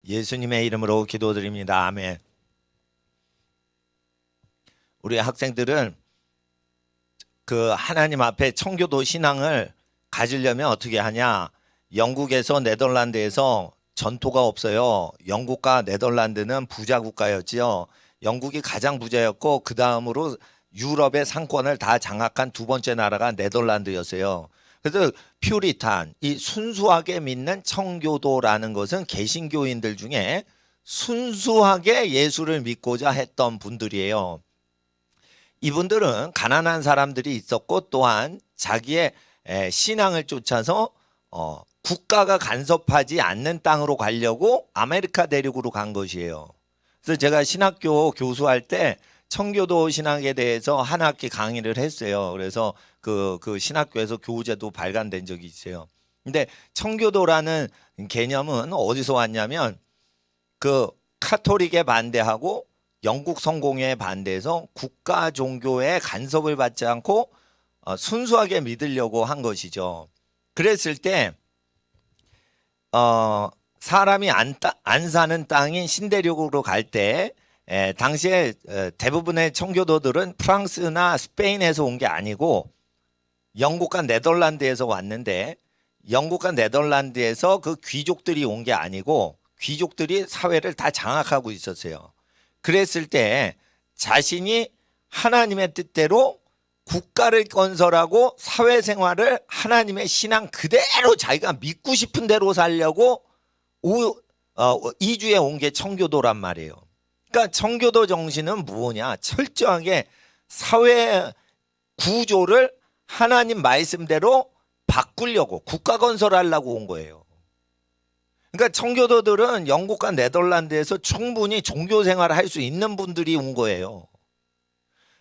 예수님의 이름으로 기도드립니다. 아멘. 우리 학생들은 그 하나님 앞에 청교도 신앙을 가지려면 어떻게 하냐? 영국에서 네덜란드에서 전토가 없어요. 영국과 네덜란드는 부자 국가였지요. 영국이 가장 부자였고 그 다음으로 유럽의 상권을 다 장악한 두 번째 나라가 네덜란드였어요. 그래서 퓨리탄, 이 순수하게 믿는 청교도라는 것은 개신교인들 중에 순수하게 예수를 믿고자 했던 분들이에요. 이분들은 가난한 사람들이 있었고 또한 자기의 신앙을 쫓아서 국가가 간섭하지 않는 땅으로 가려고 아메리카 대륙으로 간 것이에요. 그래서 제가 신학교 교수할 때 청교도 신학에 대해서 한 학기 강의를 했어요. 그래서 그 신학교에서 교재도 발간된 적이 있어요. 근데 청교도라는 개념은 어디서 왔냐면 그 카톨릭에 반대하고 영국 성공회에 반대해서 국가 종교에 간섭을 받지 않고 순수하게 믿으려고 한 것이죠. 그랬을 때 사람이 안 사는 땅인 신대륙으로 갈 때 당시에 대부분의 청교도들은 프랑스나 스페인에서 온 게 아니고 영국과 네덜란드에서 왔는데 영국과 네덜란드에서 그 귀족들이 온 게 아니고 귀족들이 사회를 다 장악하고 있었어요. 그랬을 때 자신이 하나님의 뜻대로 국가를 건설하고 사회생활을 하나님의 신앙 그대로 자기가 믿고 싶은 대로 살려고 이주에 온 게 청교도란 말이에요. 그러니까 청교도 정신은 뭐냐? 철저하게 사회 구조를 하나님 말씀대로 바꾸려고 국가 건설하려고 온 거예요. 그러니까 청교도들은 영국과 네덜란드에서 충분히 종교 생활을 할 수 있는 분들이 온 거예요.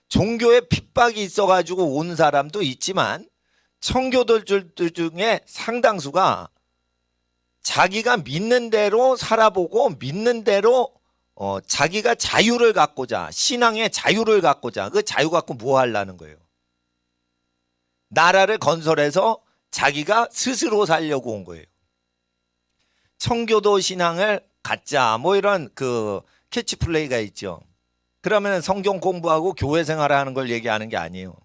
종교에 핍박이 있어가지고 온 사람도 있지만 청교도들 중에 상당수가 자기가 믿는 대로 살아보고 믿는 대로 자기가 자유를 갖고자 신앙의 자유를 갖고자 그 자유 갖고 뭐 하려는 거예요? 나라를 건설해서 자기가 스스로 살려고 온 거예요. 청교도 신앙을 갖자 뭐 이런 그 캐치플레이가 있죠. 그러면 성경 공부하고 교회 생활을 하는 걸 얘기하는 게 아니에요.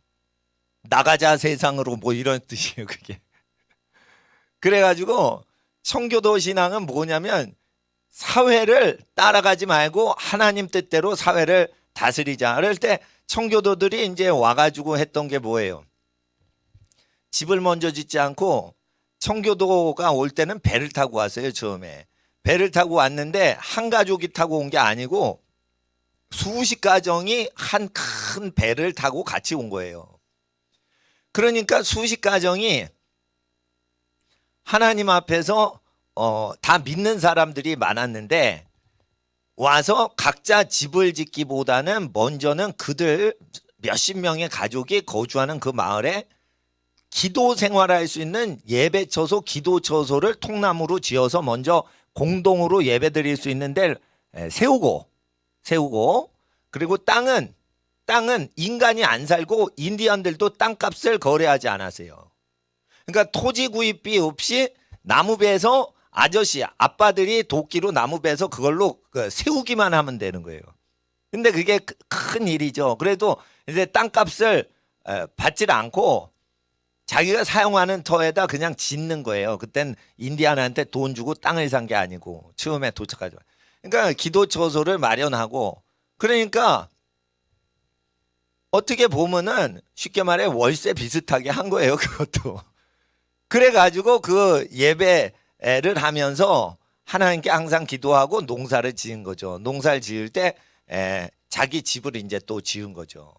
나가자 세상으로 뭐 이런 뜻이에요 그게. 그래가지고 청교도 신앙은 뭐냐면 사회를 따라가지 말고 하나님 뜻대로 사회를 다스리자. 그럴 때 청교도들이 이제 와가지고 했던 게 뭐예요? 집을 먼저 짓지 않고 청교도가 올 때는 배를 타고 왔어요. 처음에 배를 타고 왔는데 한 가족이 타고 온 게 아니고 수십 가정이 한 큰 배를 타고 같이 온 거예요. 그러니까 수십 가정이 하나님 앞에서 다 믿는 사람들이 많았는데 와서 각자 집을 짓기보다는 먼저는 그들 몇십 명의 가족이 거주하는 그 마을에 기도 생활할 수 있는 예배처소, 기도처소를 통나무로 지어서 먼저 공동으로 예배드릴 수 있는 데를 세우고 그리고 땅은 인간이 안 살고 인디언들도 땅값을 거래하지 않았어요. 그러니까 토지 구입비 없이 나무 베서 아빠들이 도끼로 나무 베서 그걸로 세우기만 하면 되는 거예요. 근데 그게 큰 일이죠. 그래도 이제 땅값을 받질 않고 자기가 사용하는 터에다 그냥 짓는 거예요. 그땐 인디안한테 돈 주고 땅을 산 게 아니고 처음에 도착하죠. 그러니까 기도처소를 마련하고 그러니까 어떻게 보면은 쉽게 말해 월세 비슷하게 한 거예요. 그것도. 그래가지고 그 예배를 하면서 하나님께 항상 기도하고 농사를 지은 거죠. 농사를 지을 때 자기 집을 이제 또 지은 거죠.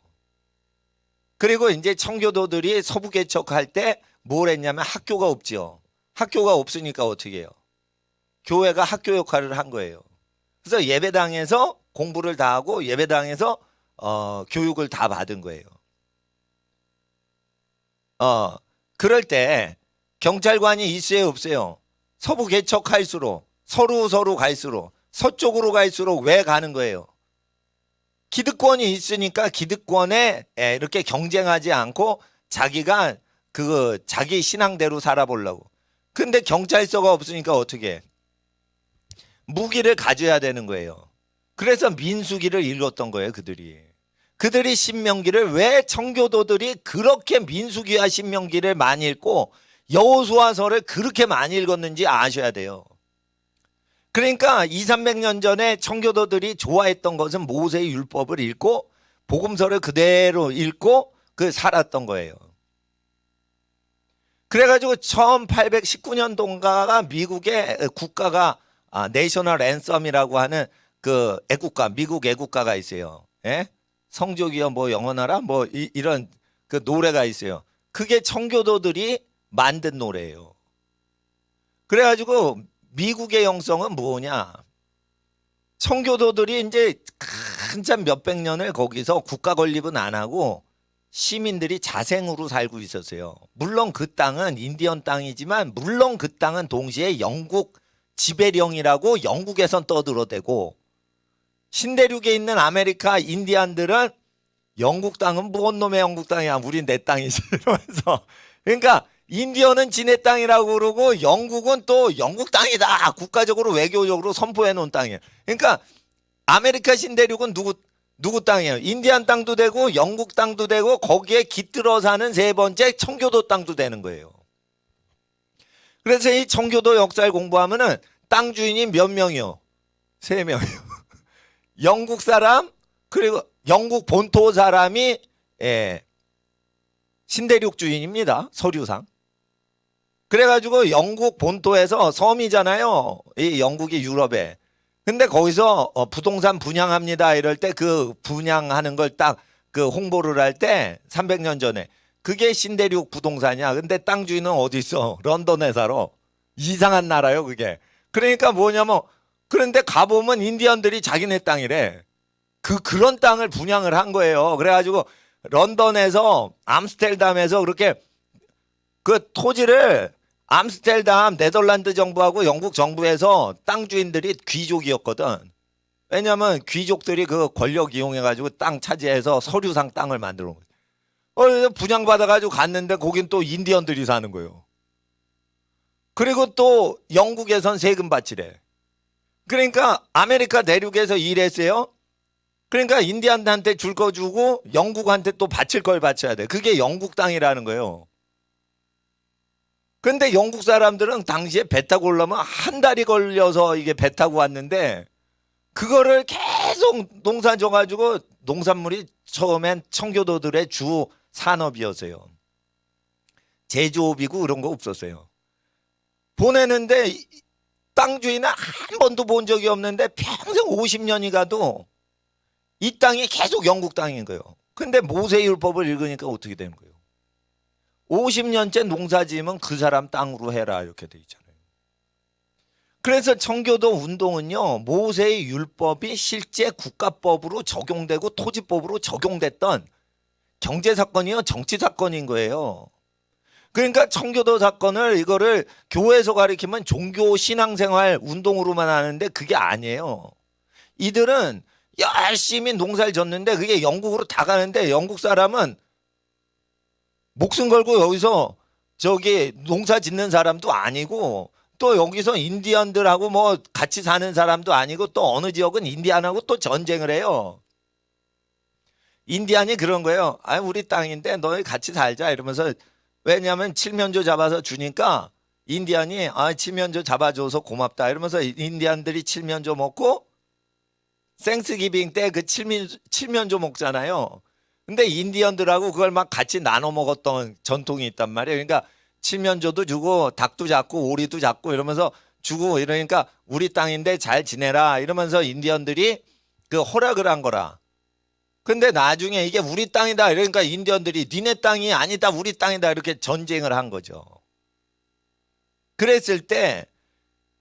그리고 이제 청교도들이 서부 개척할 때 뭘 했냐면 학교가 없죠. 학교가 없으니까 어떻게 해요? 교회가 학교 역할을 한 거예요. 그래서 예배당에서 공부를 다 하고 예배당에서 교육을 다 받은 거예요. 그럴 때 경찰관이 있어요, 없어요? 서부 개척할수록 서로 갈수록 서쪽으로 갈수록 왜 가는 거예요? 기득권이 있으니까 기득권에 이렇게 경쟁하지 않고 자기가 자기 신앙대로 살아보려고. 근데 경찰서가 없으니까 어떻게 해? 무기를 가져야 되는 거예요. 그래서 민수기를 읽었던 거예요, 그들이 신명기를 왜 청교도들이 그렇게 민수기와 신명기를 많이 읽고 여호수아서를 그렇게 많이 읽었는지 아셔야 돼요. 그러니까 200~300년 전에 청교도들이 좋아했던 것은 모세의 율법을 읽고 복음서를 그대로 읽고 살았던 거예요. 그래가지고 1819년도인가가 미국의 국가가 내셔널 앤썸이라고 하는 그 애국가, 미국 애국가가 있어요. 예? 성적이여 뭐 영원하라 뭐 이런 그 노래가 있어요. 그게 청교도들이 만든 노래예요. 그래가지고 미국의 영성은 뭐냐? 청교도들이 이제 한참 몇백 년을 거기서 국가 건립은 안 하고 시민들이 자생으로 살고 있었어요. 물론 그 땅은 인디언 땅이지만 물론 그 땅은 동시에 영국 지배령이라고 영국에선 떠들어대고 신대륙에 있는 아메리카 인디안들은 영국 땅은 뭔 놈의 영국 땅이야. 우린 내 땅이지 이러면서 그러니까 인디언은 지네 땅이라고 그러고 영국은 또 영국 땅이다. 국가적으로 외교적으로 선포해 놓은 땅이에요. 그러니까 아메리카 신대륙은 누구 땅이에요? 인디안 땅도 되고 영국 땅도 되고 거기에 깃들어 사는 세 번째 청교도 땅도 되는 거예요. 그래서 이 청교도 역사를 공부하면은 땅 주인이 몇 명이요? 3명이요. 영국 사람 그리고 영국 본토 사람이 신대륙 주인입니다. 서류상. 그래가지고 영국 본토에서 섬이잖아요. 이 영국이 유럽에. 근데 거기서 부동산 분양합니다 이럴 때 그 분양하는 걸 딱 그 홍보를 할 때 300년 전에 그게 신대륙 부동산이야. 근데 땅 주인은 어디 있어? 런던에 살아. 이상한 나라요 그게. 그러니까 뭐냐면 그런데 가보면 인디언들이 자기네 땅이래. 그런 땅을 분양을 한 거예요. 그래가지고 런던에서 암스테르담에서 그렇게 그 토지를 암스테르담 네덜란드 정부하고 영국 정부에서 땅 주인들이 귀족이었거든. 왜냐하면 귀족들이 그 권력 이용해가지고 땅 차지해서 서류상 땅을 만들어 놓은 거예요. 분양받아가지고 갔는데 거긴 또 인디언들이 사는 거예요. 그리고 또 영국에선 세금 바치래. 그러니까 아메리카 내륙에서 일했어요. 그러니까 인디언한테 줄 거 주고 영국한테 또 바칠 걸 바쳐야 돼. 그게 영국 땅이라는 거예요. 근데 영국 사람들은 당시에 배 타고 오려면 한 달이 걸려서 이게 배 타고 왔는데 그거를 계속 농사 져가지고 농산물이 처음엔 청교도들의 주 산업이었어요. 제조업이고 그런 거 없었어요. 보내는데 땅 주인은 한 번도 본 적이 없는데 평생 50년이 가도 이 땅이 계속 영국 땅인 거예요. 근데 모세율법을 읽으니까 어떻게 되는 거예요? 50년째 농사 지으면 그 사람 땅으로 해라 이렇게 돼 있잖아요. 그래서 청교도 운동은요. 모세의 율법이 실제 국가법으로 적용되고 토지법으로 적용됐던 경제사건이요. 정치사건인 거예요. 그러니까 청교도 사건을 이거를 교회에서 가리키면 종교 신앙생활 운동으로만 하는데 그게 아니에요. 이들은 열심히 농사를 졌는데 그게 영국으로 다 가는데 영국 사람은 목숨 걸고 여기서 저기 농사 짓는 사람도 아니고 또 여기서 인디언들하고 뭐 같이 사는 사람도 아니고 또 어느 지역은 인디안하고 또 전쟁을 해요. 인디안이 그런 거예요. 아, 우리 땅인데 너희 같이 살자 이러면서 왜냐하면 칠면조 잡아서 주니까 인디안이 칠면조 잡아줘서 고맙다 이러면서 인디안들이 칠면조 먹고 생스기빙 때 그 칠면조 먹잖아요. 근데 인디언들하고 그걸 막 같이 나눠 먹었던 전통이 있단 말이에요. 그러니까 칠면조도 주고 닭도 잡고 오리도 잡고 이러면서 주고 이러니까 우리 땅인데 잘 지내라 이러면서 인디언들이 그 허락을 한 거라. 근데 나중에 이게 우리 땅이다 이러니까 인디언들이 니네 땅이 아니다 우리 땅이다 이렇게 전쟁을 한 거죠. 그랬을 때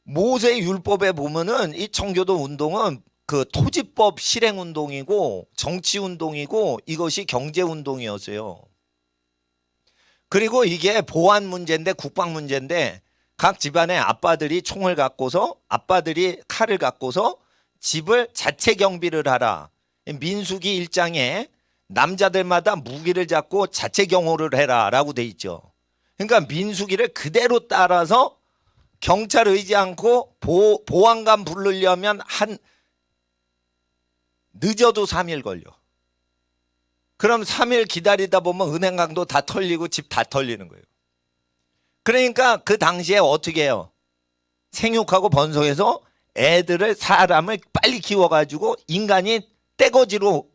모세 율법에 보면은 이 청교도 운동은 그 토지법 실행 운동이고 정치 운동이고 이것이 경제 운동이었어요. 그리고 이게 보안 문제인데 국방 문제인데 각 집안의 아빠들이 총을 갖고서 아빠들이 칼을 갖고서 집을 자체 경비를 하라. 민수기 1장에 남자들마다 무기를 잡고 자체 경호를 해라 라고 돼 있죠. 그러니까 민수기를 그대로 따라서 경찰 의지 않고 보안관 부르려면 늦어도 3일 걸려. 그럼 3일 기다리다 보면 은행강도 다 털리고 집 다 털리는 거예요. 그러니까 그 당시에 어떻게 해요? 생육하고 번성해서 사람을 빨리 키워가지고 인간이 떼거지로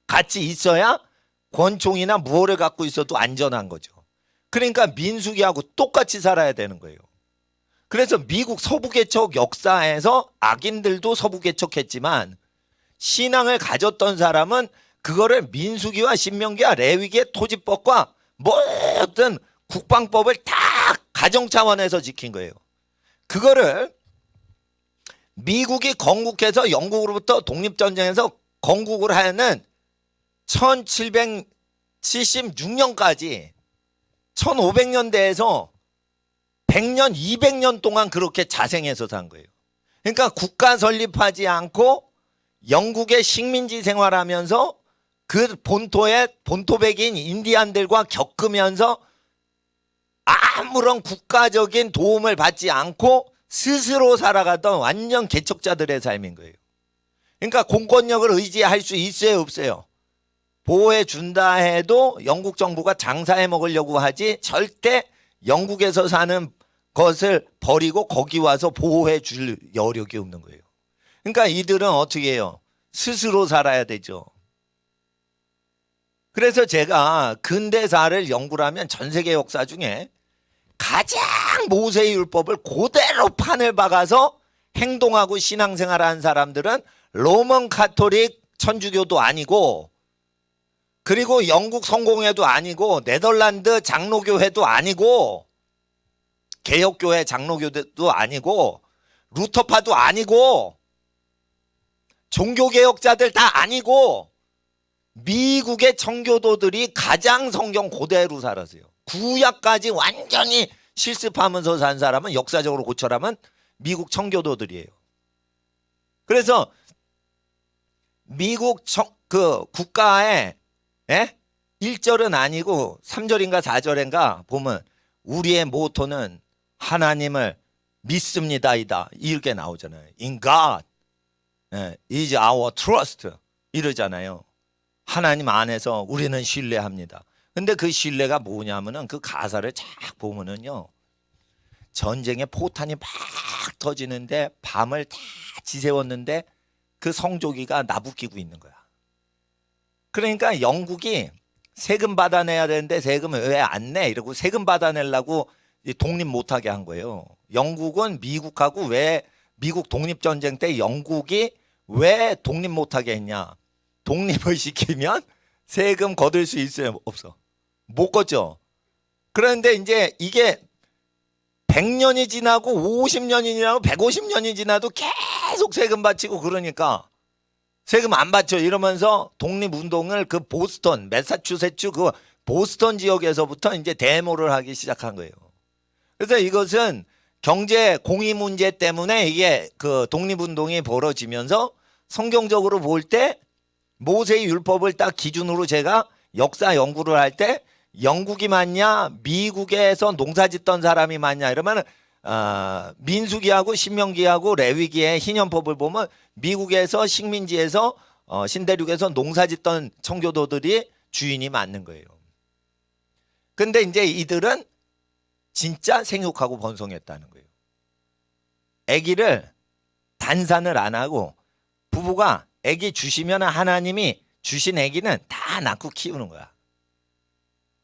같이 있어야 권총이나 무호를 갖고 있어도 안전한 거죠. 그러니까 민수기하고 똑같이 살아야 되는 거예요. 그래서 미국 서부개척 역사에서 악인들도 서부개척했지만 신앙을 가졌던 사람은 그거를 민수기와 신명기와 레위기의 토지법과 모든 국방법을 다 가정 차원에서 지킨 거예요. 그거를 미국이 건국해서 영국으로부터 독립전쟁에서 건국을 하는 1776년까지 1500년대에서 100년, 200년 동안 그렇게 자생해서 산 거예요. 그러니까 국가 설립하지 않고 영국의 식민지 생활하면서 그 본토백인 인디안들과 겪으면서 아무런 국가적인 도움을 받지 않고 스스로 살아가던 완전 개척자들의 삶인 거예요. 그러니까 공권력을 의지할 수 있어요, 없어요? 보호해 준다 해도 영국 정부가 장사해 먹으려고 하지 절대 영국에서 사는 것을 버리고 거기 와서 보호해 줄 여력이 없는 거예요. 그러니까 이들은 어떻게 해요? 스스로 살아야 되죠. 그래서 제가 근대사를 연구를 하면 전 세계 역사 중에 가장 모세의 율법을 그대로 판을 박아서 행동하고 신앙생활하는 사람들은 로먼 카톨릭 천주교도 아니고, 그리고 영국 성공회도 아니고, 네덜란드 장로교회도 아니고, 개혁교회 장로교회도 아니고, 루터파도 아니고, 종교개혁자들 다 아니고, 미국의 청교도들이 가장 성경 그대로 살았어요. 구약까지 완전히 실습하면서 산 사람은, 역사적으로 고쳐라면 미국 청교도들이에요. 그래서 미국 국가의 1절은 아니고 3절인가 4절인가 보면 우리의 모토는 하나님을 믿습니다이다 이렇게 나오잖아요. In God is our trust 이러잖아요. 하나님 안에서 우리는 신뢰합니다. 근데 그 신뢰가 뭐냐면은 그 가사를 쫙 보면은요, 전쟁에 포탄이 막 터지는데 밤을 다 지새웠는데 그 성조기가 나부끼고 있는 거야. 그러니까 영국이 세금 받아내야 되는데 세금을 왜 안 내? 이러고 세금 받아내려고 독립 못하게 한 거예요. 영국은 미국하고 왜 미국 독립전쟁 때 영국이 왜 독립 못하게 했냐? 독립을 시키면 세금 거둘 수 있어요? 없어? 못 걷죠. 그런데 이제 이게 100년이 지나고 50년이 지나고 150년이 지나도 계속 세금 바치고 그러니까 세금 안 받죠. 이러면서 독립운동을 그 보스턴, 매사추세츠 그 보스턴 지역에서부터 이제 데모를 하기 시작한 거예요. 그래서 이것은 경제 공의 문제 때문에 이게 그 독립운동이 벌어지면서 성경적으로 볼 때 모세의 율법을 딱 기준으로 제가 역사 연구를 할 때 영국이 맞냐 미국에서 농사 짓던 사람이 맞냐 이러면 민수기하고 신명기하고 레위기의 희년법을 보면 미국에서 식민지에서 신대륙에서 농사 짓던 청교도들이 주인이 맞는 거예요. 근데 이제 이들은 진짜 생육하고 번성했다는 거예요. 아기를 단산을 안 하고 부부가 아기 주시면 하나님이 주신 아기는 다 낳고 키우는 거야.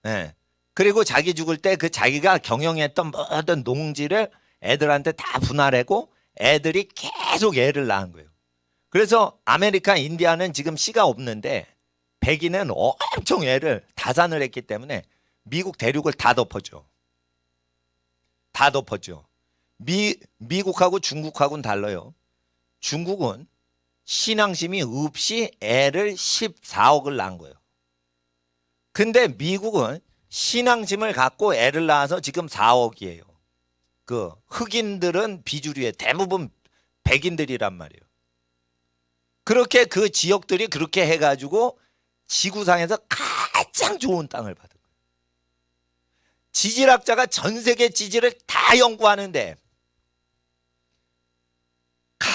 네. 그리고 자기 죽을 때 그 자기가 경영했던 모든 농지를 애들한테 다 분할하고 애들이 계속 애를 낳은 거예요. 그래서 아메리카 인디아는 지금 씨가 없는데 백인은 엄청 애를 다산을 했기 때문에 미국 대륙을 다 덮어줘. 다 덮어줘. 미국하고 중국하고는 달라요. 중국은 신앙심이 없이 애를 14억을 낳은 거예요. 근데 미국은 신앙심을 갖고 애를 낳아서 지금 4억이에요. 그 흑인들은 비주류에 대부분 백인들이란 말이에요. 그렇게 그 지역들이 그렇게 해가지고 지구상에서 가장 좋은 땅을 받은 거예요. 지질학자가 전 세계 지질을 다 연구하는데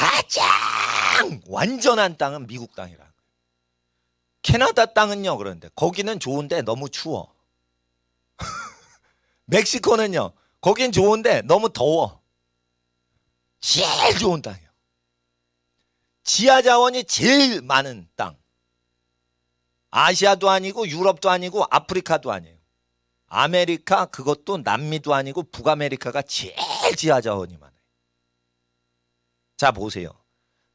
가장 완전한 땅은 미국 땅이라는 거예요. 캐나다 땅은요, 그런데 거기는 좋은데 너무 추워. 멕시코는요, 거긴 좋은데 너무 더워. 제일 좋은 땅이에요. 지하 자원이 제일 많은 땅. 아시아도 아니고 유럽도 아니고 아프리카도 아니에요. 아메리카, 그것도 남미도 아니고 북아메리카가 제일 지하 자원이 많아요. 자, 보세요.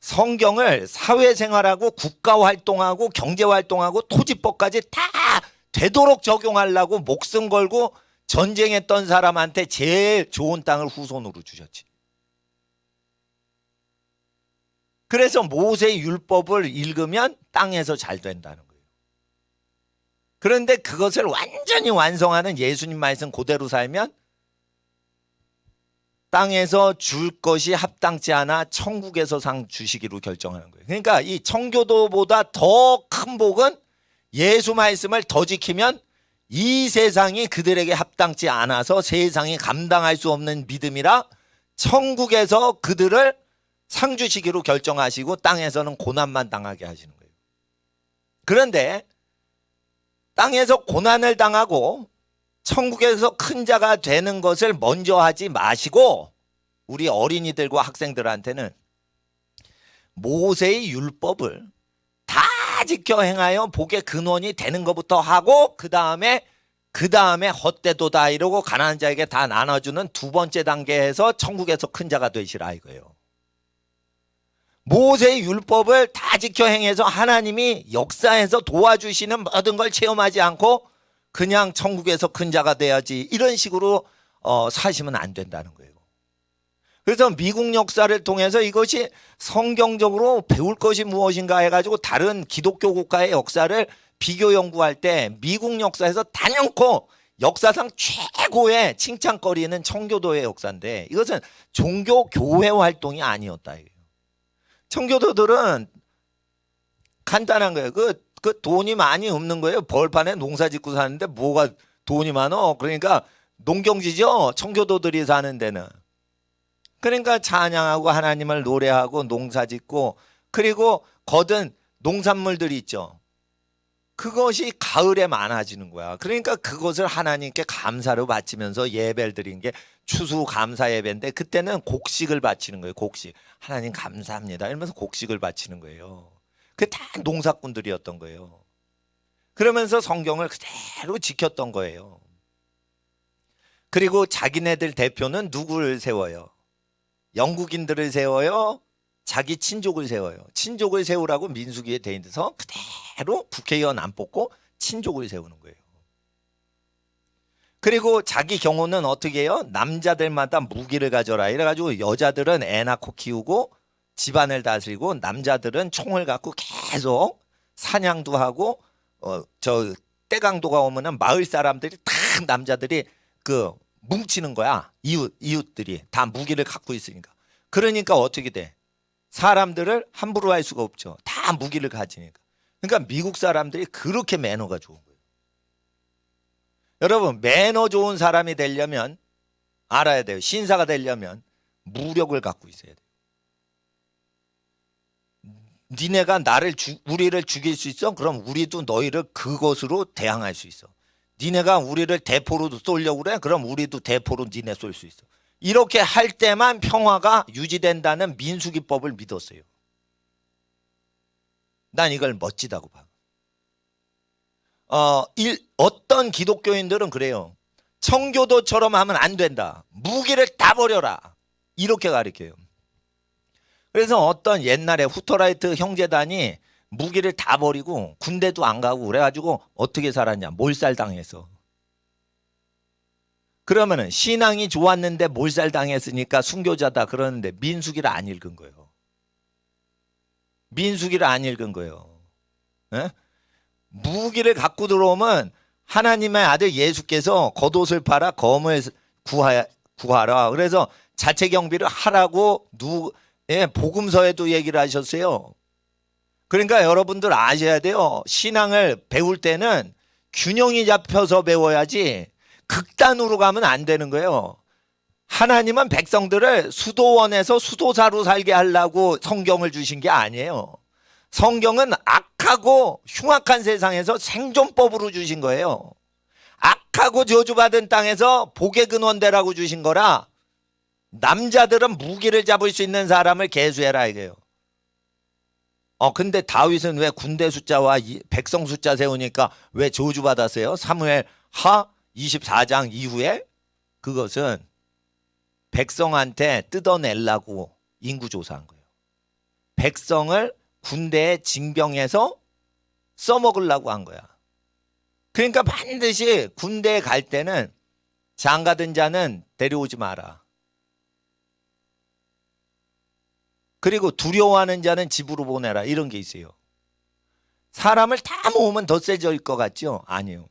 성경을 사회생활하고 국가활동하고 경제활동하고 토지법까지 다 되도록 적용하려고 목숨 걸고 전쟁했던 사람한테 제일 좋은 땅을 후손으로 주셨지. 그래서 모세의 율법을 읽으면 땅에서 잘 된다는 거예요. 그런데 그것을 완전히 완성하는 예수님 말씀 그대로 살면 땅에서 줄 것이 합당치 않아 천국에서 상 주시기로 결정하는 거예요. 그러니까 이 청교도보다 더 큰 복은 예수 말씀을 더 지키면 이 세상이 그들에게 합당치 않아서 세상이 감당할 수 없는 믿음이라 천국에서 그들을 상 주시기로 결정하시고 땅에서는 고난만 당하게 하시는 거예요. 그런데 땅에서 고난을 당하고 천국에서 큰 자가 되는 것을 먼저 하지 마시고 우리 어린이들과 학생들한테는 모세의 율법을 다 지켜 행하여 복의 근원이 되는 것부터 하고 그 다음에 헛되도다 이러고 가난한 자에게 다 나눠주는 두 번째 단계에서 천국에서 큰 자가 되시라 이거예요. 모세의 율법을 다 지켜 행해서 하나님이 역사에서 도와주시는 모든 걸 체험하지 않고 그냥 천국에서 큰 자가 돼야지 이런 식으로 사시면 안 된다는 거예요. 그래서 미국 역사를 통해서 이것이 성경적으로 배울 것이 무엇인가 해가지고 다른 기독교 국가의 역사를 비교 연구할 때 미국 역사에서 단연코 역사상 최고의 칭찬거리는 청교도의 역사인데 이것은 종교 교회 활동이 아니었다. 청교도들은 간단한 거예요. 그 돈이 많이 없는 거예요. 벌판에 농사 짓고 사는데 뭐가 돈이 많어? 그러니까 농경지죠. 청교도들이 사는 데는. 그러니까 찬양하고 하나님을 노래하고 농사 짓고 그리고 거둔 농산물들이 있죠. 그것이 가을에 많아지는 거야. 그러니까 그것을 하나님께 감사로 바치면서 예배를 드린 게 추수감사 예배인데 그때는 곡식을 바치는 거예요. 곡식. 하나님 감사합니다. 이러면서 곡식을 바치는 거예요. 그게 다 농사꾼들이었던 거예요. 그러면서 성경을 그대로 지켰던 거예요. 그리고 자기네들 대표는 누구를 세워요? 영국인들을 세워요? 자기 친족을 세워요. 친족을 세우라고 민수기에 돼 있어서 그대로 국회의원 안 뽑고 친족을 세우는 거예요. 그리고 자기 경우는 어떻게 해요? 남자들마다 무기를 가져라. 이래가지고 여자들은 애 낳고 키우고 집안을 다스리고 남자들은 총을 갖고 계속 사냥도 하고 저 때강도가 오면은 마을 사람들이 다 남자들이 그 뭉치는 거야. 이웃들이 다 무기를 갖고 있으니까. 그러니까 어떻게 돼? 사람들을 함부로 할 수가 없죠. 다 무기를 가지니까. 그러니까 미국 사람들이 그렇게 매너가 좋은 거예요. 여러분 매너 좋은 사람이 되려면 알아야 돼요. 신사가 되려면 무력을 갖고 있어야 돼요. 니네가 우리를 죽일 수 있어? 그럼 우리도 너희를 그것으로 대항할 수 있어. 니네가 우리를 대포로 쏘려고 그래? 그럼 우리도 대포로 니네 쏠 수 있어. 이렇게 할 때만 평화가 유지된다는 민수기법을 믿었어요. 난 이걸 멋지다고 봐. 어떤 기독교인들은 그래요. 청교도처럼 하면 안 된다. 무기를 다 버려라. 이렇게 가르쳐요. 그래서 어떤 옛날에 후터라이트 형제단이 무기를 다 버리고 군대도 안 가고 그래가지고 어떻게 살았냐. 몰살당해서. 그러면은 신앙이 좋았는데 몰살당했으니까 순교자다 그러는데 민수기를 안 읽은 거예요. 민수기를 안 읽은 거예요. 에? 무기를 갖고 들어오면 하나님의 아들 예수께서 겉옷을 팔아 검을 구하라. 그래서 자체 경비를 하라고 복음서에도 얘기를 하셨어요. 그러니까 여러분들 아셔야 돼요. 신앙을 배울 때는 균형이 잡혀서 배워야지 극단으로 가면 안 되는 거예요. 하나님은 백성들을 수도원에서 수도사로 살게 하려고 성경을 주신 게 아니에요. 성경은 악하고 흉악한 세상에서 생존법으로 주신 거예요. 악하고 저주받은 땅에서 복의 근원대라고 주신 거라 남자들은 무기를 잡을 수 있는 사람을 계수해라 이거예요. 근데 다윗은 왜 군대 숫자와 백성 숫자 세우니까 왜 저주받았어요? 사무엘 하 24장 이후에 그것은 백성한테 뜯어내려고 인구조사한 거예요. 백성을 군대에 징병해서 써먹으려고 한 거야. 그러니까 반드시 군대에 갈 때는 장가든 자는 데려오지 마라. 그리고 두려워하는 자는 집으로 보내라. 이런 게 있어요. 사람을 다 모으면 더 세질 것 같죠? 아니요.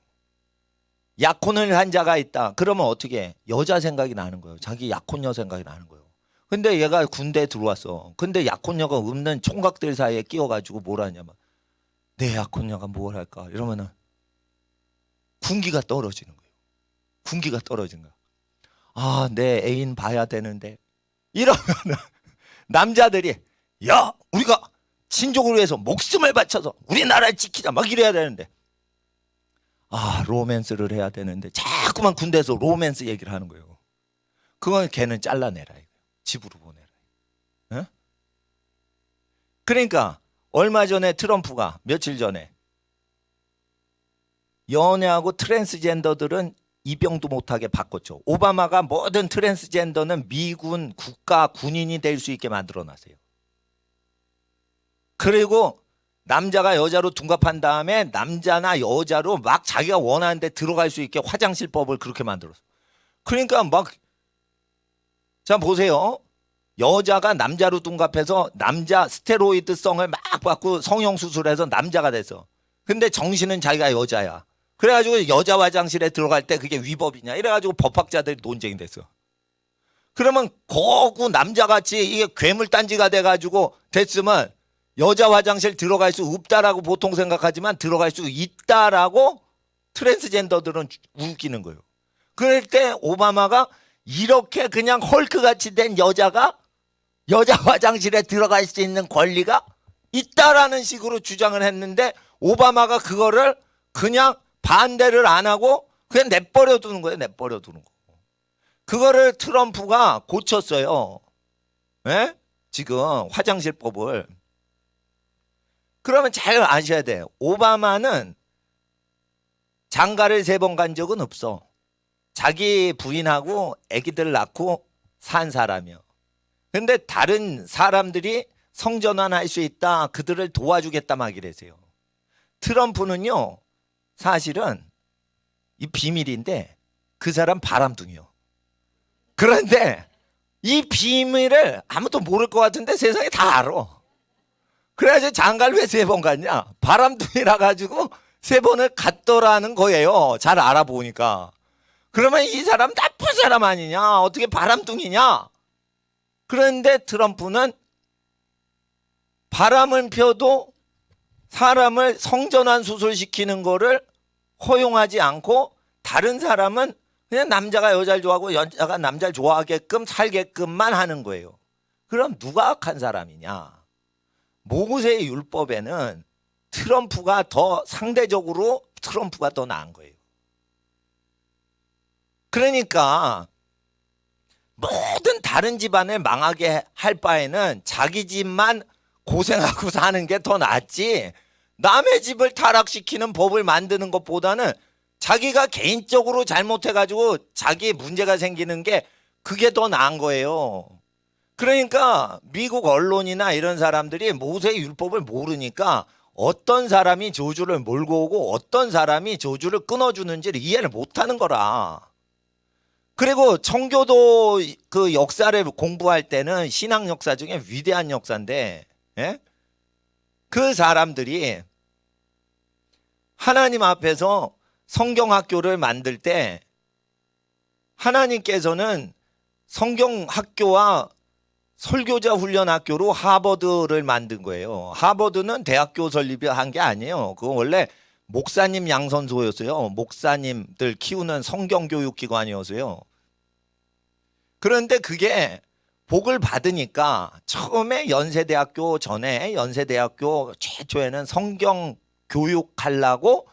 약혼을 한 자가 있다. 그러면 어떻게 해? 여자 생각이 나는 거예요. 자기 약혼녀 생각이 나는 거예요. 근데 얘가 군대에 들어왔어. 근데 약혼녀가 없는 총각들 사이에 끼어가지고 뭘 하냐면 내 약혼녀가 뭘 할까? 이러면은 군기가 떨어지는 거예요. 군기가 떨어진 거야. 아, 내 애인 봐야 되는데. 이러면은 남자들이 야, 우리가 친족을 위해서 목숨을 바쳐서 우리나라를 지키자 막 이래야 되는데 로맨스를 해야 되는데 자꾸만 군대에서 로맨스 얘기를 하는 거예요. 그건 걔는 잘라내라 이거예요. 집으로 보내라. 어? 그러니까 얼마 전에 트럼프가 며칠 전에 연애하고 트랜스젠더들은 입영도 못하게 바꿨죠. 오바마가 모든 트랜스젠더는 미군 국가 군인이 될 수 있게 만들어놨어요. 그리고 남자가 여자로 둔갑한 다음에 남자나 여자로 막 자기가 원하는 데 들어갈 수 있게 화장실법을 그렇게 만들었어. 그러니까 막 자 보세요. 여자가 남자로 둔갑해서 남자 스테로이드성을 막 받고 성형수술해서 남자가 됐어. 근데 정신은 자기가 여자야. 그래가지고 여자 화장실에 들어갈 때 그게 위법이냐 이래가지고 법학자들이 논쟁이 됐어. 그러면 거구 남자같이 이게 괴물단지가 돼가지고 됐으면 여자 화장실 들어갈 수 없다라고 보통 생각하지만 들어갈 수 있다라고 트랜스젠더들은 웃기는 거예요. 그럴 때 오바마가 이렇게 그냥 헐크같이 된 여자가 여자 화장실에 들어갈 수 있는 권리가 있다라는 식으로 주장을 했는데 오바마가 그거를 그냥 반대를 안 하고 그냥 내버려 두는 거예요. 내버려 두는 거. 그거를 트럼프가 고쳤어요. 네? 지금 화장실법을. 그러면 잘 아셔야 돼요. 오바마는 장가를 3번 간 적은 없어. 자기 부인하고 아기들 낳고 산 사람이요. 근데 다른 사람들이 성전환할 수 있다. 그들을 도와주겠다 막 이래서요. 트럼프는요. 사실은 이 비밀인데 그 사람 바람둥이요. 그런데 이 비밀을 아무도 모를 것 같은데 세상에 다 알아. 그래가지고 장가를 왜 3번 갔냐? 바람둥이라 가지고 3번을 갔더라는 거예요. 잘 알아보니까. 그러면 이 사람 나쁜 사람 아니냐? 어떻게 바람둥이냐? 그런데 트럼프는 바람을 펴도 사람을 성전환 수술시키는 거를 허용하지 않고 다른 사람은 그냥 남자가 여자를 좋아하고 여자가 남자를 좋아하게끔 살게끔만 하는 거예요. 그럼 누가 악한 사람이냐? 모세의 율법에는 트럼프가 더 상대적으로 트럼프가 더 나은 거예요. 그러니까 모든 다른 집안을 망하게 할 바에는 자기 집만 고생하고 사는 게 더 낫지 남의 집을 타락시키는 법을 만드는 것보다는 자기가 개인적으로 잘못해가지고 자기 문제가 생기는 게 그게 더 나은 거예요. 그러니까 미국 언론이나 이런 사람들이 모세의 율법을 모르니까 어떤 사람이 저주를 몰고 오고 어떤 사람이 저주를 끊어주는지를 이해를 못하는 거라. 그리고 청교도 그 역사를 공부할 때는 신앙 역사 중에 위대한 역사인데 예? 그 사람들이 하나님 앞에서 성경학교를 만들 때 하나님께서는 성경학교와 설교자 훈련학교로 하버드를 만든 거예요. 하버드는 대학교 설립한 게 아니에요. 그거 원래 목사님 양선소였어요. 목사님들 키우는 성경교육기관이었어요. 그런데 그게 복을 받으니까 처음에 연세대학교 전에 연세대학교 최초에는 성경 교육하려고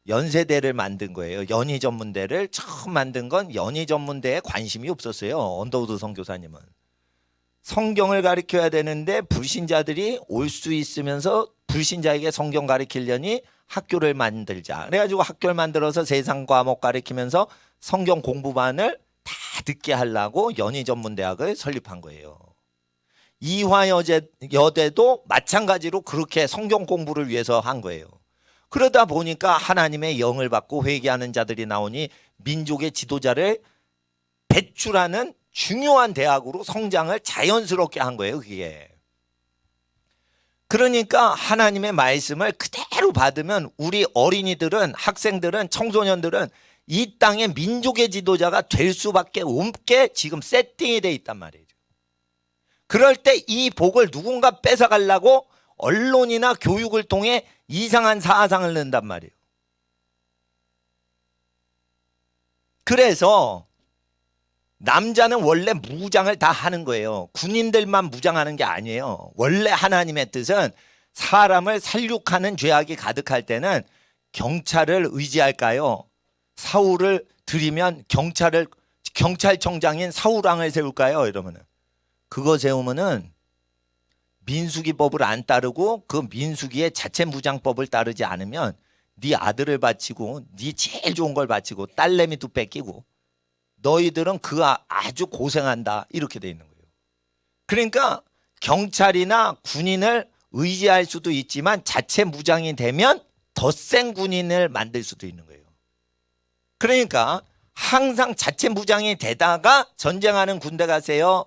연세대를 만든 거예요. 연희전문대를 처음 만든 건 연희전문대에 관심이 없었어요. 언더우드 선교사님은. 성경을 가르쳐야 되는데 불신자들이 올 수 있으면서 불신자에게 성경 가르치려니 학교를 만들자. 그래가지고 학교를 만들어서 세상 과목 가르치면서 성경 공부반을 다 듣게 하려고 연희전문대학을 설립한 거예요. 이화여대도 마찬가지로 그렇게 성경 공부를 위해서 한 거예요. 그러다 보니까 하나님의 영을 받고 회개하는 자들이 나오니 민족의 지도자를 배출하는 중요한 대학으로 성장을 자연스럽게 한 거예요. 그게. 그러니까 하나님의 말씀을 그대로 받으면 우리 어린이들은, 학생들은, 청소년들은 이 땅의 민족의 지도자가 될 수밖에 없게 지금 세팅이 돼 있단 말이죠. 그럴 때 이 복을 누군가 뺏어가려고 언론이나 교육을 통해 이상한 사상을 넣는단 말이에요. 그래서 남자는 원래 무장을 다 하는 거예요. 군인들만 무장하는 게 아니에요. 원래 하나님의 뜻은 사람을 살육하는 죄악이 가득할 때는 경찰을 의지할까요? 사울을 들이면 경찰청장인 사울왕을 세울까요? 이러면은 그거 세우면은 민수기법을 안 따르고 그 민수기의 자체무장법을 따르지 않으면 네 아들을 바치고 네 제일 좋은 걸 바치고 딸내미도 뺏기고 너희들은 그 아주 고생한다 이렇게 돼 있는 거예요. 그러니까 경찰이나 군인을 의지할 수도 있지만 자체무장이 되면 더 센 군인을 만들 수도 있는 거예요. 그러니까 항상 자체무장이 되다가 전쟁하는 군대 가세요.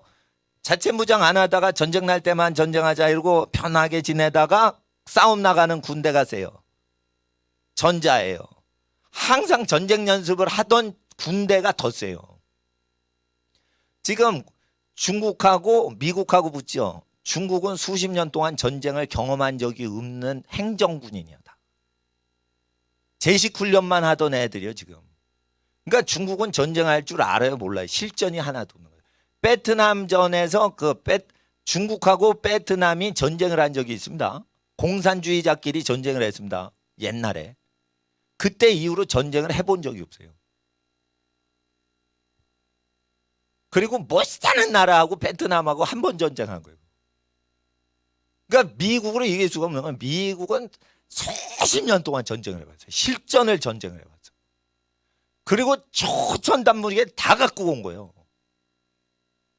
자체무장 안 하다가 전쟁 날 때만 전쟁하자 이러고 편하게 지내다가 싸움 나가는 군대 가세요. 전자예요. 항상 전쟁 연습을 하던 군대가 더 세요. 지금 중국하고 미국하고 붙죠. 중국은 수십 년 동안 전쟁을 경험한 적이 없는 행정군인이야. 다. 제식 훈련만 하던 애들이요 지금. 그러니까 중국은 전쟁할 줄 알아요 몰라요. 실전이 하나도 없는 거예요. 베트남전에서 중국하고 베트남이 전쟁을 한 적이 있습니다. 공산주의자끼리 전쟁을 했습니다. 옛날에. 그때 이후로 전쟁을 해본 적이 없어요. 그리고 멋있다는 나라하고 베트남하고 한 번 전쟁한 거예요. 그러니까 미국으로 이길 수가 없는 건 미국은 수십 년 동안 전쟁을 해봤어요. 실전을 전쟁을 해봤어요. 그리고 초천단무지게 다 갖고 온 거예요.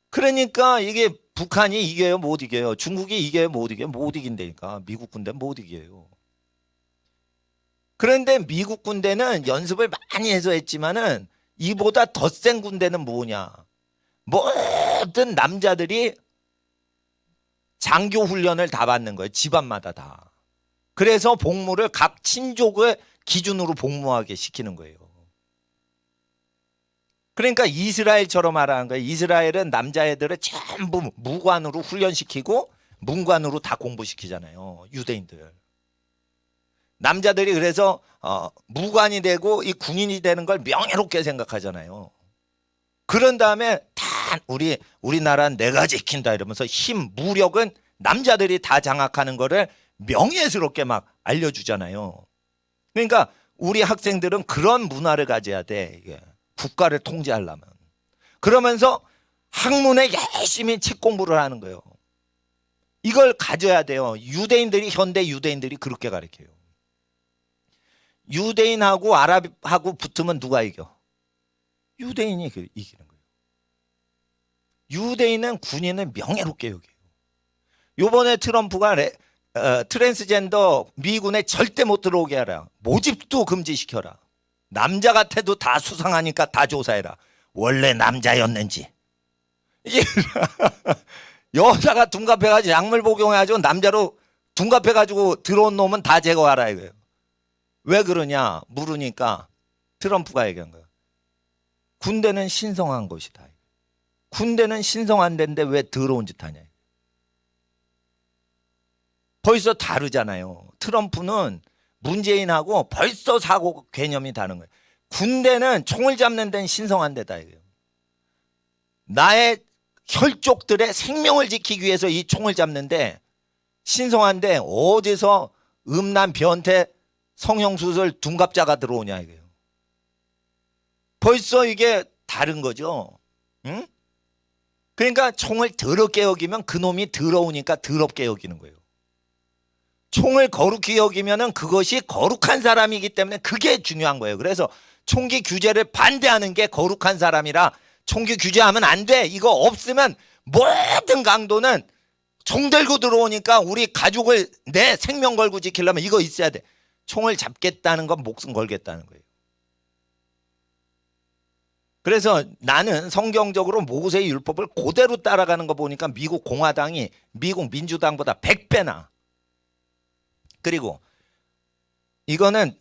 그러니까 이게 북한이 이겨요 못 이겨요. 중국이 이겨요 못 이겨요. 못 이긴다니까. 미국 군대는 못 이겨요. 그런데 미국 군대는 연습을 많이 해서 했지만은 이보다 더 센 군대는 뭐냐. 모든 남자들이 장교 훈련을 다 받는 거예요. 집안마다 다. 그래서 복무를 각 친족을 기준으로 복무하게 시키는 거예요. 그러니까 이스라엘처럼 하라는 거예요. 이스라엘은 남자애들을 전부 무관으로 훈련시키고 문관으로 다 공부시키잖아요. 유대인들. 남자들이 그래서 무관이 되고 이 군인이 되는 걸 명예롭게 생각하잖아요. 그런 다음에 다 우리나라는 내가 지킨다 이러면서 힘, 무력은 남자들이 다 장악하는 거를 명예스럽게 막 알려주잖아요. 그러니까 우리 학생들은 그런 문화를 가져야 돼. 이게. 국가를 통제하려면. 그러면서 학문에 열심히 책 공부를 하는 거예요. 이걸 가져야 돼요. 현대 유대인들이 그렇게 가르쳐요. 유대인하고 아랍하고 붙으면 누가 이겨? 유대인이 이기는 거예요. 유대인은 군인을 명예롭게 여겨요. 요번에 트럼프가 트랜스젠더 미군에 절대 못 들어오게 하라. 모집도 금지시켜라. 남자 같아도 다 수상하니까 다 조사해라. 원래 남자였는지. 이게 여자가 둔갑해가지고 약물 복용해가지고 남자로 둔갑해가지고 들어온 놈은 다 제거하라 이거예요. 왜 그러냐 물으니까 트럼프가 얘기한 거예요. 군대는 신성한 것이다. 군대는 신성한 데인데 왜 더러운 짓 하냐. 벌써 다르잖아요. 트럼프는 문재인하고 벌써 사고 개념이 다른 거예요. 군대는 총을 잡는 데는 신성한 데다 이거예요. 나의 혈족들의 생명을 지키기 위해서 이 총을 잡는데 신성한데 어디서 음란 변태 성형수술 둔갑자가 들어오냐 이거예요. 벌써 이게 다른 거죠. 응? 그러니까 총을 더럽게 여기면 그놈이 더러우니까 더럽게 여기는 거예요. 총을 거룩히 여기면은 그것이 거룩한 사람이기 때문에 그게 중요한 거예요. 그래서 총기 규제를 반대하는 게 거룩한 사람이라 총기 규제하면 안 돼. 이거 없으면 모든 강도는 총 들고 들어오니까 우리 가족을 내 생명 걸고 지키려면 이거 있어야 돼. 총을 잡겠다는 건 목숨 걸겠다는 거예요. 그래서 나는 성경적으로 모세의 율법을 그대로 따라가는 거 보니까 미국 공화당이 미국 민주당보다 100배나. 그리고 이거는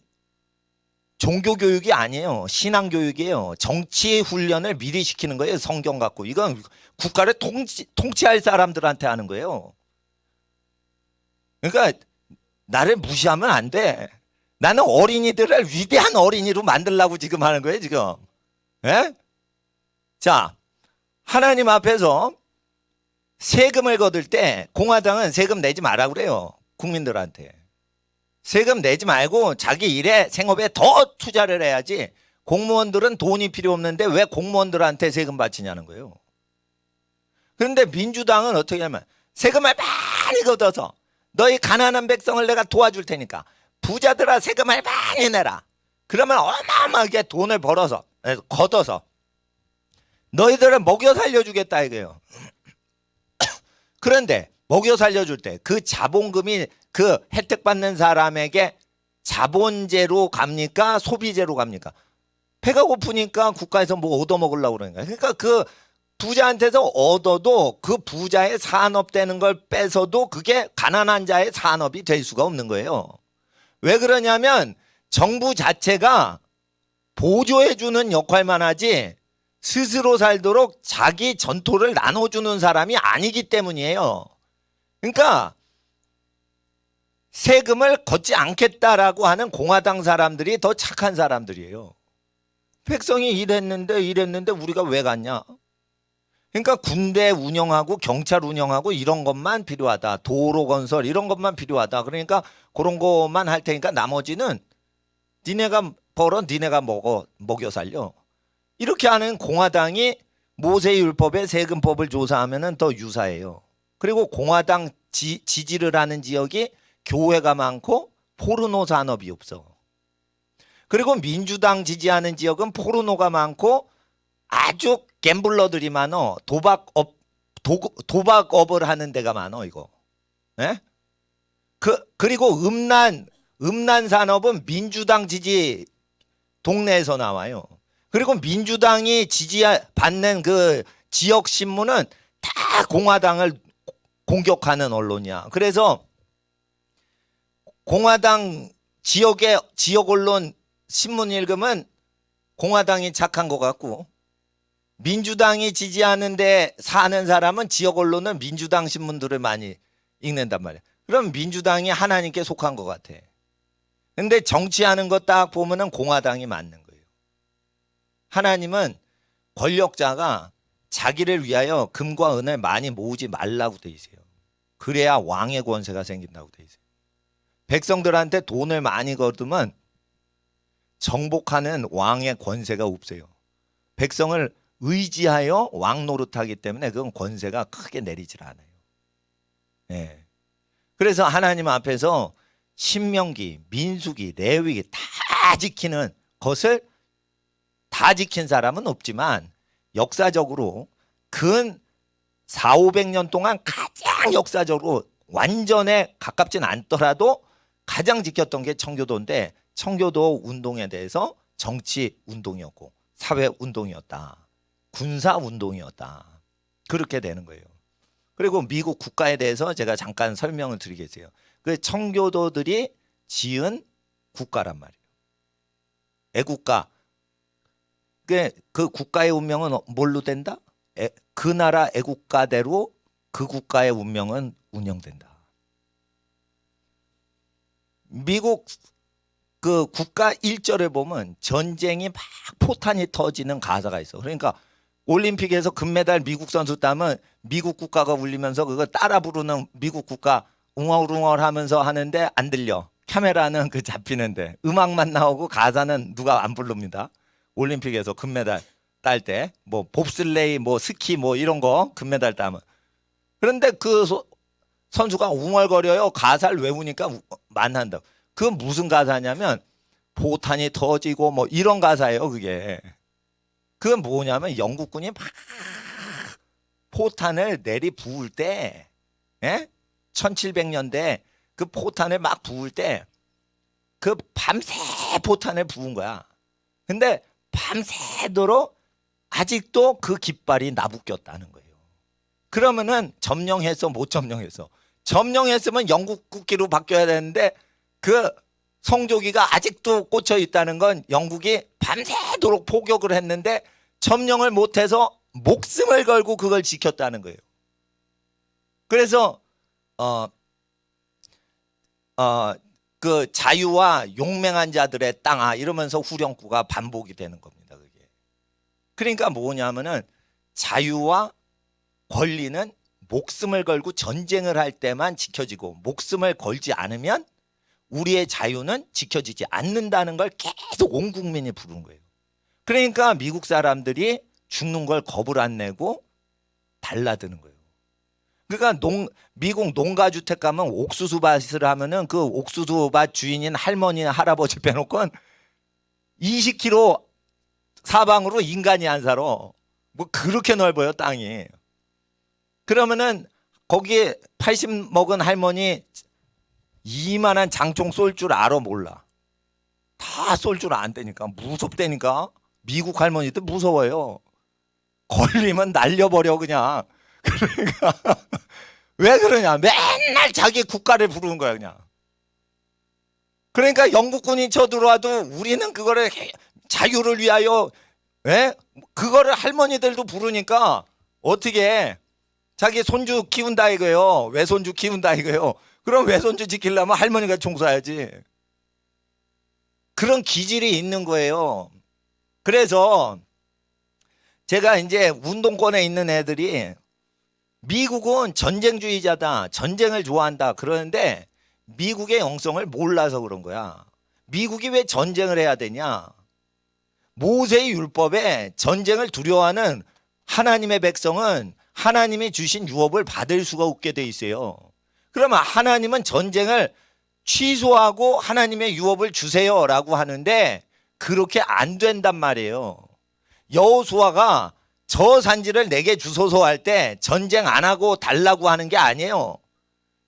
종교교육이 아니에요. 신앙교육이에요. 정치 훈련을 미리 시키는 거예요. 성경 갖고. 이건 국가를 통치할 사람들한테 하는 거예요. 그러니까 나를 무시하면 안 돼. 나는 어린이들을 위대한 어린이로 만들려고 지금 하는 거예요. 지금. 예? 자, 하나님 앞에서 세금을 거둘 때 공화당은 세금 내지 마라 그래요. 국민들한테. 세금 내지 말고 자기 일에 생업에 더 투자를 해야지. 공무원들은 돈이 필요 없는데 왜 공무원들한테 세금 바치냐는 거예요. 그런데 민주당은 어떻게 하면 세금을 많이 걷어서 너희 가난한 백성을 내가 도와줄 테니까 부자들아 세금을 많이 내라. 그러면 어마어마하게 돈을 벌어서 걷어서 너희들을 먹여 살려주겠다 이거예요. 그런데 먹여 살려줄 때 그 자본금이 그 혜택 받는 사람에게 자본제로 갑니까? 소비제로 갑니까? 배가 고프니까 국가에서 뭐 얻어먹으려고 그러니까. 그러니까 그 부자한테서 얻어도 그 부자의 산업되는 걸 뺏어도 그게 가난한 자의 산업이 될 수가 없는 거예요. 왜 그러냐면 정부 자체가 보조해주는 역할만 하지 스스로 살도록 자기 전토를 나눠주는 사람이 아니기 때문이에요. 그러니까 세금을 걷지 않겠다라고 하는 공화당 사람들이 더 착한 사람들이에요. 백성이 이랬는데 우리가 왜 갔냐? 그러니까 군대 운영하고 경찰 운영하고 이런 것만 필요하다. 도로 건설 이런 것만 필요하다. 그러니까 그런 것만 할 테니까 나머지는 니네가 벌어 니네가 먹여 살려. 이렇게 하는 공화당이 모세율법의 세금법을 조사하면 더 유사해요. 그리고 공화당 지지를 하는 지역이 교회가 많고 포르노 산업이 없어. 그리고 민주당 지지하는 지역은 포르노가 많고 아주 갬블러들이 많어. 도박업을 하는 데가 많어 이거. 네? 그리고 음란 산업은 민주당 지지 동네에서 나와요. 그리고 민주당이 지지받는 그 지역 신문은 다 공화당을 공격하는 언론이야. 그래서 공화당 지역 언론 신문 읽으면 공화당이 착한 것 같고 민주당이 지지하는데 사는 사람은 지역 언론은 민주당 신문들을 많이 읽는단 말이야. 그럼 민주당이 하나님께 속한 것 같아. 근데 정치하는 거 딱 보면은 공화당이 맞는 거예요. 하나님은 권력자가 자기를 위하여 금과 은을 많이 모으지 말라고 돼 있어요. 그래야 왕의 권세가 생긴다고 돼 있어요. 백성들한테 돈을 많이 거두면 정복하는 왕의 권세가 없어요. 백성을 의지하여 왕 노릇하기 때문에 그건 권세가 크게 내리질 않아요. 네. 그래서 하나님 앞에서 신명기, 민수기, 레위기 다 지키는 것을 다 지킨 사람은 없지만 역사적으로 근 400~500년 동안 가장 역사적으로 완전에 가깝진 않더라도 가장 지켰던 게 청교도인데 청교도 운동에 대해서 정치 운동이었고 사회 운동이었다. 군사 운동이었다. 그렇게 되는 거예요. 그리고 미국 국가에 대해서 제가 잠깐 설명을 드리겠어요. 그 청교도들이 지은 국가란 말이에요. 애국가. 그 국가의 운명은 뭘로 된다? 그 나라 애국가대로 그 국가의 운명은 운영된다. 미국 그 국가 1절에 보면 전쟁이 막 포탄이 터지는 가사가 있어. 그러니까 올림픽에서 금메달 미국 선수 따면 미국 국가가 울리면서 그거 따라 부르는 미국 국가 웅얼웅얼 하면서 하는데 안 들려. 카메라는 그 잡히는데 음악만 나오고 가사는 누가 안 부릅니다. 올림픽에서 금메달 딸 때 뭐 봅슬레이 뭐 스키 뭐 이런 거 금메달 따면. 그런데 그 선수가 웅얼거려요. 가사를 외우니까 만난다. 그 무슨 가사냐면 포탄이 터지고 뭐 이런 가사예요. 그게. 그건 뭐냐면 영국군이 막 포탄을 내리 부을 때, 예? 1700년대 그 포탄을 막 부을 때 그 밤새 포탄을 부은 거야. 근데 밤새도록 아직도 그 깃발이 나부꼈다는 거예요. 그러면은 점령했어, 못 점령했어? 점령했으면 영국 국기로 바뀌어야 되는데 그 성조기가 아직도 꽂혀 있다는 건 영국이 밤새도록 포격을 했는데 점령을 못해서 목숨을 걸고 그걸 지켰다는 거예요. 그래서 그 자유와 용맹한 자들의 땅아 이러면서 후렴구가 반복이 되는 겁니다. 그게. 그러니까 뭐냐면은 자유와 권리는 목숨을 걸고 전쟁을 할 때만 지켜지고 목숨을 걸지 않으면 우리의 자유는 지켜지지 않는다는 걸 계속 온 국민이 부르는 거예요. 그러니까 미국 사람들이 죽는 걸 겁을 안 내고 달라드는 거예요. 그러니까 미국 농가주택 가면 옥수수밭을 하면은 그 옥수수밭 주인인 할머니 할아버지 빼놓고는 20km 사방으로 인간이 안 살아. 뭐 그렇게 넓어요 땅이. 그러면은 거기에 80 먹은 할머니 이만한 장총 쏠 줄 알아 몰라. 다 쏠 줄 안 되니까 무섭다니까. 미국 할머니도 무서워요. 걸리면 날려버려 그냥. 그러니까 왜 그러냐? 맨날 자기 국가를 부르는 거야 그냥. 그러니까 영국군이 쳐들어와도 우리는 그거를 자유를 위하여, 예? 그거를 할머니들도 부르니까 어떻게 자기 손주 키운다 이거예요. 외손주 키운다 이거예요. 그럼 외손주 지키려면 할머니가 총 쏴야지. 그런 기질이 있는 거예요. 그래서 제가 이제 운동권에 있는 애들이 미국은 전쟁주의자다, 전쟁을 좋아한다 그러는데 미국의 영성을 몰라서 그런 거야. 미국이 왜 전쟁을 해야 되냐? 모세의 율법에 전쟁을 두려워하는 하나님의 백성은 하나님이 주신 유업을 받을 수가 없게 돼 있어요. 그러면 하나님은 전쟁을 취소하고 하나님의 유업을 주세요라고 하는데 그렇게 안 된단 말이에요. 여호수아가 저 산지를 내게 주소서 할 때 전쟁 안 하고 달라고 하는 게 아니에요.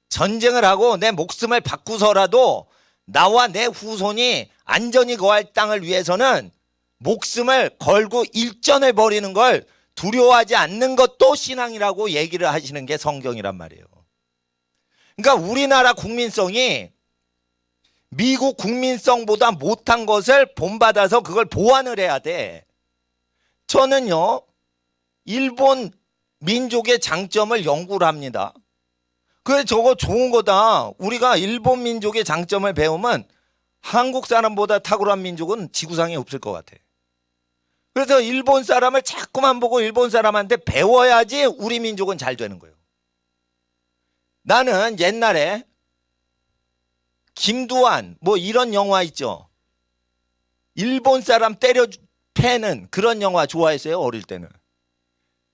전쟁을 하고 내 목숨을 바꾸서라도 나와 내 후손이 안전히 거할 땅을 위해서는 목숨을 걸고 일전을 벌이는 걸 두려워하지 않는 것도 신앙이라고 얘기를 하시는 게 성경이란 말이에요. 그러니까 우리나라 국민성이 미국 국민성보다 못한 것을 본받아서 그걸 보완을 해야 돼. 저는요, 일본 민족의 장점을 연구를 합니다. 그래, 저거 좋은 거다. 우리가 일본 민족의 장점을 배우면 한국 사람보다 탁월한 민족은 지구상에 없을 것 같아. 그래서 일본 사람을 자꾸만 보고 일본 사람한테 배워야지 우리 민족은 잘 되는 거예요. 나는 옛날에 김두한 뭐 이런 영화 있죠. 일본 사람 때려 패는 그런 영화 좋아했어요. 어릴 때는.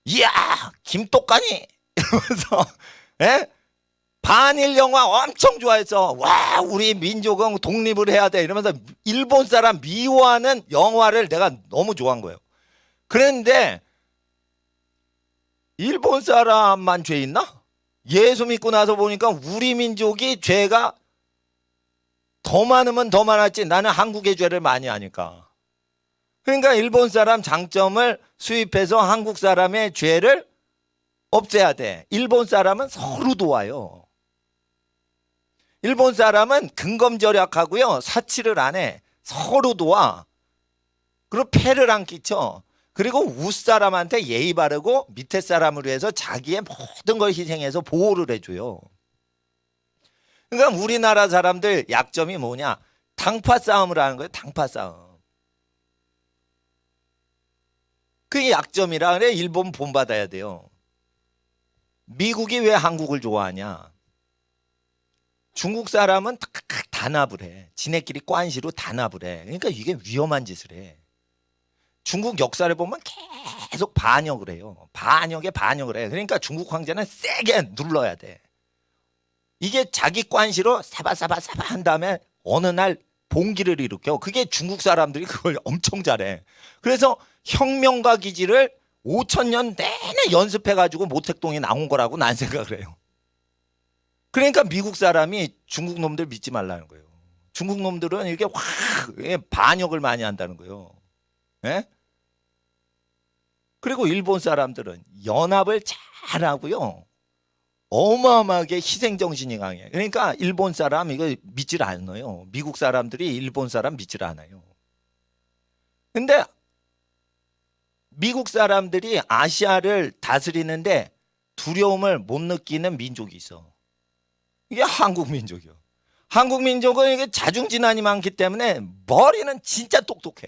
이야 김똑가니 이러면서 예? 반일 영화 엄청 좋아했어. 와 우리 민족은 독립을 해야 돼 이러면서 일본 사람 미워하는 영화를 내가 너무 좋아한 거예요. 그런데 일본 사람만 죄 있나? 예수 믿고 나서 보니까 우리 민족이 죄가 더 많으면 더 많았지. 나는 한국의 죄를 많이 하니까. 그러니까 일본 사람 장점을 수입해서 한국 사람의 죄를 없애야 돼. 일본 사람은 서로 도와요. 일본 사람은 근검절약하고요. 사치를 안 해. 서로 도와. 그리고 폐를 안 끼쳐. 그리고 윗사람한테 예의 바르고 밑에 사람을 위해서 자기의 모든 걸 희생해서 보호를 해줘요. 그러니까 우리나라 사람들 약점이 뭐냐? 당파 싸움을 하는 거예요. 당파 싸움. 그게 약점이라 그래. 일본 본받아야 돼요. 미국이 왜 한국을 좋아하냐? 중국 사람은 단합을 해. 지네끼리 꽌시로 단합을 해. 그러니까 이게 위험한 짓을 해. 중국 역사를 보면 계속 반역을 해요. 반역에 반역을 해. 그러니까 중국 황제는 세게 눌러야 돼. 이게 자기 꽌시로 사바사바사바 한 다음에 어느 날 봉기를 일으켜. 그게 중국 사람들이 그걸 엄청 잘해. 그래서 혁명가 기지를 5,000년 내내 연습해가지고 모택동이 나온 거라고 난 생각을 해요. 그러니까 미국 사람이 중국 놈들 믿지 말라는 거예요. 중국 놈들은 이렇게 확 반역을 많이 한다는 거예요. 예? 그리고 일본 사람들은 연합을 잘하고요. 어마어마하게 희생정신이 강해. 그러니까 일본 사람 이거 믿질 않아요. 미국 사람들이 일본 사람 믿질 않아요. 근데 미국 사람들이 아시아를 다스리는데 두려움을 못 느끼는 민족이 있어. 이게 한국 민족이요. 한국 민족은 이게 자중진환이 많기 때문에 머리는 진짜 똑똑해.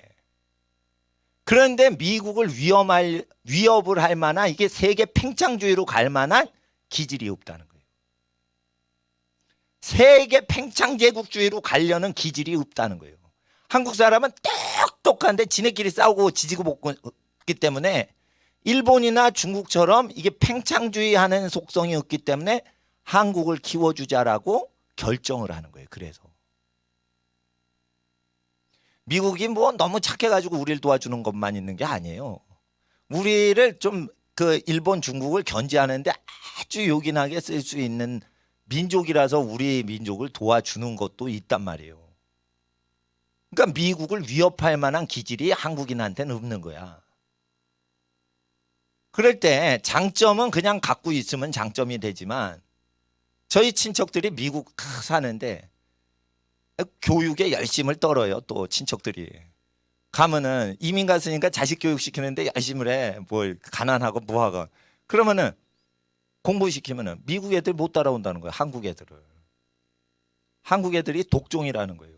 그런데 미국을 위협을 할 만한 이게 세계 팽창주의로 갈 만한 기질이 없다는 거예요. 세계 팽창제국주의로 가려는 기질이 없다는 거예요. 한국 사람은 똑똑한데 지네끼리 싸우고 지지고 볶기 때문에 일본이나 중국처럼 이게 팽창주의 하는 속성이 없기 때문에 한국을 키워주자라고 결정을 하는 거예요. 그래서 미국이 뭐 너무 착해가지고 우리를 도와주는 것만 있는 게 아니에요. 우리를 좀 그 일본 중국을 견제하는데 아주 요긴하게 쓸 수 있는 민족이라서 우리 민족을 도와주는 것도 있단 말이에요. 그러니까 미국을 위협할 만한 기질이 한국인한테는 없는 거야. 그럴 때 장점은 그냥 갖고 있으면 장점이 되지만 저희 친척들이 미국 사는데 교육에 열심을 떨어요. 또 친척들이 가면은 이민 갔으니까 자식 교육 시키는데 열심을 해. 뭘 가난하고 뭐하고 그러면은 공부시키면은 미국 애들 못 따라온다는 거예요. 한국 애들을. 한국 애들이 독종이라는 거예요.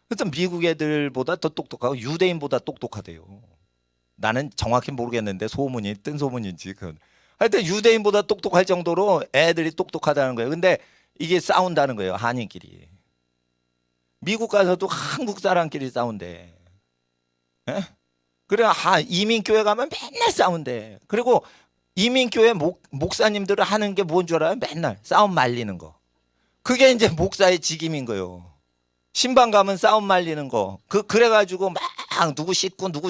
그래서 미국 애들보다 더 똑똑하고 유대인보다 똑똑하대요. 나는 정확히 모르겠는데 소문이 뜬 소문인지 그건. 하여튼 유대인보다 똑똑할 정도로 애들이 똑똑하다는 거예요. 근데 이게 싸운다는 거예요. 한인끼리. 미국 가서도 한국 사람끼리 싸운대. 에? 그래 이민교회 가면 맨날 싸운대. 그리고 이민교회 목사님들은 하는 게 뭔 줄 알아요? 맨날 싸움 말리는 거. 그게 이제 목사의 직임인 거예요. 신방 가면 싸움 말리는 거. 그래가지고 막 누구 씻고 누구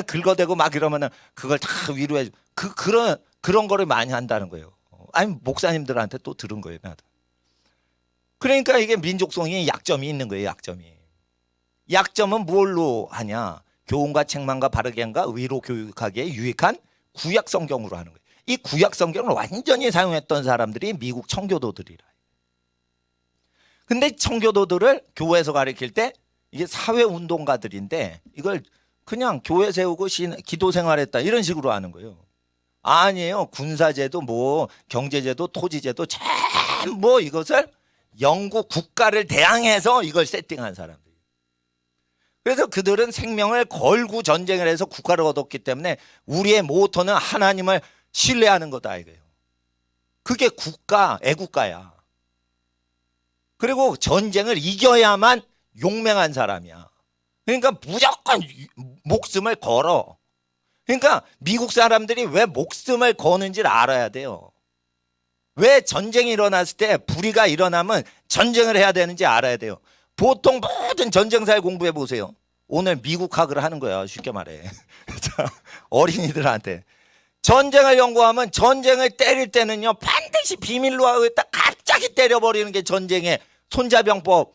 긁어대고 막 이러면은 그걸 다 위로해. 그런 거를 많이 한다는 거예요. 아니 목사님들한테 또 들은 거예요. 나도. 그러니까 이게 민족성이 약점이 있는 거예요. 약점은 뭘로 하냐? 교훈과 책망과 바르게 한가 의로 교육하기에 유익한 구약 성경으로 하는 거예요. 이 구약 성경을 완전히 사용했던 사람들이 미국 청교도들이라. 근데 청교도들을 교회에서 가르칠 때 이게 사회운동가들인데 이걸 그냥 교회 세우고 기도 생활했다 이런 식으로 하는 거예요. 아니에요. 군사제도 뭐 경제제도 토지제도 전부 이것을 영국 국가를 대항해서 이걸 세팅한 사람들. 그래서 그들은 생명을 걸고 전쟁을 해서 국가를 얻었기 때문에 우리의 모토는 하나님을 신뢰하는 거다 이거예요. 그게 애국가야. 그리고 전쟁을 이겨야만 용맹한 사람이야. 그러니까 무조건 목숨을 걸어. 그러니까 미국 사람들이 왜 목숨을 거는지를 알아야 돼요. 왜 전쟁이 일어났을 때 불의가 일어나면 전쟁을 해야 되는지 알아야 돼요. 보통 모든 전쟁사를 공부해 보세요. 오늘 미국학을 하는 거야. 쉽게 말해. 어린이들한테. 전쟁을 연구하면 전쟁을 때릴 때는요. 반드시 비밀로 하고 있다 갑자기 때려버리는 게 전쟁의 손자병법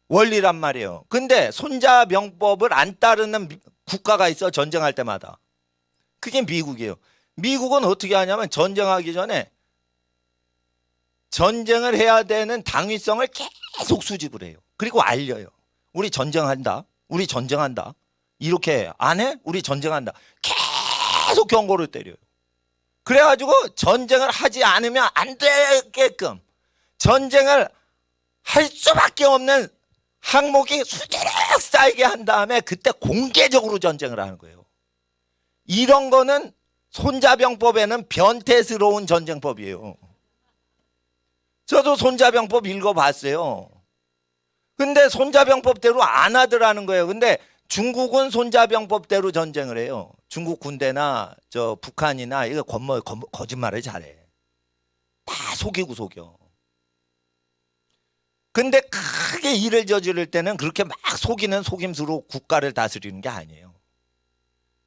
원리란 말이에요. 근데 손자병법을 안 따르는 국가가 있어. 전쟁할 때마다. 그게 미국이에요. 미국은 어떻게 하냐면 전쟁하기 전에 전쟁을 해야 되는 당위성을 계속 수집을 해요. 그리고 알려요. 우리 전쟁한다. 우리 전쟁한다. 이렇게 안 해? 우리 전쟁한다. 계속 경고를 때려요. 그래가지고 전쟁을 하지 않으면 안 되게끔 전쟁을 할 수밖에 없는 항목이 수두룩 쌓이게 한 다음에 그때 공개적으로 전쟁을 하는 거예요. 이런 거는 손자병법에는 변태스러운 전쟁법이에요. 저도 손자병법 읽어봤어요. 근데 손자병법대로 안 하더라는 거예요. 근데 중국은 손자병법대로 전쟁을 해요. 중국 군대나 저 북한이나 이거 거짓말을 잘해. 다 속이고 속여. 근데 크게 일을 저지를 때는 그렇게 막 속이는 속임수로 국가를 다스리는 게 아니에요.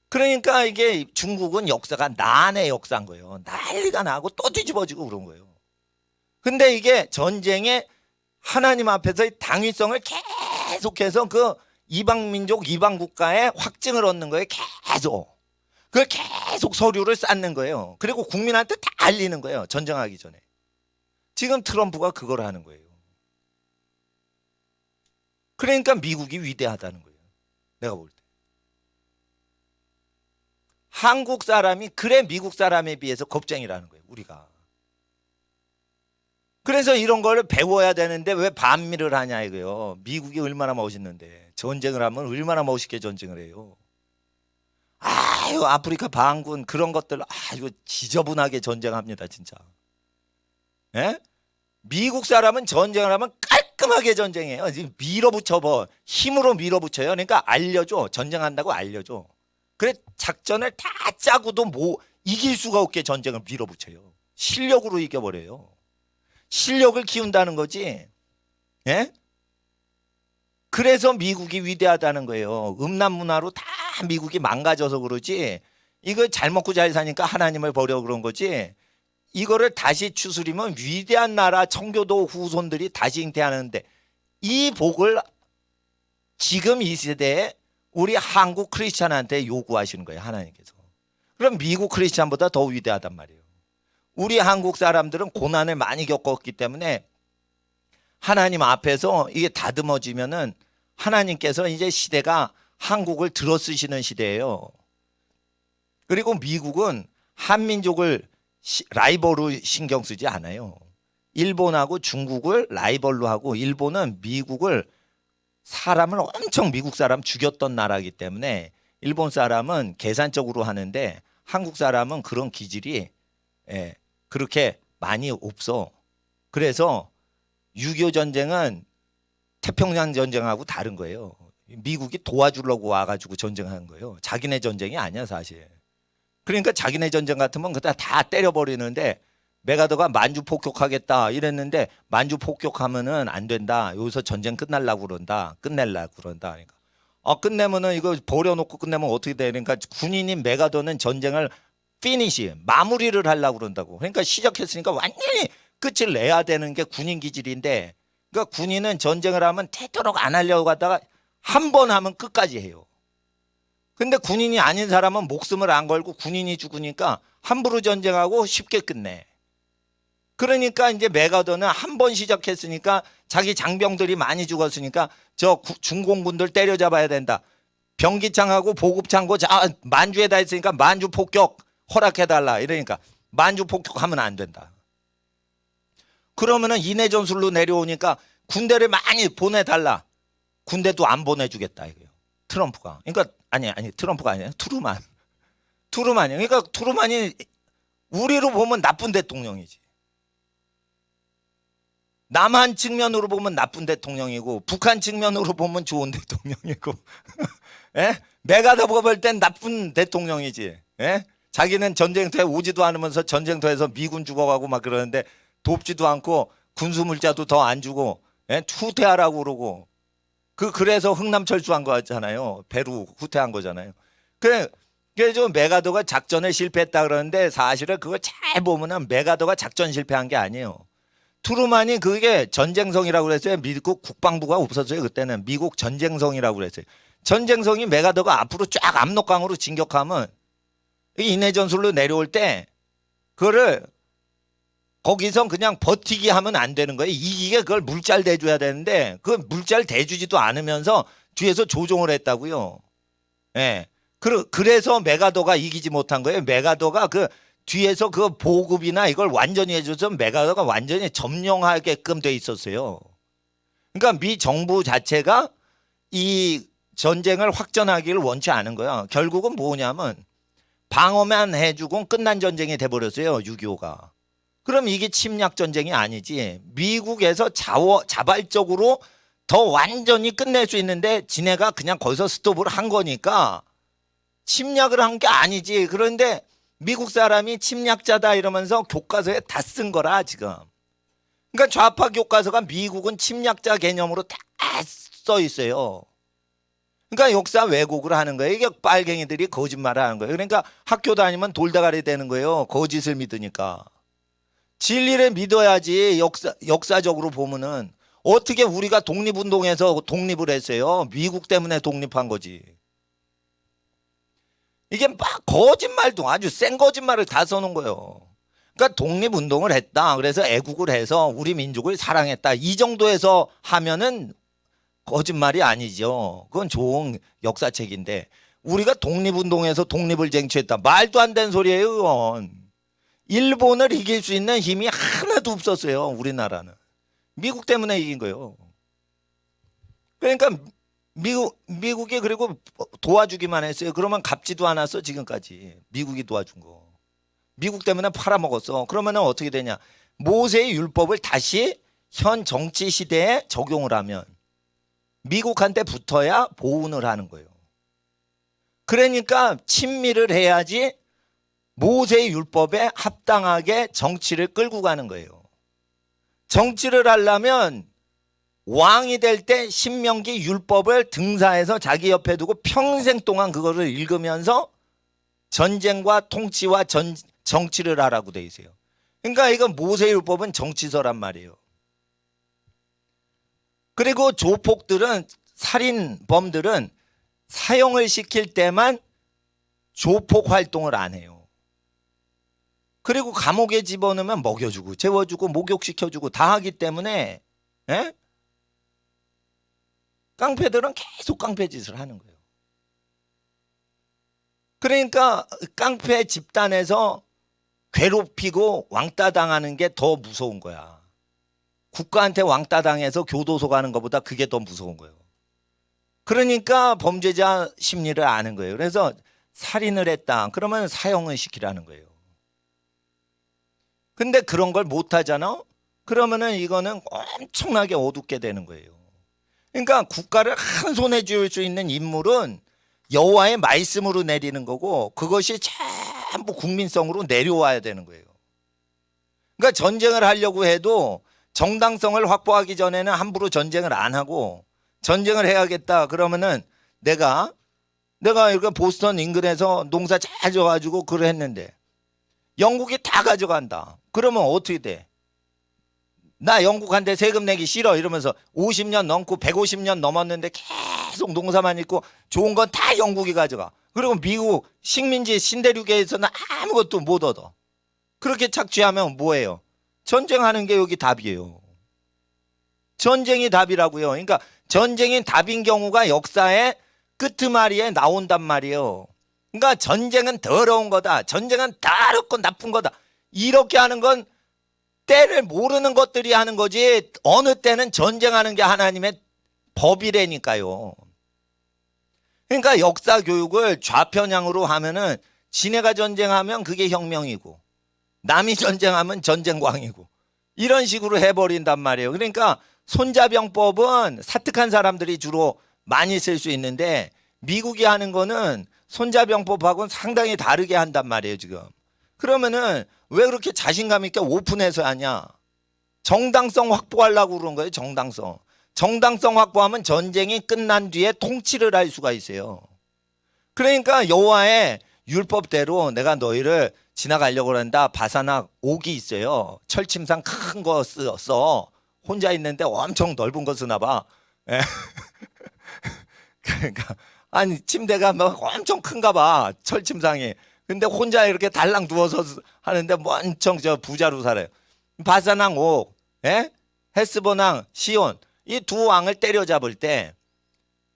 그러니까 이게 중국은 역사가 난의 역사인 거예요. 난리가 나고 또 뒤집어지고 그런 거예요. 근데 이게 전쟁에 하나님 앞에서의 당위성을 계속해서 그 이방민족, 이방국가에 확증을 얻는 거예요. 계속. 그걸 계속 서류를 쌓는 거예요. 그리고 국민한테 다 알리는 거예요. 전쟁하기 전에. 지금 트럼프가 그걸 하는 거예요. 그러니까 미국이 위대하다는 거예요. 내가 볼 때. 한국 사람이 그래 미국 사람에 비해서 겁쟁이라는 거예요. 우리가. 그래서 이런 걸 배워야 되는데 왜 반미를 하냐 이거요. 미국이 얼마나 멋있는데 전쟁을 하면 얼마나 멋있게 전쟁을 해요. 아유 아프리카 반군 그런 것들 아이고 지저분하게 전쟁합니다 진짜. 예? 미국 사람은 전쟁을 하면 깔끔하게 전쟁해요. 밀어붙여 힘으로 밀어붙여요. 그러니까 알려줘. 전쟁한다고 알려줘. 그래 작전을 다 짜고도 뭐 이길 수가 없게 전쟁을 밀어붙여요. 실력으로 이겨버려요. 실력을 키운다는 거지. 예? 그래서 미국이 위대하다는 거예요. 음란 문화로 다 미국이 망가져서 그러지. 이거 잘 먹고 잘 사니까 하나님을 버려 그런 거지. 이거를 다시 추스리면 위대한 나라 청교도 후손들이 다시 잉태하는데 이 복을 지금 이 시대에 우리 한국 크리스찬한테 요구하시는 거예요. 하나님께서. 그럼 미국 크리스찬보다 더 위대하단 말이에요. 우리 한국 사람들은 고난을 많이 겪었기 때문에 하나님 앞에서 이게 다듬어지면은 하나님께서 이제 시대가 한국을 들어쓰시는 시대예요. 그리고 미국은 한민족을 라이벌로 신경 쓰지 않아요. 일본하고 중국을 라이벌로 하고 일본은 미국을 사람을 엄청 미국 사람 죽였던 나라이기 때문에 일본 사람은 계산적으로 하는데 한국 사람은 그런 기질이 그렇게 많이 없어. 그래서 6.25 전쟁은 태평양 전쟁하고 다른 거예요. 미국이 도와주려고 와가지고 전쟁한 거예요. 자기네 전쟁이 아니야 사실. 그러니까 자기네 전쟁 같으면 그다 다 때려버리는데 메가더가 만주 폭격하겠다 이랬는데 만주 폭격하면은 안 된다. 여기서 전쟁 끝내려고 그런다. 그러니까 끝내면은 이거 버려놓고 끝내면 어떻게 돼? 그러니까 군인인 메가더는 전쟁을 피니시 마무리를 하려고 그런다고. 그러니까 시작했으니까 완전히 끝을 내야 되는 게 군인 기질인데 그러니까 군인은 전쟁을 하면 되도록 안 하려고 하다가 한 번 하면 끝까지 해요. 근데 군인이 아닌 사람은 목숨을 안 걸고 군인이 죽으니까 함부로 전쟁하고 쉽게 끝내. 그러니까 이제 메가더는 한 번 시작했으니까 자기 장병들이 많이 죽었으니까 저 중공군들 때려잡아야 된다. 병기창하고 보급창고 만주에다 했으니까 만주 폭격 허락해달라. 이러니까 만주 폭격하면 안 된다. 그러면은 인해 전술로 내려오니까 군대를 많이 보내달라. 군대도 안 보내주겠다 이거요. 트럼프가. 그러니까 아니 트럼프가 아니에요. 투르만이. 그러니까 투르만이 우리로 보면 나쁜 대통령이지. 남한 측면으로 보면 나쁜 대통령이고 북한 측면으로 보면 좋은 대통령이고 메가더가 볼 땐 나쁜 대통령이지. 자기는 전쟁터에 오지도 않으면서 전쟁터에서 미군 죽어가고 막 그러는데 돕지도 않고 군수물자도 더 안 주고 후퇴하라고 그러고 그래서 흥남철수한 거잖아요. 배로 후퇴한 거잖아요. 그래서 메가더가 작전에 실패했다 그러는데 사실은 그걸 잘 보면은 메가더가 작전 실패한 게 아니에요. 트루만이 그게 전쟁성이라고 그랬어요. 미국 국방부가 없었어요. 그때는 미국 전쟁성이라고 그랬어요. 전쟁성이 메가더가 앞으로 쫙 압록강으로 진격하면 인해 전술로 내려올 때 그거를 거기서 그냥 버티기 하면 안 되는 거예요. 이게 그걸 물잘 대줘야 되는데 그 물잘 대주지도 않으면서 뒤에서 조종을 했다고요. 그래서 메가더가 이기지 못한 거예요. 메가더가 그 뒤에서 그 보급이나 이걸 완전히 해줘서 메가더가 완전히 점령하게끔 돼 있었어요. 그러니까 미 정부 자체가 이 전쟁을 확전하기를 원치 않은 거야. 결국은 뭐냐면 방어만 해주고 끝난 전쟁이 돼버렸어요. 6.25가. 그럼 이게 침략 전쟁이 아니지. 미국에서 자발적으로 더 완전히 끝낼 수 있는데 지네가 그냥 거기서 스톱을 한 거니까 침략을 한 게 아니지. 그런데 미국 사람이 침략자다 이러면서 교과서에 다 쓴 거라 지금. 그러니까 좌파 교과서가 미국은 침략자 개념으로 다 써 있어요. 그러니까 역사 왜곡을 하는 거예요. 이게 빨갱이들이 거짓말을 하는 거예요. 그러니까 학교 다니면 돌다가리 되는 거예요. 거짓을 믿으니까. 진리를 믿어야지. 역사적으로 보면은 어떻게 우리가 독립운동에서 독립을 했어요. 미국 때문에 독립한 거지. 이게 막 거짓말도 아주 센 거짓말을 다 써놓은 거예요. 그러니까 독립운동을 했다. 그래서 애국을 해서 우리 민족을 사랑했다. 이 정도에서 하면은 거짓말이 아니죠. 그건 좋은 역사책인데 우리가 독립운동에서 독립을 쟁취했다. 말도 안 되는 소리예요. 그건. 일본을 이길 수 있는 힘이 하나도 없었어요. 우리나라는. 미국 때문에 이긴 거예요. 그러니까 미국이 그리고 도와주기만 했어요. 그러면 갚지도 않았어 지금까지. 미국이 도와준 거. 미국 때문에 팔아먹었어. 그러면 어떻게 되냐. 모세의 율법을 다시 현 정치 시대에 적용을 하면 미국한테 붙어야 보훈을 하는 거예요. 그러니까 친미를 해야지 모세의 율법에 합당하게 정치를 끌고 가는 거예요. 정치를 하려면 왕이 될 때 신명기 율법을 등사해서 자기 옆에 두고 평생 동안 그거를 읽으면서 전쟁과 통치와 정치를 하라고 돼 있어요. 그러니까 이건 모세의 율법은 정치서란 말이에요. 그리고 조폭들은 살인범들은 사형을 시킬 때만 조폭 활동을 안 해요. 그리고 감옥에 집어넣으면 먹여주고 재워주고 목욕시켜주고 다 하기 때문에 깡패들은 계속 깡패 짓을 하는 거예요. 그러니까 깡패 집단에서 괴롭히고 왕따 당하는 게 더 무서운 거야. 국가한테 왕따 당해서 교도소 가는 것보다 그게 더 무서운 거예요. 그러니까 범죄자 심리를 아는 거예요. 그래서 살인을 했다. 그러면 사형을 시키라는 거예요. 근데 그런 걸 못 하잖아? 그러면은 이거는 엄청나게 어둡게 되는 거예요. 그러니까 국가를 한 손에 쥐을 수 있는 인물은 여호와의 말씀으로 내리는 거고 그것이 전부 국민성으로 내려와야 되는 거예요. 그러니까 전쟁을 하려고 해도 정당성을 확보하기 전에는 함부로 전쟁을 안 하고 전쟁을 해야겠다 그러면은 내가 이렇게 보스턴 인근에서 농사 잘 져가지고 그걸 했는데 영국이 다 가져간다. 그러면 어떻게 돼? 나 영국한테 세금 내기 싫어 이러면서 50년 넘고 150년 넘었는데 계속 농사만 있고 좋은 건 다 영국이 가져가. 그리고 미국 식민지 신대륙에서는 아무것도 못 얻어. 그렇게 착취하면 뭐예요? 전쟁하는 게 여기 답이에요. 전쟁이 답이라고요. 그러니까 전쟁이 답인 경우가 역사의 끄트마리에 나온단 말이에요. 그러니까 전쟁은 더러운 거다. 전쟁은 더럽고 나쁜 거다. 이렇게 하는 건 때를 모르는 것들이 하는 거지 어느 때는 전쟁하는 게 하나님의 법이라니까요. 그러니까 역사 교육을 좌편향으로 하면은 지네가 전쟁하면 그게 혁명이고 남이 전쟁하면 전쟁광이고 이런 식으로 해버린단 말이에요. 그러니까 손자병법은 사특한 사람들이 주로 많이 쓸 수 있는데 미국이 하는 거는 손자병법하고는 상당히 다르게 한단 말이에요 지금. 그러면은 왜 그렇게 자신감 있게 오픈해서 하냐. 정당성 확보하려고 그런 거예요. 정당성 확보하면 전쟁이 끝난 뒤에 통치를 할 수가 있어요. 그러니까 여호와의 율법대로 내가 너희를 지나가려고 한다. 바사낙 옥이 있어요. 철침상 큰 거 써. 혼자 있는데 엄청 넓은 거 쓰나 봐. 그러니까 아니 침대가 막 엄청 큰가 봐. 철침상이. 근데 혼자 이렇게 달랑 누워서 하는데 엄청 저 부자로 살아요. 바사낙 옥, 헤스보낭, 시온 이 두 왕을 때려잡을 때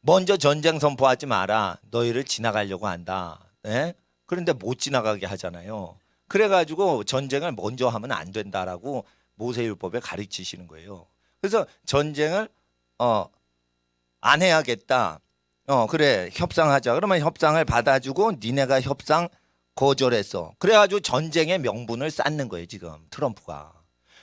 먼저 전쟁 선포하지 마라. 너희를 지나가려고 한다. 그런데 못 지나가게 하잖아요. 그래가지고 전쟁을 먼저 하면 안 된다라고 모세율법에 가르치시는 거예요. 그래서 전쟁을 안 해야겠다. 그래 협상하자. 그러면 협상을 받아주고 니네가 협상 거절했어. 그래가지고 전쟁의 명분을 쌓는 거예요 지금 트럼프가.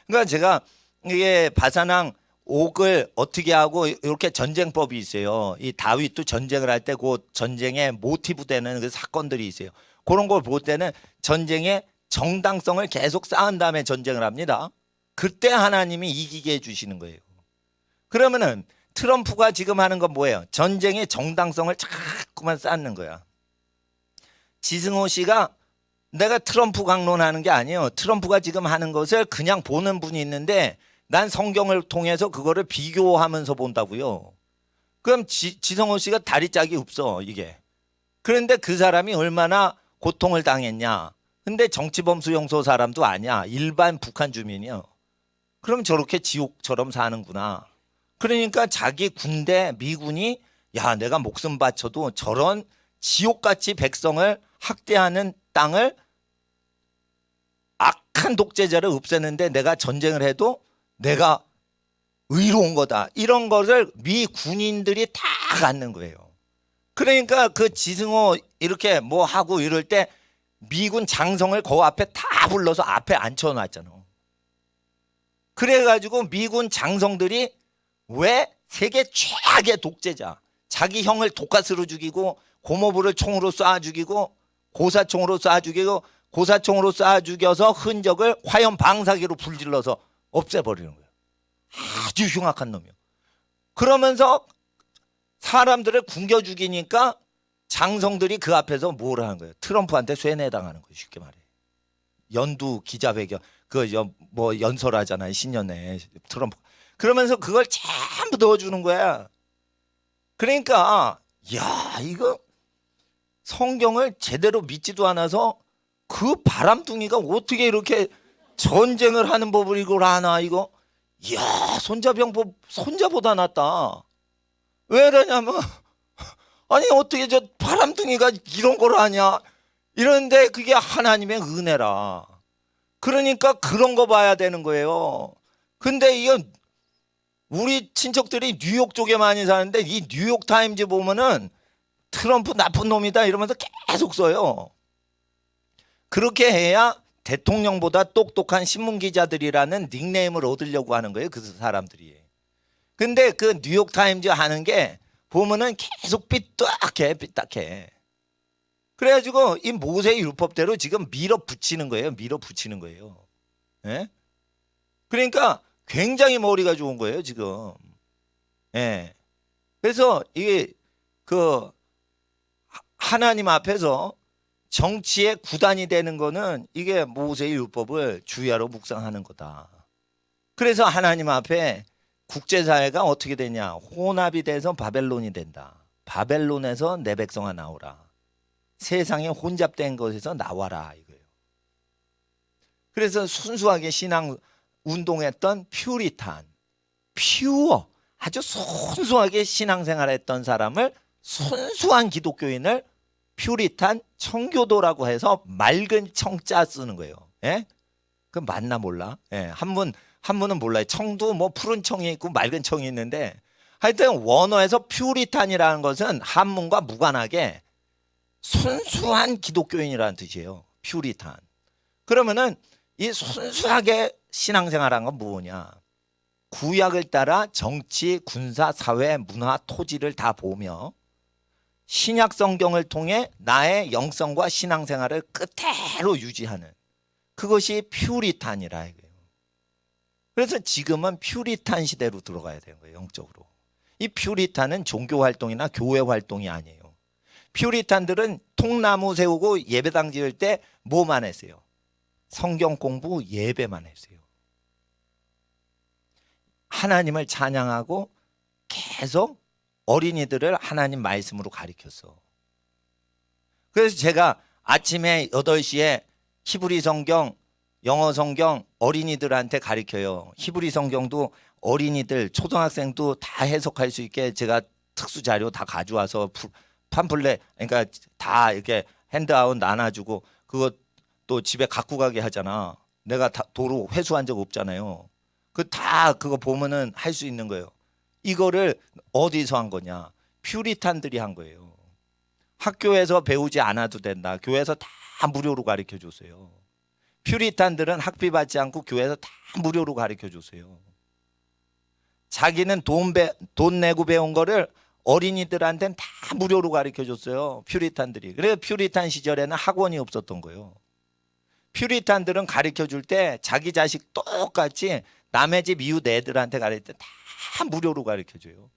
그러니까 제가 이게 바사낭 옥을 어떻게 하고 이렇게 전쟁법이 있어요. 이 다윗도 전쟁을 할 때 그 전쟁의 모티브 되는 그 사건들이 있어요. 그런 걸 볼 때는 전쟁의 정당성을 계속 쌓은 다음에 전쟁을 합니다. 그때 하나님이 이기게 해주시는 거예요. 그러면은 트럼프가 지금 하는 건 뭐예요? 전쟁의 정당성을 자꾸만 쌓는 거야. 지승호 씨가 내가 트럼프 강론하는 게 아니에요. 트럼프가 지금 하는 것을 그냥 보는 분이 있는데 난 성경을 통해서 그거를 비교하면서 본다고요. 그럼 지성호 씨가 다리 짝이 없어 이게. 그런데 그 사람이 얼마나 고통을 당했냐. 근데 정치범수용소 사람도 아니야. 일반 북한 주민이요. 그럼 저렇게 지옥처럼 사는구나. 그러니까 자기 군대 미군이 야 내가 목숨 바쳐도 저런 지옥같이 백성을 학대하는 땅을 악한 독재자를 없애는데 내가 전쟁을 해도 내가 의로운 거다. 이런 것을 미 군인들이 다 갖는 거예요. 그러니까 그 지승호 이렇게 뭐 하고 이럴 때 미군 장성을 그 앞에 다 불러서 앞에 앉혀놨잖아. 그래가지고 미군 장성들이 왜 세계 최악의 독재자 자기 형을 독가스로 죽이고 고모부를 총으로 쏴 죽이고 고사총으로 쏴 죽이고 고사총으로 쏴 죽여서 흔적을 화염 방사기로 불질러서 없애버리는 거예요. 아주 흉악한 놈이요. 그러면서 사람들을 굶겨 죽이니까 장성들이 그 앞에서 뭘 하는 거예요? 트럼프한테 쇠뇌당하는 거예요. 쉽게 말해. 연두 기자회견 뭐 연설하잖아요. 신년에 트럼프. 그러면서 그걸 전부 넣어주는 거야. 그러니까 야 이거 성경을 제대로 믿지도 않아서 그 바람둥이가 어떻게 이렇게 전쟁을 하는 법을 이걸 하나 이거. 이야 손자병법 손자보다 낫다. 왜 그러냐면 아니 어떻게 저 바람둥이가 이런 걸 하냐 이러는데 그게 하나님의 은혜라. 그러니까 그런 거 봐야 되는 거예요. 근데 이건 우리 친척들이 뉴욕 쪽에 많이 사는데 이 뉴욕 타임즈 보면은 트럼프 나쁜 놈이다 이러면서 계속 써요. 그렇게 해야 대통령보다 똑똑한 신문기자들이라는 닉네임을 얻으려고 하는 거예요. 그 사람들이. 근데 그 뉴욕 타임즈 하는 게 보면은 계속 삐딱해. 그래가지고 이 모세 율법대로 지금 밀어붙이는 거예요. 예? 그러니까 굉장히 머리가 좋은 거예요, 지금. 예. 그래서 이게 그 하나님 앞에서 정치의 구단이 되는 거는 이게 모세의 율법을 주야로 묵상하는 거다. 그래서 하나님 앞에 국제사회가 어떻게 되냐. 혼합이 돼서 바벨론이 된다. 바벨론에서 내 백성아 나오라. 세상에 혼잡된 것에서 나와라 이거예요. 그래서 순수하게 신앙 운동했던 퓨리탄, 퓨어 아주 순수하게 신앙생활했던 사람을 순수한 기독교인을 퓨리탄 청교도라고 해서 맑은 청자 쓰는 거예요. 예? 그 맞나 몰라? 예. 한 분은 몰라요. 청도 뭐 푸른 청이 있고 맑은 청이 있는데 하여튼 원어에서 퓨리탄이라는 것은 한문과 무관하게 순수한 기독교인이라는 뜻이에요. 퓨리탄. 그러면은 이 순수하게 신앙생활한 건 뭐냐? 구약을 따라 정치, 군사, 사회, 문화, 토지를 다 보며 신약 성경을 통해 나의 영성과 신앙생활을 그대로 유지하는 그것이 퓨리탄이라 이거예요. 그래서 지금은 퓨리탄 시대로 들어가야 되는 거예요. 영적으로. 이 퓨리탄은 종교 활동이나 교회 활동이 아니에요. 퓨리탄들은 통나무 세우고 예배당 지을 때 뭐만 했어요? 성경 공부 예배만 했어요. 하나님을 찬양하고 계속 어린이들을 하나님 말씀으로 가르쳤어. 그래서 제가 아침에 8시에 히브리 성경, 영어 성경 어린이들한테 가르쳐요. 히브리 성경도 어린이들, 초등학생도 다 해석할 수 있게 제가 특수 자료 다 가져와서 팜플렛, 그러니까 다 이렇게 핸드아웃 나눠주고 그거 또 집에 갖고 가게 하잖아. 내가 다 도로 회수한 적 없잖아요. 그거 보면은 할 수 있는 거예요. 이거를 어디서 한 거냐? 퓨리탄들이 한 거예요. 학교에서 배우지 않아도 된다. 교회에서 다 다 무료로 가르쳐 줬어요. 퓨리탄들은 학비 받지 않고 교회에서 다 무료로 가르쳐 줬어요. 자기는 돈 내고 배운 거를 어린이들한테는 다 무료로 가르쳐 줬어요. 퓨리탄들이. 그래서 퓨리탄 시절에는 학원이 없었던 거예요. 퓨리탄들은 가르쳐 줄 때 자기 자식 똑같이 남의 집 이웃 애들한테 가르칠 때 다 무료로 가르쳐 줘요.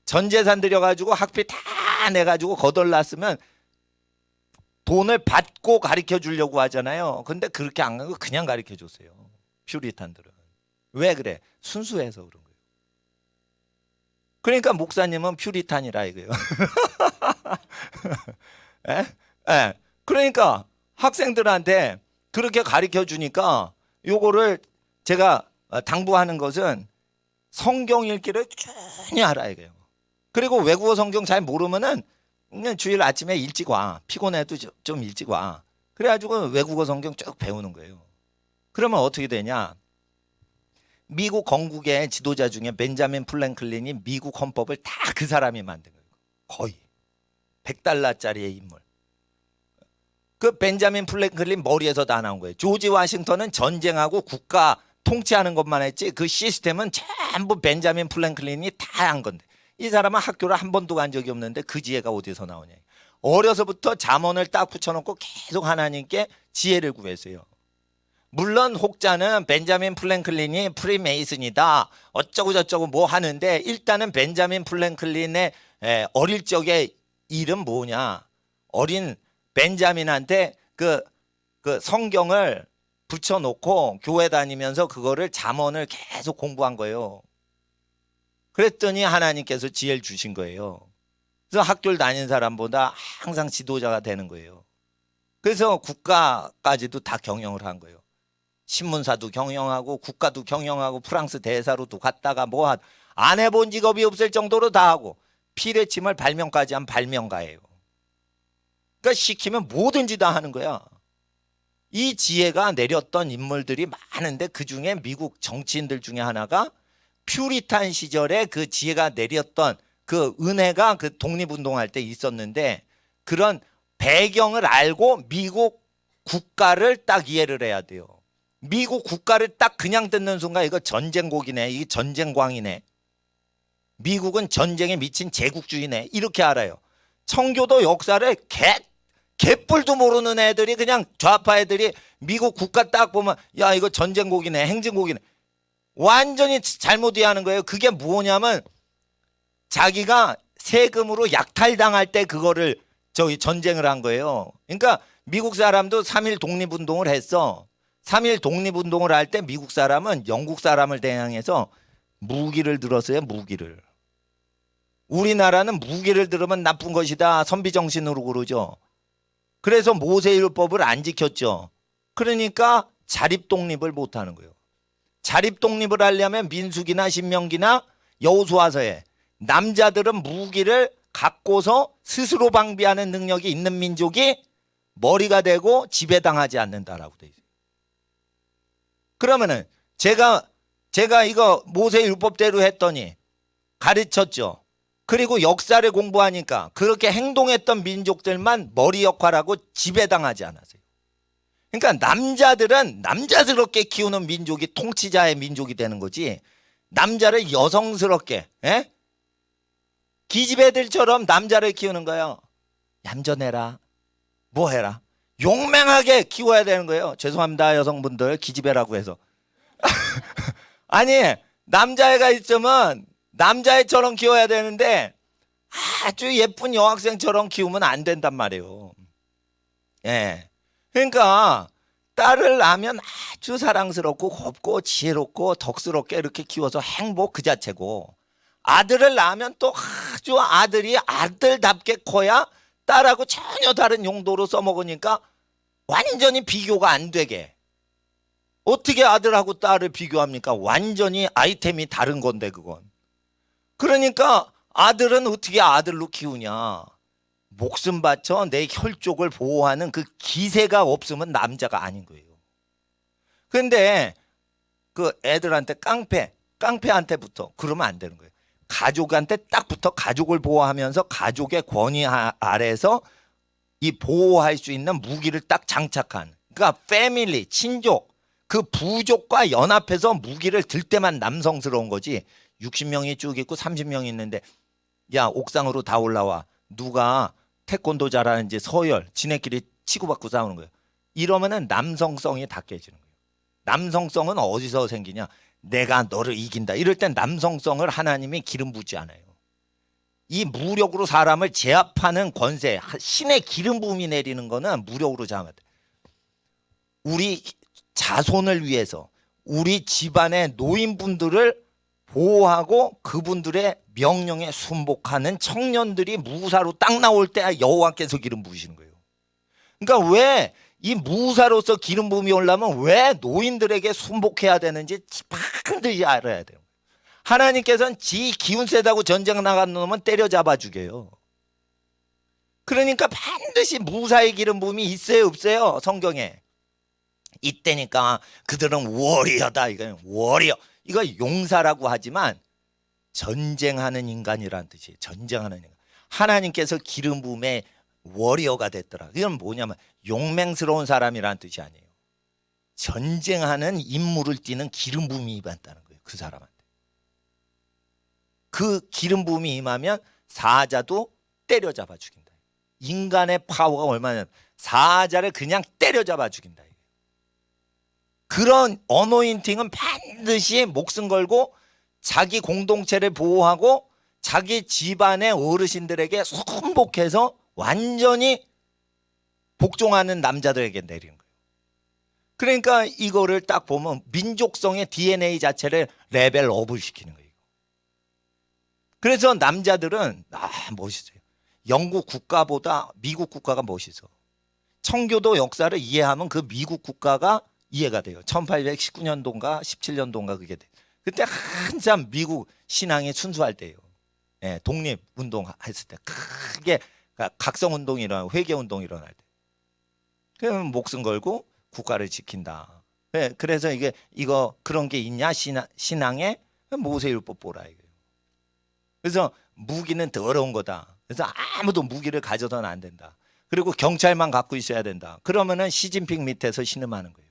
전 재산 들여가지고 학비 다 내가지고 거덜났으면 돈을 받고 가르쳐 주려고 하잖아요. 근데 그렇게 안 가고 그냥 가르쳐 줬어요. 퓨리탄들은. 왜 그래? 순수해서 그런 거예요. 그러니까 목사님은 퓨리탄이라 이거예요. 에? 에. 그러니까 학생들한테 그렇게 가르쳐 주니까 요거를 제가 당부하는 것은 성경 읽기를 꾸준히 알아야 돼요. 그리고 외국어 성경 잘 모르면은 그냥 주일 아침에 일찍 와. 피곤해도 좀 일찍 와. 그래가지고 외국어 성경 쭉 배우는 거예요. 그러면 어떻게 되냐? 미국 건국의 지도자 중에 벤자민 플랭클린이 미국 헌법을 다 그 사람이 만든 거예요. 거의 $100짜리의 인물. 그 벤자민 플랭클린 머리에서 다 나온 거예요. 조지 워싱턴은 전쟁하고 국가 통치하는 것만 했지 그 시스템은 전부 벤자민 플랭클린이 다 한 건데 이 사람은 학교를 한 번도 간 적이 없는데 그 지혜가 어디서 나오냐. 어려서부터 잠언을 딱 붙여놓고 계속 하나님께 지혜를 구했어요. 물론 혹자는 벤자민 플랭클린이 프리메이슨이다 어쩌고 저쩌고 뭐 하는데 일단은 벤자민 플랭클린의 어릴 적의 이름 뭐냐. 어린 벤자민한테 그 성경을 붙여놓고 교회 다니면서 그거를 잠언을 계속 공부한 거예요. 그랬더니 하나님께서 지혜를 주신 거예요. 그래서 학교를 다닌 사람보다 항상 지도자가 되는 거예요. 그래서 국가까지도 다 경영을 한 거예요. 신문사도 경영하고 국가도 경영하고 프랑스 대사로도 갔다가 뭐 안 해본 직업이 없을 정도로 다 하고 피레침을 발명까지 한 발명가예요. 그러니까 시키면 뭐든지 다 하는 거야. 이 지혜가 내렸던 인물들이 많은데 그중에 미국 정치인들 중에 하나가 퓨리탄 시절에 그 지혜가 내렸던 그 은혜가 그 독립운동할 때 있었는데 그런 배경을 알고 미국 국가를 딱 이해를 해야 돼요. 미국 국가를 딱 그냥 듣는 순간 이거 전쟁곡이네. 이게 전쟁광이네. 미국은 전쟁에 미친 제국주의네. 이렇게 알아요. 청교도 역사를 개뿔도 모르는 애들이 그냥 좌파 애들이 미국 국가 딱 보면 야 이거 전쟁곡이네. 행진곡이네. 완전히 잘못 이해하는 거예요. 그게 뭐냐면 자기가 세금으로 약탈당할 때 그거를 전쟁을 한 거예요. 그러니까 미국 사람도 3.1 독립운동을 했어. 3.1 독립운동을 할 때 미국 사람은 영국 사람을 대항해서 무기를 들었어요. 무기를. 우리나라는 무기를 들으면 나쁜 것이다. 선비정신으로 그러죠. 그래서 모세율법을 안 지켰죠. 그러니까 자립독립을 못하는 거예요. 자립독립을 하려면 민수기나 신명기나 여호수아서에 남자들은 무기를 갖고서 스스로 방비하는 능력이 있는 민족이 머리가 되고 지배당하지 않는다라고 돼 있어요. 그러면은 제가 이거 모세율법대로 했더니 가르쳤죠. 그리고 역사를 공부하니까 그렇게 행동했던 민족들만 머리 역할하고 지배당하지 않았어요. 그러니까 남자들은 남자스럽게 키우는 민족이 통치자의 민족이 되는 거지 남자를 여성스럽게 기집애들처럼 남자를 키우는 거예요. 얌전해라 뭐 해라 용맹하게 키워야 되는 거예요. 죄송합니다 여성분들 기집애라고 해서 아니 남자애가 있으면 남자애처럼 키워야 되는데 아주 예쁜 여학생처럼 키우면 안 된단 말이에요. 예. 그러니까 딸을 낳으면 아주 사랑스럽고 곱고 지혜롭고 덕스럽게 이렇게 키워서 행복 그 자체고 아들을 낳으면 또 아주 아들이 아들답게 커야 딸하고 전혀 다른 용도로 써먹으니까 완전히 비교가 안 되게. 어떻게 아들하고 딸을 비교합니까? 완전히 아이템이 다른 건데 그건. 그러니까 아들은 어떻게 아들로 키우냐. 목숨 바쳐 내 혈족을 보호하는 그 기세가 없으면 남자가 아닌 거예요. 그런데 그 애들한테 깡패한테부터 그러면 안 되는 거예요. 가족한테 딱 붙어 가족을 보호하면서 가족의 권위 아래에서 이 보호할 수 있는 무기를 딱 장착한, 그러니까 패밀리, 친족, 그 부족과 연합해서 무기를 들 때만 남성스러운 거지. 60명이 쭉 있고 30명이 있는데 야 옥상으로 다 올라와. 누가 태권도 잘하는지 서열 지네끼리 치고받고 싸우는 거예요. 이러면은 남성성이 다 깨지는 거예요. 남성성은 어디서 생기냐? 내가 너를 이긴다. 이럴 땐 남성성을 하나님이 기름 붓지 않아요. 이 무력으로 사람을 제압하는 권세, 신의 기름 부음이 내리는 거는 무력으로 제압해야 돼. 우리 자손을 위해서 우리 집안의 노인분들을 보호하고 그분들의 명령에 순복하는 청년들이 무사로 딱 나올 때 여호와께서 기름 부으시는 거예요. 그러니까 왜 이 무사로서 기름 부음이 올라면 왜 노인들에게 순복해야 되는지 반드시 알아야 돼요. 하나님께서는 지 기운 세다고 전쟁 나간 놈은 때려잡아 죽여요. 그러니까 반드시 무사의 기름 부음이 있어요 없어요? 성경에. 이때니까 그들은 워리어다. 이거 워리어. 이거 용사라고 하지만 전쟁하는 인간이라는 뜻이에요. 전쟁하는 인간. 하나님께서 기름 부음의 워리어가 됐더라. 이건 뭐냐면 용맹스러운 사람이라는 뜻이 아니에요. 전쟁하는 임무를 띠는 기름 부음이 임한다는 거예요. 그 사람한테. 그 기름 부음이 임하면 사자도 때려잡아 죽인다. 인간의 파워가 얼마나 사자를 그냥 때려잡아 죽인다. 그런 어노인팅은 반드시 목숨 걸고 자기 공동체를 보호하고 자기 집안의 어르신들에게 순복해서 완전히 복종하는 남자들에게 내리는 거예요. 그러니까 이거를 딱 보면 민족성의 DNA 자체를 레벨업을 시키는 거예요. 그래서 남자들은 멋있어요. 영국 국가보다 미국 국가가 멋있어. 청교도 역사를 이해하면 그 미국 국가가 이해가 돼요. 1819년도인가 17년도인가 그게 돼. 그때 한참 미국 신앙이 순수할 때예요. 예, 독립운동 했을 때 크게 각성운동이 일어나고 회개운동이 일어날 때. 그러면 목숨 걸고 국가를 지킨다. 예, 그래서 이거 그런 게 있냐 신앙에 모세율법 보라 이거예요. 그래서 무기는 더러운 거다. 그래서 아무도 무기를 가져서는 안 된다. 그리고 경찰만 갖고 있어야 된다. 그러면은 시진핑 밑에서 신음하는 거예요.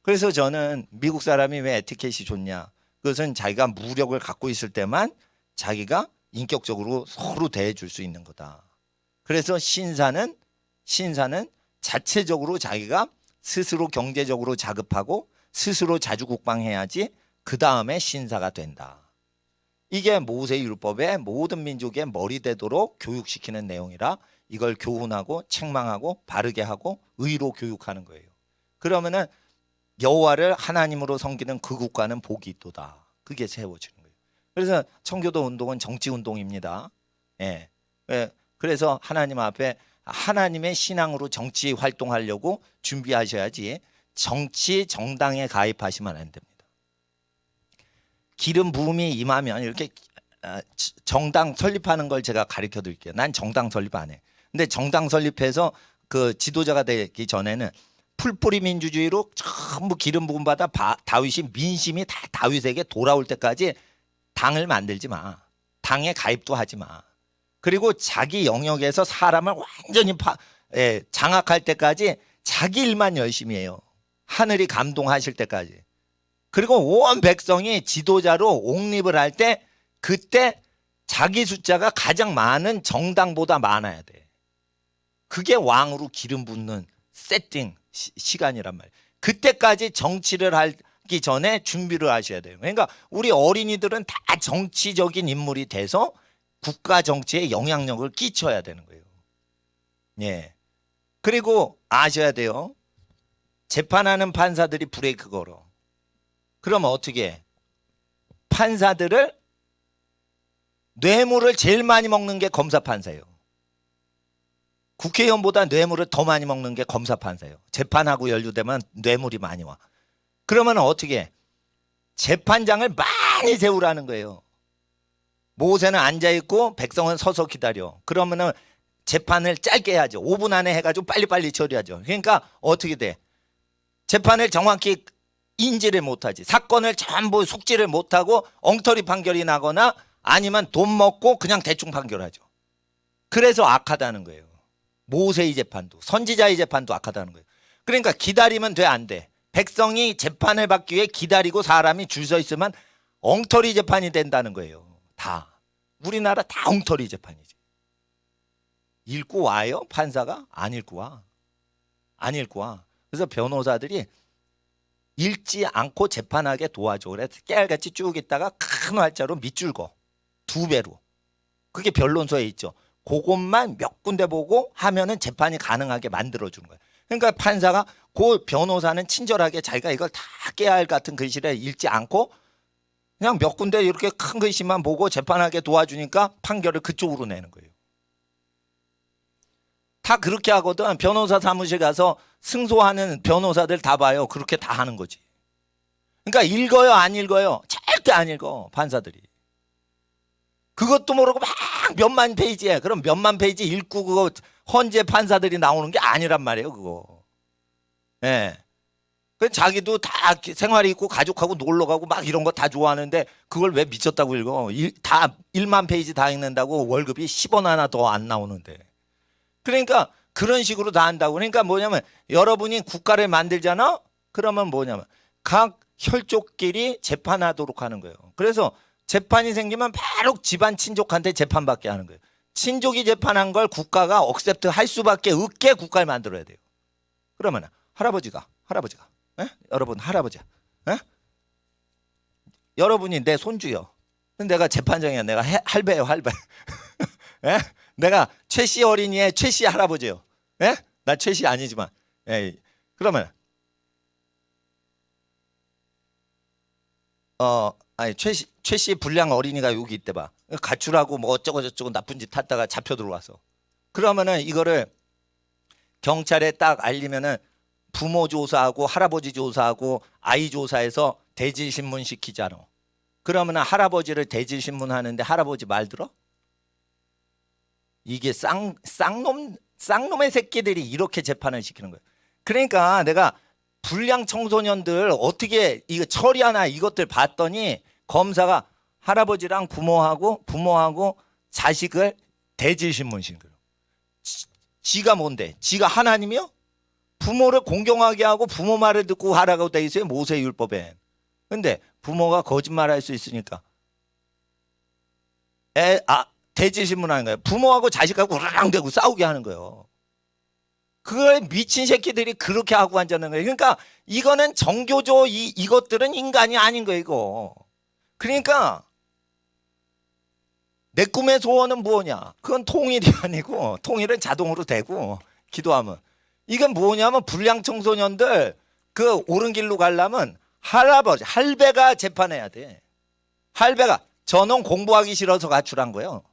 그래서 저는 미국 사람이 왜 에티켓이 좋냐? 그것은 자기가 무력을 갖고 있을 때만 자기가 인격적으로 서로 대해줄 수 있는 거다. 그래서 신사는 자체적으로 자기가 스스로 경제적으로 자급하고 스스로 자주국방해야지 그 다음에 신사가 된다. 이게 모세율법의 모든 민족의 머리 되도록 교육시키는 내용이라 이걸 교훈하고 책망하고 바르게 하고 의로 교육하는 거예요. 그러면은 여호와를 하나님으로 섬기는 그 국가는 복이 있도다. 그게 세워지는 거예요. 그래서 청교도 운동은 정치 운동입니다. 예. 그래서 하나님 앞에 하나님의 신앙으로 정치 활동하려고 준비하셔야지 정치 정당에 가입하시면 안 됩니다. 기름 부음이 임하면 이렇게 정당 설립하는 걸 제가 가르쳐 드릴게요. 난 정당 설립 안 해. 근데 정당 설립해서 그 지도자가 되기 전에는 풀뿌리 민주주의로 전부 기름 부음 받아 다윗이 민심이 다 다윗에게 돌아올 때까지 당을 만들지 마. 당에 가입도 하지 마. 그리고 자기 영역에서 사람을 완전히 장악할 때까지 자기 일만 열심히 해요. 하늘이 감동하실 때까지. 그리고 온 백성이 지도자로 옹립을 할 때 그때 자기 숫자가 가장 많은 정당보다 많아야 돼. 그게 왕으로 기름 붓는 세팅 시간이란 말이에요. 그때까지 정치를 하기 전에 준비를 하셔야 돼요. 그러니까 우리 어린이들은 다 정치적인 인물이 돼서 국가 정치에 영향력을 끼쳐야 되는 거예요. 예. 그리고 아셔야 돼요. 재판하는 판사들이 브레이크 걸어. 그러면 어떻게 해? 판사들을 뇌물을 제일 많이 먹는 게 검사 판사예요. 국회의원보다 뇌물을 더 많이 먹는 게 검사 판사예요. 재판하고 연루되면 뇌물이 많이 와. 그러면 어떻게 해? 재판장을 많이 세우라는 거예요. 모세는 앉아있고 백성은 서서 기다려. 그러면은 재판을 짧게 해야죠. 5분 안에 해가지고 빨리빨리 처리하죠. 그러니까 어떻게 돼? 재판을 정확히 인지를 못하지. 사건을 전부 속지를 못하고 엉터리 판결이 나거나 아니면 돈 먹고 그냥 대충 판결하죠. 그래서 악하다는 거예요. 모세의 재판도 선지자의 재판도 악하다는 거예요. 그러니까 기다리면 돼, 안 돼? 백성이 재판을 받기 위해 기다리고 사람이 줄 서 있으면 엉터리 재판이 된다는 거예요. 다. 우리나라 다 엉터리 재판이지. 읽고 와요? 판사가? 안 읽고 와. 안 읽고 와. 그래서 변호사들이 읽지 않고 재판하게 도와줘. 그래서 깨알같이 쭉 있다가 큰 활자로 밑줄 거. 2배로. 그게 변론서에 있죠. 그것만 몇 군데 보고 하면은 재판이 가능하게 만들어주는 거예요. 그러니까 판사가 그 변호사는 친절하게 자기가 이걸 다 깨알 같은 글씨를 읽지 않고 그냥 몇 군데 이렇게 큰 글씨만 보고 재판하게 도와주니까 판결을 그쪽으로 내는 거예요. 다 그렇게 하거든. 변호사 사무실 가서 승소하는 변호사들 다 봐요. 그렇게 다 하는 거지. 그러니까 읽어요, 안 읽어요? 절대 안 읽어, 판사들이. 그것도 모르고 막 몇만 페이지에, 그럼 몇만 페이지 읽고 그거 헌재 판사들이 나오는 게 아니란 말이에요, 그거. 예. 네. 그 자기도 다 생활이 있고 가족하고 놀러 가고 막 이런 거 다 좋아하는데 그걸 왜 미쳤다고 읽어? 다 1만 페이지 다 읽는다고 월급이 10원 하나 더 안 나오는데. 그러니까 그런 식으로 다 한다고. 그러니까 뭐냐면 여러분이 국가를 만들잖아? 그러면 뭐냐면 각 혈족끼리 재판하도록 하는 거예요. 그래서 재판이 생기면 바로 집안 친족한테 재판받게 하는 거예요. 친족이 재판한 걸 국가가 억셉트 할 수밖에 없게 국가를 만들어야 돼요. 그러면 할아버지가 에? 여러분 할아버지야, 에? 여러분이 내 손주요. 내가 재판장이야. 내가 할배요, 할배. 에? 내가 최씨 어린이의 최씨 할아버지요. 에? 나 최씨 아니지만. 에. 그러면 아니 최씨 불량 어린이가 여기 있대 봐. 가출하고 뭐 어쩌고 저쩌고 나쁜 짓 했다가 잡혀 들어와서. 그러면은 이거를 경찰에 딱 알리면은 부모 조사하고 할아버지 조사하고 아이 조사해서 대질 신문 시키잖아. 그러면은 할아버지를 대질 신문 하는데 할아버지 말 들어? 이게 쌍놈의 새끼들이 이렇게 재판을 시키는 거예요. 그러니까 내가 불량 청소년들 어떻게 이거 처리하나 이것들 봤더니 검사가 할아버지랑 부모하고 자식을 대질 신문 시킨 거예요. 지가 뭔데? 지가 하나님이요? 부모를 공경하게 하고 부모 말을 듣고 하라고 돼 있어요, 모세율법에. 근데 부모가 거짓말할 수 있으니까 대질 신문하는 거예요. 부모하고 자식하고 우르랑대고 싸우게 하는 거예요. 그걸 미친 새끼들이 그렇게 하고 앉았는 거예요. 그러니까 이거는 정교조 이것들은 인간이 아닌 거예요, 이거. 그러니까 내 꿈의 소원은 뭐냐? 그건 통일이 아니고 통일은 자동으로 되고 기도하면. 이건 뭐냐면 불량 청소년들 그 옳은 길로 가려면 할아버지, 할배가 재판해야 돼. 할배가 저놈 공부하기 싫어서 가출한 거예요.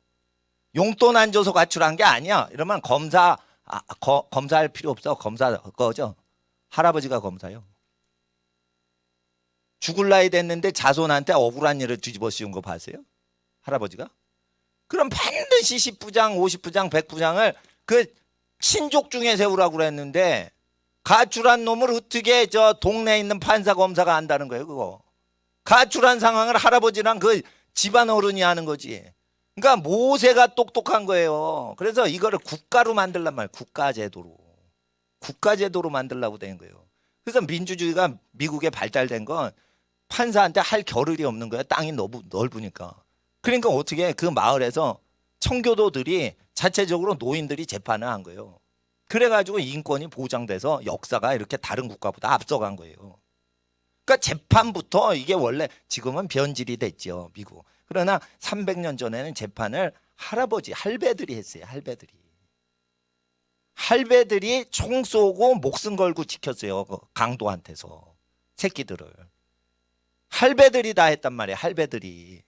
용돈 안 줘서 가출한 게 아니야. 이러면 검사할 필요 없어. 검사 거죠. 할아버지가 검사요. 죽을 나이 됐는데 자손한테 억울한 일을 뒤집어 씌운 거 봤어요? 할아버지가? 그럼 반드시 10부장, 50부장, 100부장을 그 친족 중에 세우라고 그랬는데 가출한 놈을 어떻게 저 동네에 있는 판사 검사가 안다는 거예요, 그거. 가출한 상황을 할아버지랑 그 집안 어른이 하는 거지. 그러니까 모세가 똑똑한 거예요. 그래서 이거를 국가로 만들란 말이에요. 국가제도로 만들려고 된 거예요. 그래서 민주주의가 미국에 발달된 건 판사한테 할 겨를이 없는 거예요. 땅이 너무 넓으니까. 그러니까 어떻게 그 마을에서 청교도들이 자체적으로 노인들이 재판을 한 거예요. 그래가지고 인권이 보장돼서 역사가 이렇게 다른 국가보다 앞서간 거예요. 그러니까 재판부터 이게 원래 지금은 변질이 됐죠, 미국. 그러나 300년 전에는 재판을 할배들이 했어요. 할배들이 총 쏘고 목숨 걸고 지켰어요. 그 강도한테서 새끼들을. 할배들이 다 했단 말이에요. 할배들이.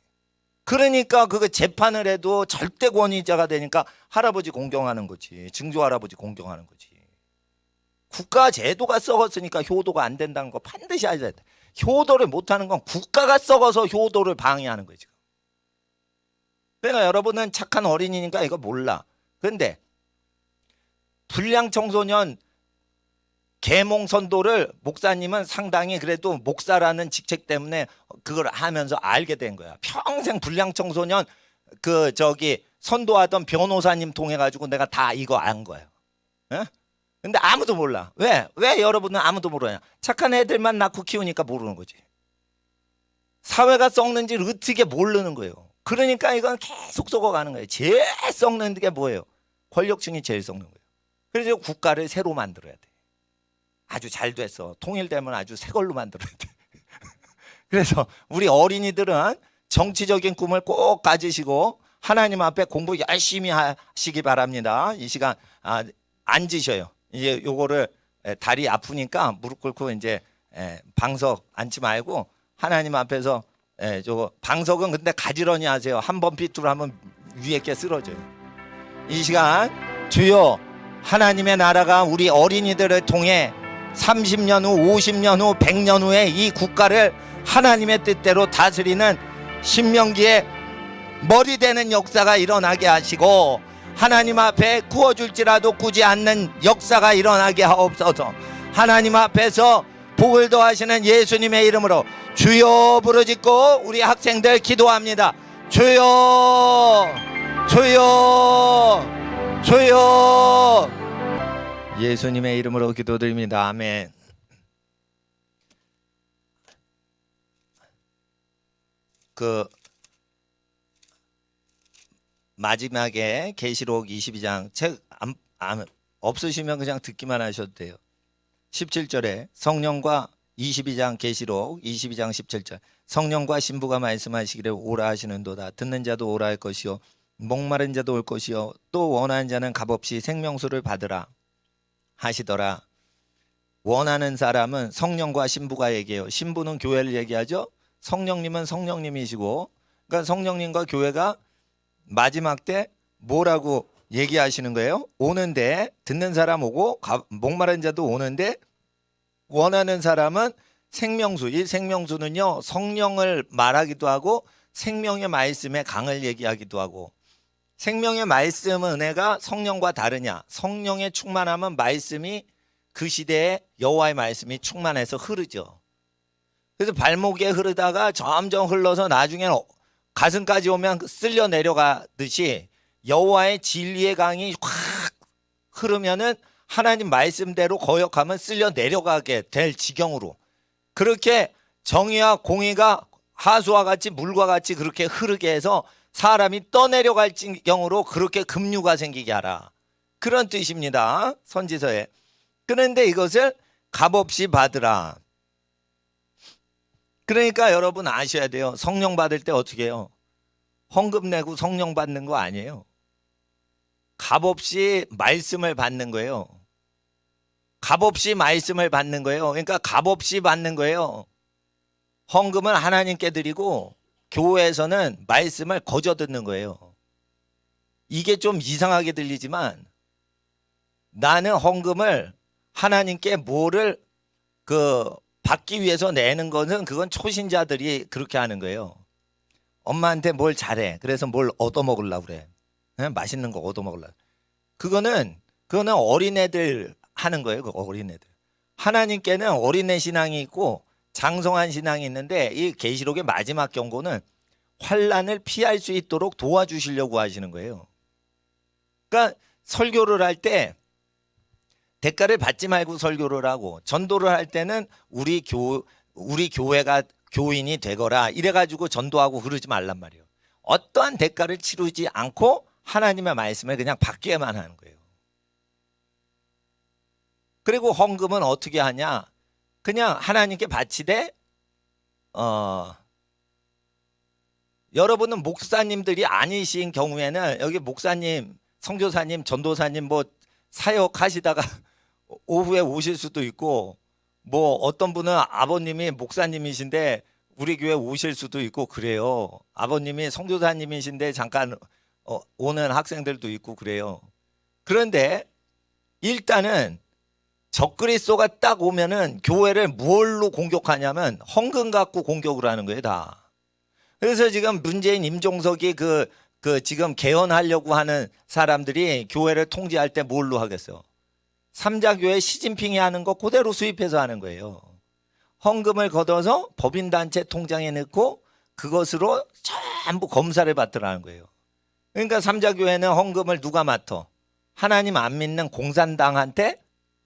그러니까 그거 재판을 해도 절대 권위자가 되니까 할아버지 공경하는 거지. 증조 할아버지 공경하는 거지. 국가 제도가 썩었으니까 효도가 안 된다는 거 반드시 알아야 돼. 효도를 못하는 건 국가가 썩어서 효도를 방해하는 거지. 그러니까 여러분은 착한 어린이니까 이거 몰라. 그런데 불량 청소년 계몽 선도를 목사님은 상당히 그래도 목사라는 직책 때문에 그걸 하면서 알게 된 거야. 평생 불량 청소년 선도하던 변호사님 통해 가지고 내가 다 이거 안 거예요. 예? 근데 아무도 몰라. 왜 여러분은 아무도 모르냐? 착한 애들만 낳고 키우니까 모르는 거지. 사회가 썩는지를 어떻게 모르는 거예요. 그러니까 이건 계속 썩어가는 거예요. 제일 썩는 게 뭐예요? 권력층이 제일 썩는 거예요. 그래서 국가를 새로 만들어야 돼. 아주 잘 됐어. 통일되면 아주 새 걸로 만들어야 돼. 그래서 우리 어린이들은 정치적인 꿈을 꼭 가지시고 하나님 앞에 공부 열심히 하시기 바랍니다. 이 시간 앉으셔요. 이제 요거를 다리 아프니까 무릎 꿇고 이제 방석 앉지 말고 하나님 앞에서 저거 방석은 근데 가지런히 하세요. 한 번 삐뚤하면 위에 게 쓰러져요. 이 시간 주여 하나님의 나라가 우리 어린이들을 통해 30년 후, 50년 후, 100년 후에 이 국가를 하나님의 뜻대로 다스리는 신명기에 머리 되는 역사가 일어나게 하시고 하나님 앞에 구워줄지라도 꾸지 않는 역사가 일어나게 하옵소서. 하나님 앞에서 복을 더하시는 예수님의 이름으로 주여 부르짖고 우리 학생들 기도합니다. 주여 주여 주여. 예수님의 이름으로 기도드립니다. 아멘. 마지막에 계시록 22장 책 없으시면 그냥 듣기만 하셔도 돼요. 17절에 성령과 22장 계시록 22장 17절 성령과 신부가 말씀하시기를 오라 하시는도다. 듣는 자도 오라 할 것이요 목마른 자도 올 것이요 또 원하는 자는 값없이 생명수를 받으라 하시더라. 원하는 사람은 성령과 신부가 얘기해요. 신부는 교회를 얘기하죠. 성령님은 성령님이시고 그러니까 성령님과 교회가 마지막 때 뭐라고 얘기하시는 거예요? 오는데 듣는 사람 오고 목마른 자도 오는데 원하는 사람은 생명수. 이 생명수는요 성령을 말하기도 하고 생명의 말씀의 강을 얘기하기도 하고 생명의 말씀 은혜가 성령과 다르냐? 성령의 충만함은 말씀이 그 시대에 여호와의 말씀이 충만해서 흐르죠. 그래서 발목에 흐르다가 점점 흘러서 나중에는 가슴까지 오면 쓸려 내려가듯이 여호와의 진리의 강이 확 흐르면은 하나님 말씀대로 거역하면 쓸려 내려가게 될 지경으로 그렇게 정의와 공의가 하수와 같이 물과 같이 그렇게 흐르게 해서 사람이 떠내려갈 지경으로 그렇게 급류가 생기게 하라. 그런 뜻입니다. 선지서에. 그런데 이것을 값없이 받으라. 그러니까 여러분 아셔야 돼요. 성령 받을 때 어떻게 해요? 헌금 내고 성령 받는 거 아니에요. 값없이 말씀을 받는 거예요. 값없이 말씀을 받는 거예요. 그러니까 값없이 받는 거예요. 헌금은 하나님께 드리고 교회에서는 말씀을 거저 듣는 거예요. 이게 좀 이상하게 들리지만 나는 헌금을 하나님께 뭐를 받기 위해서 내는 것은 그건 초신자들이 그렇게 하는 거예요. 엄마한테 뭘 잘해. 그래서 뭘 얻어먹으려고 그래. 맛있는 거 얻어먹으려고. 그거는 어린애들 하는 거예요. 그 어린애들. 하나님께는 어린애 신앙이 있고 장성한 신앙이 있는데 이 계시록의 마지막 경고는 환난을 피할 수 있도록 도와주시려고 하시는 거예요. 그러니까 설교를 할 때 대가를 받지 말고 설교를 하고 전도를 할 때는 우리 교회가 교인이 되거라 이래가지고 전도하고 그러지 말란 말이에요. 어떠한 대가를 치르지 않고 하나님의 말씀을 그냥 받기만 하는 거예요. 그리고 헌금은 어떻게 하냐? 그냥 하나님께 바치되 여러분은 목사님들이 아니신 경우에는 여기 목사님, 선교사님, 전도사님 뭐 사역하시다가 오후에 오실 수도 있고 뭐 어떤 분은 아버님이 목사님이신데 우리 교회 오실 수도 있고 그래요. 아버님이 선교사님이신데 잠깐 오는 학생들도 있고 그래요. 그런데 일단은 적그리스도가 딱 오면은 교회를 뭘로 공격하냐면 헌금 갖고 공격을 하는 거예요, 다. 그래서 지금 문재인 임종석이 지금 개헌하려고 하는 사람들이 교회를 통제할 때 뭘로 하겠어요? 삼자교회 시진핑이 하는 거 그대로 수입해서 하는 거예요. 헌금을 걷어서 법인단체 통장에 넣고 그것으로 전부 검사를 받더라는 거예요. 그러니까 삼자교회는 헌금을 누가 맡아? 하나님 안 믿는 공산당한테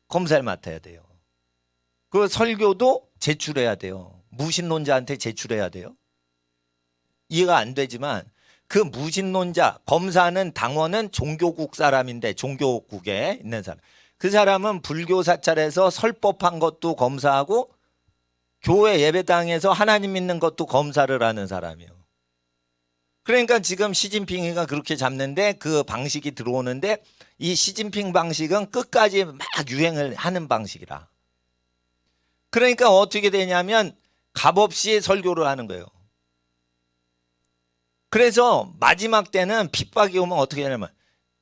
검사를 맡아야 돼요. 그 설교도 제출해야 돼요. 무신론자한테 제출해야 돼요. 이해가 안 되지만 그 무신론자, 검사는 당원은 종교국 사람인데, 종교국에 있는 사람. 그 사람은 불교 사찰에서 설법한 것도 검사하고 교회 예배당에서 하나님 믿는 것도 검사를 하는 사람이에요. 그러니까 지금 시진핑이가 그렇게 잡는데 그 방식이 들어오는데, 이 시진핑 방식은 끝까지 막 유행을 하는 방식이라. 그러니까 어떻게 되냐면 값없이 설교를 하는 거예요. 그래서 마지막 때는 핍박이 오면 어떻게 하냐면,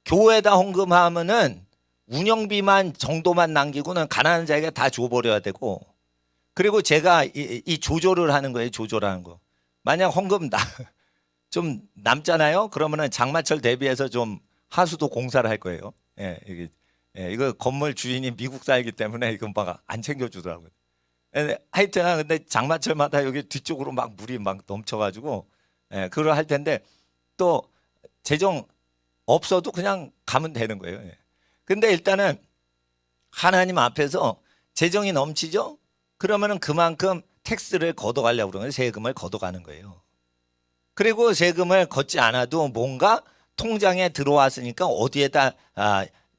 교회에다 헌금하면은 운영비만 정도만 남기고는 가난한 자에게 다 줘버려야 되고, 그리고 제가 이 조절을 하는 거예요. 조절하는 거. 만약 헌금 좀 남잖아요. 그러면은 장마철 대비해서 좀 하수도 공사를 할 거예요. 이거 건물 주인이 미국 살기 때문에 이거 막 안 챙겨주더라고요. 하여튼 근데 장마철마다 여기 뒤쪽으로 막 물이 막 넘쳐가지고 그걸 할 텐데, 또 재정 없어도 그냥 가면 되는 거예요. 근데 일단은 하나님 앞에서 재정이 넘치죠? 그러면은 그만큼 텍스를 걷어가려고 그러는 거예요. 세금을 걷어가는 거예요. 그리고 세금을 걷지 않아도 뭔가 통장에 들어왔으니까 어디에다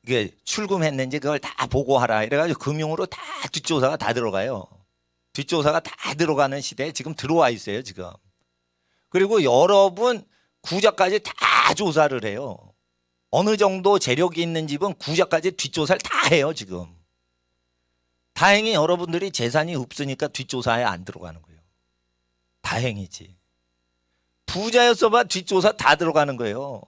이게 출금했는지 그걸 다 보고하라. 이래가지고 금융으로 다 뒷조사가 다 들어가요. 뒷조사가 다 들어가는 시대에 지금 들어와 있어요, 지금. 그리고 여러분 구자까지 다 조사를 해요. 어느 정도 재력이 있는 집은 구자까지 뒷조사를 다 해요, 지금. 다행히 여러분들이 재산이 없으니까 뒷조사에 안 들어가는 거예요. 다행이지. 부자였어봐 뒷조사 다 들어가는 거예요.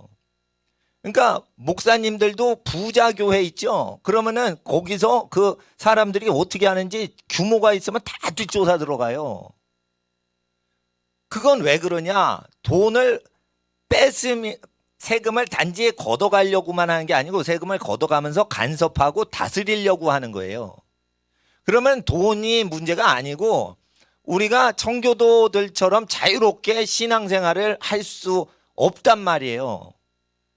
그러니까 목사님들도 부자 교회 있죠. 그러면은 거기서 그 사람들이 어떻게 하는지 규모가 있으면 다 뒷조사 들어가요. 그건 왜 그러냐? 돈을 뺐으면 세금을 단지 걷어가려고만 하는 게 아니고 세금을 걷어가면서 간섭하고 다스리려고 하는 거예요. 그러면 돈이 문제가 아니고 우리가 청교도들처럼 자유롭게 신앙생활을 할 수 없단 말이에요.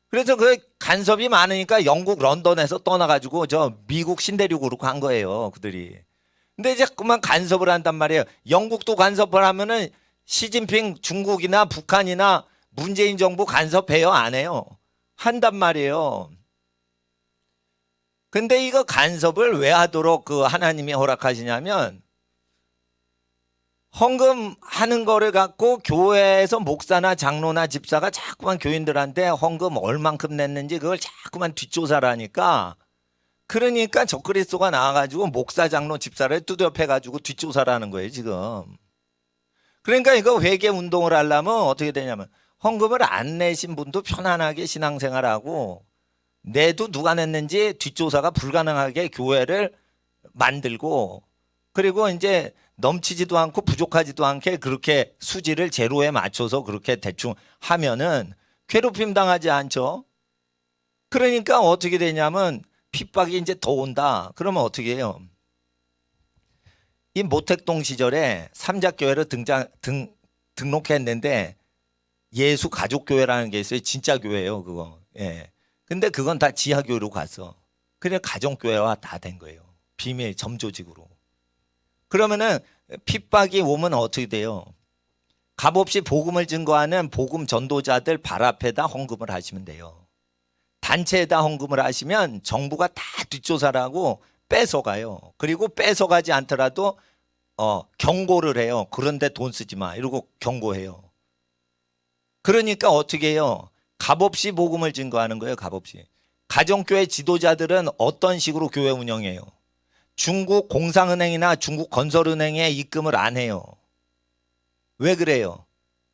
그래서 그 간섭이 많으니까 영국 런던에서 떠나가지고 저 미국 신대륙으로 간 거예요, 그들이. 근데 이제 그만 간섭을 한단 말이에요. 영국도 간섭을 하면은 시진핑 중국이나 북한이나 문재인 정부 간섭해요, 안 해요? 한단 말이에요. 근데 이거 간섭을 왜 하도록 그 하나님이 허락하시냐면, 헌금하는 거를 갖고 교회에서 목사나 장로나 집사가 자꾸만 교인들한테 헌금 얼만큼 냈는지 그걸 자꾸만 뒷조사를 하니까, 그러니까 적그리스도가 나와가지고 목사, 장로, 집사를 두드려패가지고 뒷조사를 하는 거예요, 지금. 그러니까 이거 회개 운동을 하려면 어떻게 되냐면, 헌금을 안 내신 분도 편안하게 신앙생활하고, 내도 누가 냈는지 뒷조사가 불가능하게 교회를 만들고, 그리고 이제 넘치지도 않고 부족하지도 않게 그렇게 수지를 제로에 맞춰서 그렇게 대충 하면은 괴롭힘 당하지 않죠. 그러니까 어떻게 되냐면 핍박이 이제 더 온다. 그러면 어떻게 해요? 이 모택동 시절에 삼작교회로 등록했는데 예수 가족교회라는 게 있어요. 진짜 교회예요, 그거. 예. 근데 그건 다 지하교회로 갔어. 그냥 가정교회화 다 된 거예요. 비밀 점조직으로. 그러면은 핍박이 오면 어떻게 돼요? 값없이 복음을 증거하는 복음 전도자들 발 앞에다 헌금을 하시면 돼요. 단체에다 헌금을 하시면 정부가 다 뒷조사를 하고 뺏어가요. 그리고 뺏어가지 않더라도 경고를 해요. 그런데 돈 쓰지 마. 이러고 경고해요. 그러니까 어떻게 해요? 값없이 복음을 증거하는 거예요. 값없이. 가정교회 지도자들은 어떤 식으로 교회 운영해요? 중국 공상은행이나 중국 건설은행에 입금을 안 해요. 왜 그래요?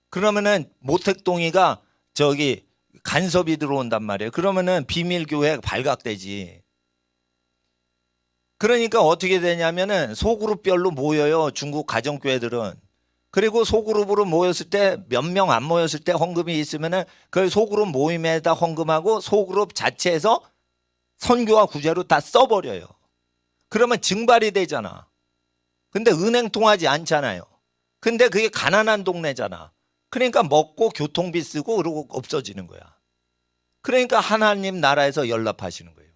그러면은 모택동이가 저기 간섭이 들어온단 말이에요. 그러면은 비밀교회 발각되지. 그러니까 어떻게 되냐면은 소그룹별로 모여요. 중국 가정교회들은. 그리고 소그룹으로 모였을 때 몇 명 안 모였을 때 헌금이 있으면은 그 소그룹 모임에다 헌금하고 소그룹 자체에서 선교와 구제로 다 써버려요. 그러면 증발이 되잖아. 근데 은행 통하지 않잖아요. 근데 그게 가난한 동네잖아. 그러니까 먹고 교통비 쓰고 그러고 없어지는 거야. 그러니까 하나님 나라에서 연락하시는 거예요.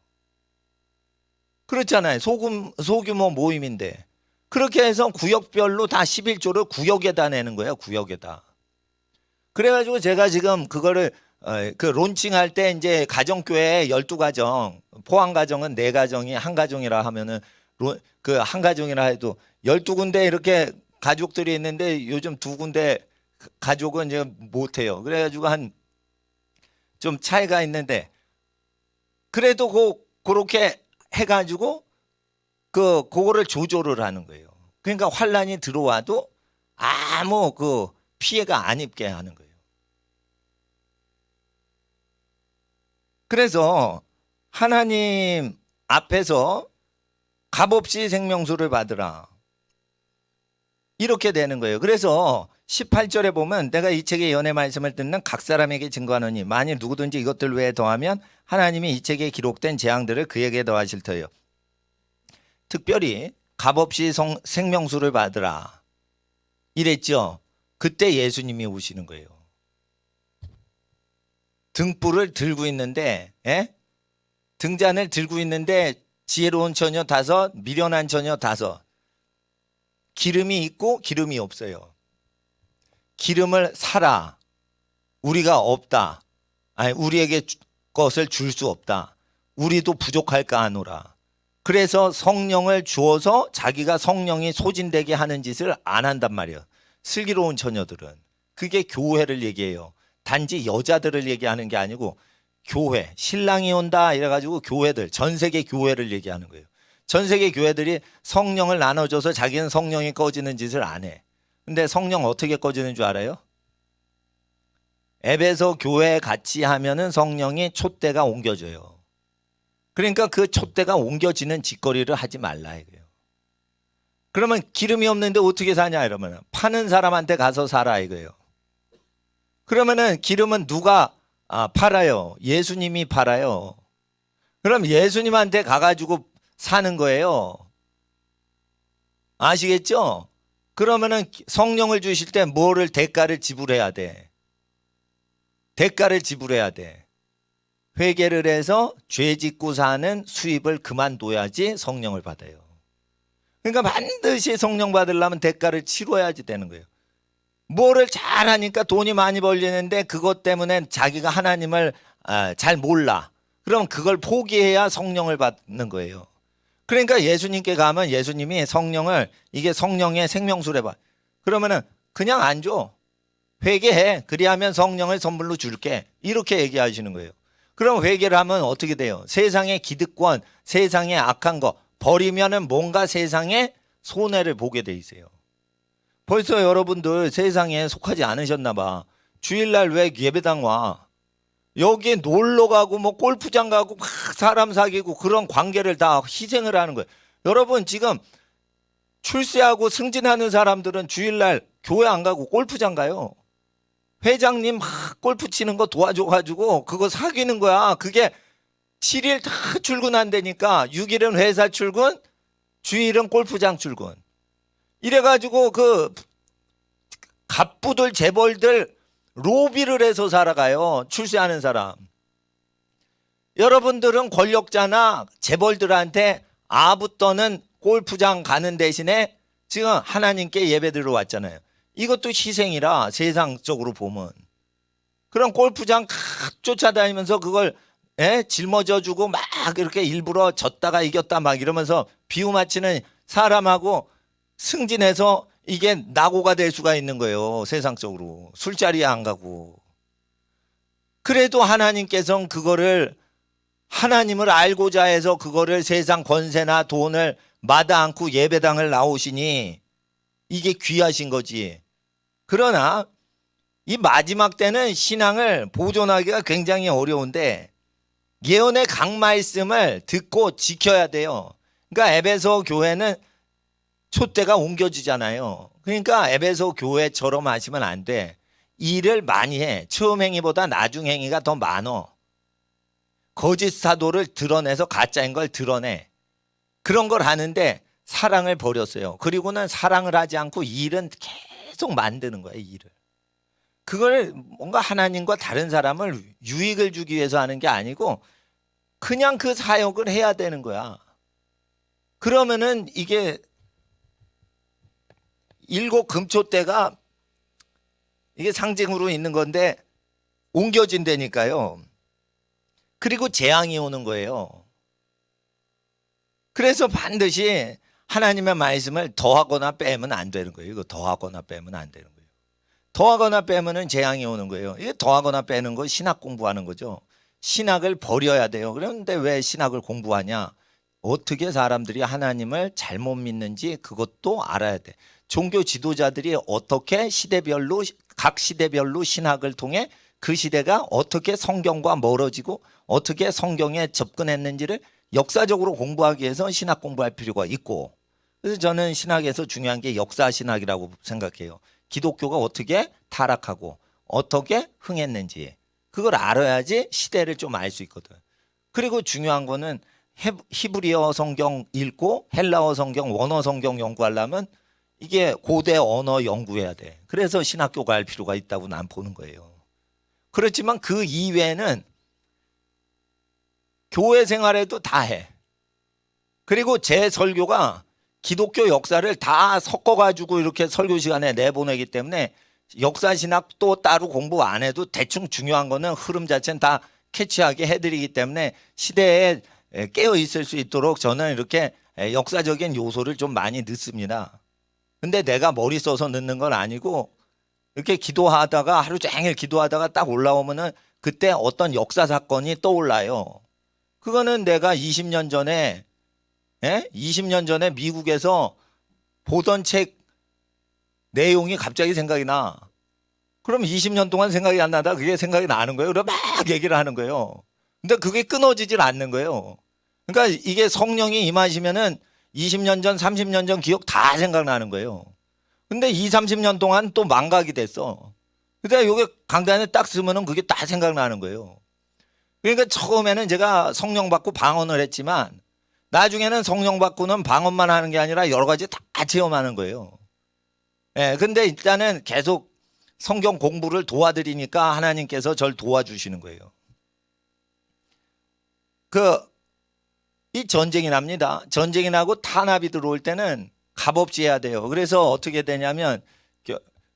그렇잖아요. 소규모 모임인데. 그렇게 해서 구역별로 다 11조를 구역에다 내는 거예요. 구역에다. 그래가지고 제가 지금 그거를 그 론칭할 때 이제 가정교회 12가정, 포항가정은 4가정이 한 가정이라 하면은 그 한 가정이라 해도 12군데 이렇게 가족들이 있는데 요즘 2군데 가족은 이제 못해요. 그래가지고 한 좀 차이가 있는데 그래도 그렇게 해가지고 그거를 조절을 하는 거예요. 그러니까 환란이 들어와도 아무 그 피해가 안 입게 하는 거예요. 그래서 하나님 앞에서 값없이 생명수를 받으라. 이렇게 되는 거예요. 그래서 18절에 보면 내가 이 책의 연의 말씀을 듣는 각 사람에게 증거하노니 만일 누구든지 이것들 외에 더하면 하나님이 이 책에 기록된 재앙들을 그에게 더하실 터예요. 특별히 값없이 생명수를 받으라 이랬죠. 그때 예수님이 오시는 거예요. 등불을 들고 있는데 등잔을 들고 있는데 지혜로운 처녀 5, 미련한 처녀 5. 기름이 있고 기름이 없어요. 기름을 사라. 우리가 없다. 아니 우리에게 것을 줄 수 없다. 우리도 부족할까 하노라. 그래서 성령을 주어서 자기가 성령이 소진되게 하는 짓을 안 한단 말이에요. 슬기로운 처녀들은. 그게 교회를 얘기해요. 단지 여자들을 얘기하는 게 아니고 교회, 신랑이 온다 이래가지고 교회들, 전 세계 교회를 얘기하는 거예요. 전 세계 교회들이 성령을 나눠줘서 자기는 성령이 꺼지는 짓을 안 해. 근데 성령 어떻게 꺼지는 줄 알아요? 에베소 교회에 같이 하면은 성령이 촛대가 옮겨져요. 그러니까 그 촛대가 옮겨지는 짓거리를 하지 말라 이거예요. 그러면 기름이 없는데 어떻게 사냐 이러면 파는 사람한테 가서 사라 이거예요. 그러면은 기름은 누가 팔아요? 예수님이 팔아요. 그럼 예수님한테 가가지고 사는 거예요. 아시겠죠? 그러면은 성령을 주실 때 뭐를 대가를 지불해야 돼? 대가를 지불해야 돼. 회개를 해서 죄 짓고 사는 수입을 그만둬야지 성령을 받아요. 그러니까 반드시 성령 받으려면 대가를 치러야지 되는 거예요. 뭐를 잘하니까 돈이 많이 벌리는데 그것 때문에 자기가 하나님을 잘 몰라. 그럼 그걸 포기해야 성령을 받는 거예요. 그러니까 예수님께 가면 예수님이 성령을 이게 성령의 생명수래 봐. 그러면은 그냥 안 줘. 회개해. 그리하면 성령을 선물로 줄게. 이렇게 얘기하시는 거예요. 그럼 회개를 하면 어떻게 돼요? 세상의 기득권, 세상의 악한 거 버리면은 뭔가 세상에 손해를 보게 돼 있어요. 벌써 여러분들 세상에 속하지 않으셨나 봐. 주일날 왜 예배당 와? 여기에 놀러 가고 뭐 골프장 가고 막 사람 사귀고 그런 관계를 다 희생을 하는 거예요. 여러분 지금 출세하고 승진하는 사람들은 주일날 교회 안 가고 골프장 가요. 회장님 막 골프 치는 거 도와줘가지고 그거 사귀는 거야. 그게 7일 다 출근한다니까 6일은 회사 출근, 주일은 골프장 출근. 이래가지고 그 갑부들 재벌들 로비를 해서 살아가요. 출세하는 사람. 여러분들은 권력자나 재벌들한테 아부떠는 골프장 가는 대신에 지금 하나님께 예배드리러 왔잖아요. 이것도 희생이라 세상적으로 보면. 그럼 골프장 쫓아다니면서 그걸 짊어져 주고 막 이렇게 일부러 졌다가 이겼다 막 이러면서 비유 맞히는 사람하고 승진해서 이게 낙오가 될 수가 있는 거예요. 세상적으로. 술자리에 안 가고. 그래도 하나님께서는 그거를 하나님을 알고자 해서 그거를 세상 권세나 돈을 마다 않고 예배당을 나오시니 이게 귀하신 거지. 그러나 이 마지막 때는 신앙을 보존하기가 굉장히 어려운데 예언의 각 말씀을 듣고 지켜야 돼요. 그러니까 에베소 교회는 촛대가 옮겨지잖아요. 그러니까 에베소 교회처럼 하시면 안 돼. 일을 많이 해. 처음 행위보다 나중 행위가 더 많어. 거짓 사도를 드러내서 가짜인 걸 드러내. 그런 걸 하는데 사랑을 버렸어요. 그리고는 사랑을 하지 않고 일은 계속 만드는 거예요. 일을. 그걸 뭔가 하나님과 다른 사람을 유익을 주기 위해서 하는 게 아니고 그냥 그 사역을 해야 되는 거야. 그러면은 이게 일곱 금초대가 이게 상징으로 있는 건데 옮겨진다니까요. 그리고 재앙이 오는 거예요. 그래서 반드시 하나님의 말씀을 더하거나 빼면 안 되는 거예요. 이거 더하거나 빼면 안 되는 거예요. 더하거나 빼면은 재앙이 오는 거예요. 이게 더하거나 빼는 거 신학 공부하는 거죠. 신학을 버려야 돼요. 그런데 왜 신학을 공부하냐? 어떻게 사람들이 하나님을 잘못 믿는지 그것도 알아야 돼. 종교 지도자들이 어떻게 시대별로 각 시대별로 신학을 통해 그 시대가 어떻게 성경과 멀어지고 어떻게 성경에 접근했는지를 역사적으로 공부하기 위해서 신학 공부할 필요가 있고, 그래서 저는 신학에서 중요한 게 역사 신학이라고 생각해요. 기독교가 어떻게 타락하고 어떻게 흥했는지 그걸 알아야지 시대를 좀 알 수 있거든. 그리고 중요한 거는 히브리어 성경 읽고 헬라어 성경, 원어 성경 연구하려면 이게 고대 언어 연구해야 돼. 그래서 신학교 갈 필요가 있다고 난 보는 거예요. 그렇지만 그 이외에는 교회 생활에도 다 해. 그리고 제 설교가 기독교 역사를 다 섞어가지고 이렇게 설교 시간에 내보내기 때문에 역사 신학도 따로 공부 안 해도 대충 중요한 거는 흐름 자체는 다 캐치하게 해드리기 때문에 시대에 깨어 있을 수 있도록 저는 이렇게 역사적인 요소를 좀 많이 넣습니다. 근데 내가 머리 써서 넣는 건 아니고 이렇게 기도하다가 하루 종일 기도하다가 딱 올라오면은 그때 어떤 역사 사건이 떠올라요. 그거는 내가 20년 전에 20년 전에 미국에서 보던 책 내용이 갑자기 생각이 나. 그럼 20년 동안 생각이 안 나다 그게 생각이 나는 거예요. 그럼 막 얘기를 하는 거예요. 근데 그게 끊어지질 않는 거예요. 그러니까 이게 성령이 임하시면은 20년 전, 30년 전 기억 다 생각나는 거예요. 근데 20, 30년 동안 또 망각이 됐어. 근데 요게 강단에 딱 쓰면은 그게 다 생각나는 거예요. 그러니까 처음에는 제가 성령 받고 방언을 했지만 나중에는 성령 받고는 방언만 하는 게 아니라 여러 가지 다 체험하는 거예요. 근데 일단은 계속 성경 공부를 도와드리니까 하나님께서 저를 도와주시는 거예요. 이 전쟁이 납니다. 전쟁이 나고 탄압이 들어올 때는 값없이 해야 돼요. 그래서 어떻게 되냐면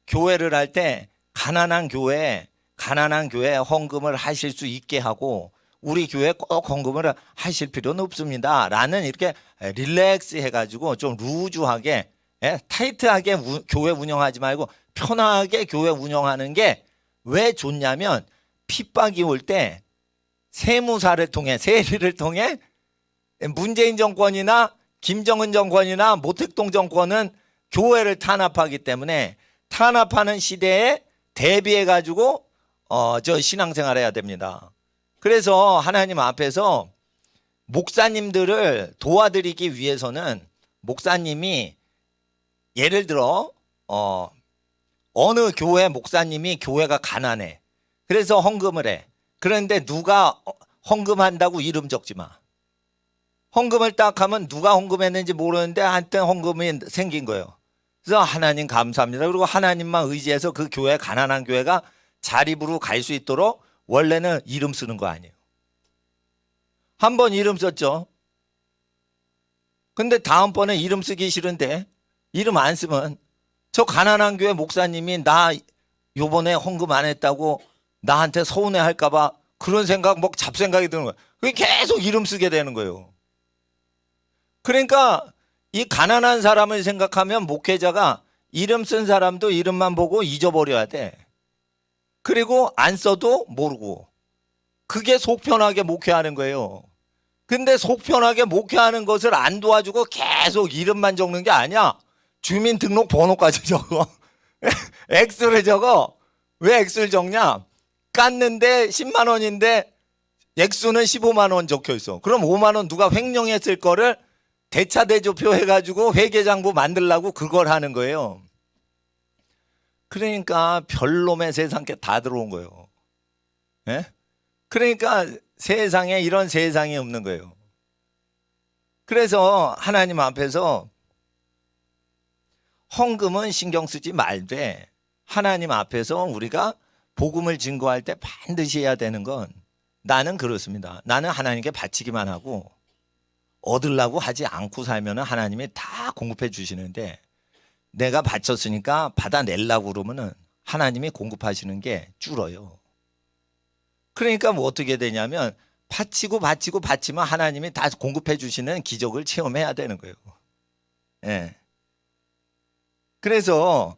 교회를 할 때 가난한 교회에 헌금을 하실 수 있게 하고 우리 교회 꼭 헌금을 하실 필요는 없습니다. 라는 이렇게 릴렉스 해가지고 좀 루즈하게 타이트하게 교회 운영하지 말고 편하게 교회 운영하는 게 왜 좋냐면 핍박이 올 때 세무사를 통해 세리를 통해 문재인 정권이나 김정은 정권이나 모택동 정권은 교회를 탄압하기 때문에 탄압하는 시대에 대비해 가지고 저 신앙생활 해야 됩니다. 그래서 하나님 앞에서 목사님들을 도와드리기 위해서는 목사님이 예를 들어 어느 교회 목사님이 교회가 가난해. 그래서 헌금을 해. 그런데 누가 헌금한다고 이름 적지 마. 헌금을 딱 하면 누가 헌금했는지 모르는데 한때 헌금이 생긴 거예요. 그래서 하나님 감사합니다. 그리고 하나님만 의지해서 그 교회, 가난한 교회가 자립으로 갈 수 있도록 원래는 이름 쓰는 거 아니에요. 한 번 이름 썼죠. 근데 다음번에 이름 쓰기 싫은데 이름 안 쓰면 저 가난한 교회 목사님이 나 요번에 헌금 안 했다고 나한테 서운해 할까봐 그런 생각, 뭐 잡생각이 드는 거예요. 그게 계속 이름 쓰게 되는 거예요. 그러니까 이 가난한 사람을 생각하면 목회자가 이름 쓴 사람도 이름만 보고 잊어버려야 돼. 그리고 안 써도 모르고. 그게 속 편하게 목회하는 거예요. 근데 속 편하게 목회하는 것을 안 도와주고 계속 이름만 적는 게 아니야. 주민등록번호까지 적어. X를 적어. 왜 X를 적냐? 깠는데 10만 원인데 액수는 15만 원 적혀 있어. 그럼 5만 원 누가 횡령했을 거를 대차대조표 해가지고 회계장부 만들라고 그걸 하는 거예요. 그러니까 별놈의 세상 게 다 들어온 거예요. 그러니까 세상에 이런 세상이 없는 거예요. 그래서 하나님 앞에서 헌금은 신경 쓰지 말되 하나님 앞에서 우리가 복음을 증거할 때 반드시 해야 되는 건, 나는 그렇습니다. 나는 하나님께 바치기만 하고 얻으려고 하지 않고 살면 하나님이 다 공급해 주시는데, 내가 바쳤으니까 받아내려고 그러면은 하나님이 공급하시는 게 줄어요. 그러니까 뭐 어떻게 되냐면 바치면 하나님이 다 공급해 주시는 기적을 체험해야 되는 거예요. 예. 그래서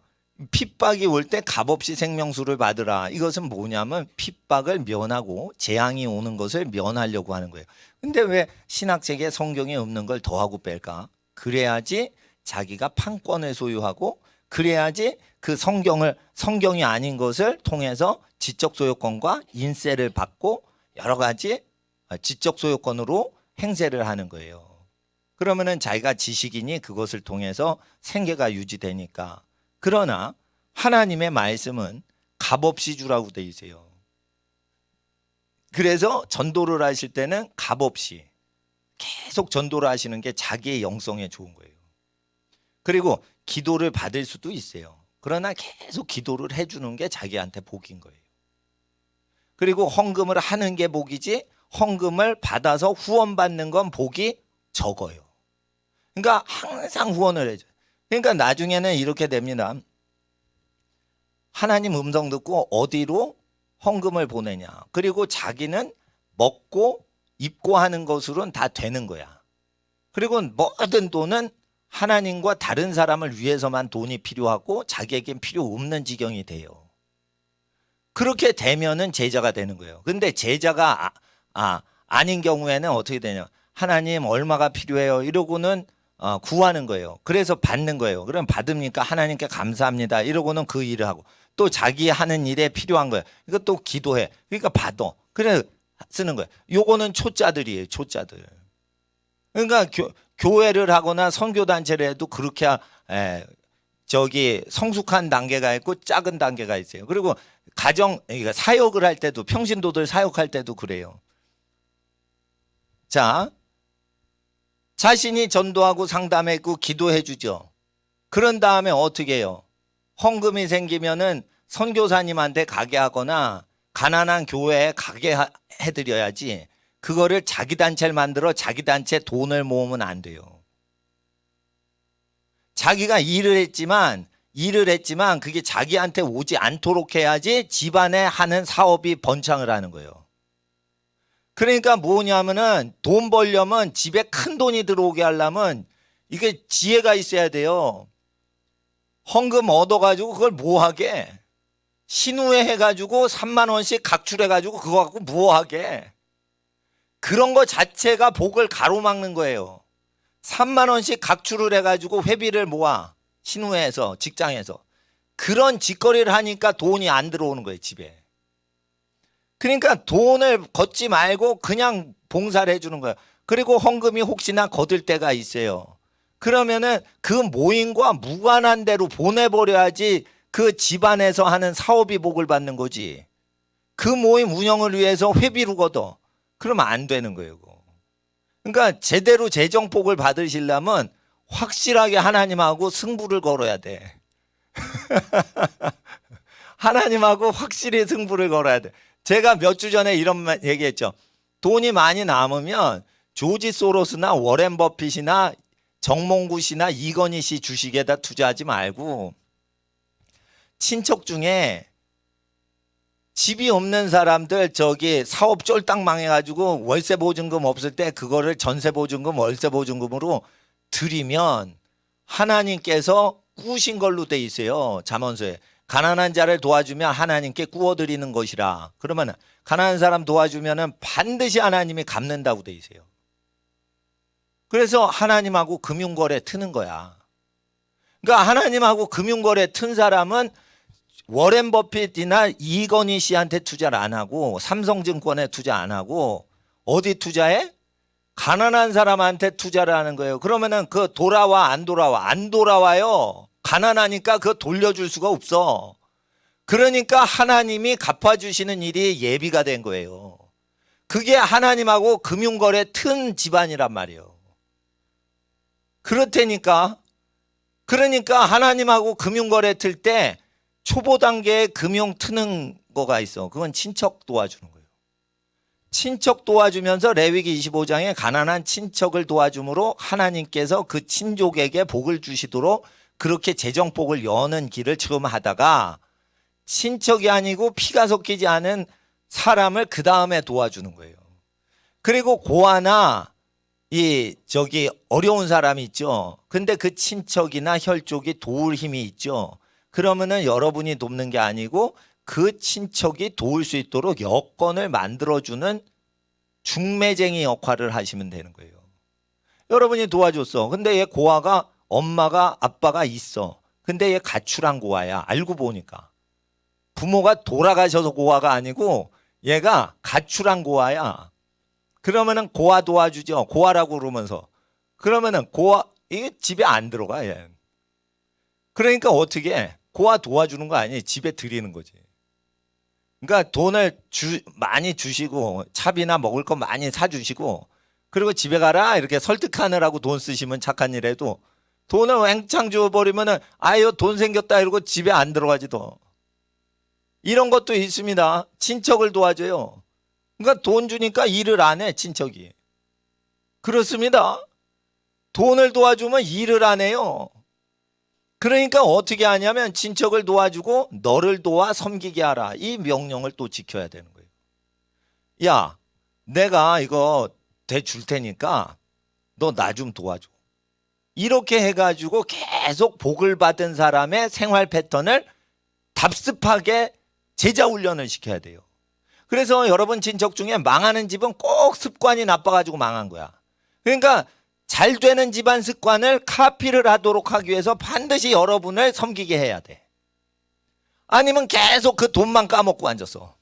핍박이 올 때 값없이 생명수를 받으라. 이것은 뭐냐면 핍박을 면하고 재앙이 오는 것을 면하려고 하는 거예요. 근데 왜 신학책에 성경에 없는 걸 더하고 뺄까? 그래야지 자기가 판권을 소유하고, 그래야지 그 성경이 아닌 것을 통해서 지적 소유권과 인세를 받고 여러 가지 지적 소유권으로 행세를 하는 거예요. 그러면은 자기가 지식이니 그것을 통해서 생계가 유지되니까. 그러나 하나님의 말씀은 값없이 주라고 돼 있어요. 그래서 전도를 하실 때는 값없이 계속 전도를 하시는 게 자기의 영성에 좋은 거예요. 그리고 기도를 받을 수도 있어요. 그러나 계속 기도를 해주는 게 자기한테 복인 거예요. 그리고 헌금을 하는 게 복이지, 헌금을 받아서 후원받는 건 복이 적어요. 그러니까 항상 후원을 해줘요. 그러니까 나중에는 이렇게 됩니다. 하나님 음성 듣고 어디로 헌금을 보내냐. 그리고 자기는 먹고 입고 하는 것으로는 다 되는 거야. 그리고 모든 돈은 하나님과 다른 사람을 위해서만 돈이 필요하고 자기에겐 필요 없는 지경이 돼요. 그렇게 되면은 제자가 되는 거예요. 근데 제자가 아닌 경우에는 어떻게 되냐. 하나님 얼마가 필요해요. 이러고는 구하는 거예요. 그래서 받는 거예요. 그럼 받으니까 하나님께 감사합니다. 이러고는 그 일을 하고, 또 자기 하는 일에 필요한 거예요. 이것도 기도해. 그러니까 받아. 그래 쓰는 거예요. 요거는 초짜들이에요. 초짜들. 그러니까 교회를 하거나 선교단체를 해도 그렇게 성숙한 단계가 있고 작은 단계가 있어요. 그리고 그러니까 사역을 할 때도, 평신도들 사역할 때도 그래요. 자, 자신이 전도하고 상담했고 기도해 주죠. 그런 다음에 어떻게 해요? 헌금이 생기면은 선교사님한테 가게 하거나 가난한 교회에 가게 해드려야지, 그거를 자기 단체를 만들어 자기 단체 돈을 모으면 안 돼요. 자기가 일을 했지만 그게 자기한테 오지 않도록 해야지 집안에 하는 사업이 번창을 하는 거예요. 그러니까 뭐냐면은 돈 벌려면, 집에 큰 돈이 들어오게 하려면 이게 지혜가 있어야 돼요. 헌금 얻어가지고 그걸 뭐하게? 신우회 해가지고 3만 원씩 각출해가지고 그거 갖고 뭐하게? 그런 거 자체가 복을 가로막는 거예요. 3만 원씩 각출을 해가지고 회비를 모아, 신우회에서, 직장에서. 그런 짓거리를 하니까 돈이 안 들어오는 거예요, 집에. 그러니까 돈을 걷지 말고 그냥 봉사를 해주는 거예요. 그리고 헌금이 혹시나 거들 때가 있어요. 그러면은 그 모임과 무관한 데로 보내버려야지 그 집안에서 하는 사업이 복을 받는 거지. 그 모임 운영을 위해서 회비로 걷어. 그러면 안 되는 거예요. 그러니까 제대로 재정복을 받으시려면 확실하게 하나님하고 승부를 걸어야 돼. 하나님하고 확실히 승부를 걸어야 돼. 제가 몇 주 전에 이런 말 얘기했죠. 돈이 많이 남으면 조지 소로스나 워렌 버핏이나 정몽구 씨나 이건희 씨 주식에다 투자하지 말고, 친척 중에 집이 없는 사람들 사업 쫄딱 망해가지고 월세 보증금 없을 때 그거를 전세 보증금, 월세 보증금으로 드리면 하나님께서 꾸신 걸로 돼 있어요. 잠언서에. 가난한 자를 도와주면 하나님께 꾸어드리는 것이라. 그러면 가난한 사람 도와주면 반드시 하나님이 갚는다고 돼 있어요. 그래서 하나님하고 금융거래 트는 거야. 그러니까 하나님하고 금융거래 튼 사람은 워렌 버핏이나 이건희 씨한테 투자를 안 하고, 삼성증권에 투자 안 하고, 어디 투자해? 가난한 사람한테 투자를 하는 거예요. 그러면은 그 돌아와 안 돌아와? 안 돌아와요. 가난하니까 그거 돌려줄 수가 없어. 그러니까 하나님이 갚아주시는 일이 예비가 된 거예요. 그게 하나님하고 금융거래 튼 집안이란 말이에요. 그렇다니까. 그러니까 하나님하고 금융거래 틀 때 초보 단계의 금융 트는 거가 있어. 그건 친척 도와주는 거예요. 친척 도와주면서 레위기 25장에 가난한 친척을 도와줌으로 하나님께서 그 친족에게 복을 주시도록 그렇게 재정복을 여는 길을 처음 하다가 친척이 아니고 피가 섞이지 않은 사람을 그 다음에 도와주는 거예요. 그리고 고아나 어려운 사람이 있죠. 근데 그 친척이나 혈족이 도울 힘이 있죠. 그러면은 여러분이 돕는 게 아니고 그 친척이 도울 수 있도록 여건을 만들어주는 중매쟁이 역할을 하시면 되는 거예요. 여러분이 도와줬어. 근데 얘 고아가 엄마가 아빠가 있어. 근데 얘 가출한 고아야. 알고 보니까. 부모가 돌아가셔서 고아가 아니고 얘가 가출한 고아야. 그러면은 고아 도와주죠. 고아라고 그러면서. 그러면은 고아, 이게 집에 안 들어가, 얘. 그러니까 어떻게 해? 고아 도와주는 거 아니에요. 집에 들이는 거지. 그러니까 돈을 많이 주시고 차비나 먹을 거 많이 사주시고 그리고 집에 가라 이렇게 설득하느라고 돈 쓰시면 착한 일 해도 돈을 왕창 줘버리면은 아유 돈 생겼다 이러고 집에 안 들어가지도. 이런 것도 있습니다. 친척을 도와줘요. 그러니까 돈 주니까 일을 안 해, 친척이. 그렇습니다. 돈을 도와주면 일을 안 해요. 그러니까 어떻게 하냐면 친척을 도와주고 너를 도와 섬기게 하라. 이 명령을 또 지켜야 되는 거예요. 야, 내가 이거 대줄 테니까 너 나 좀 도와줘. 이렇게 해가지고 계속 복을 받은 사람의 생활 패턴을 답습하게 제자 훈련을 시켜야 돼요. 그래서 여러분 친척 중에 망하는 집은 꼭 습관이 나빠가지고 망한 거야. 그러니까 잘 되는 집안 습관을 카피를 하도록 하기 위해서 반드시 여러분을 섬기게 해야 돼. 아니면 계속 그 돈만 까먹고 앉았어.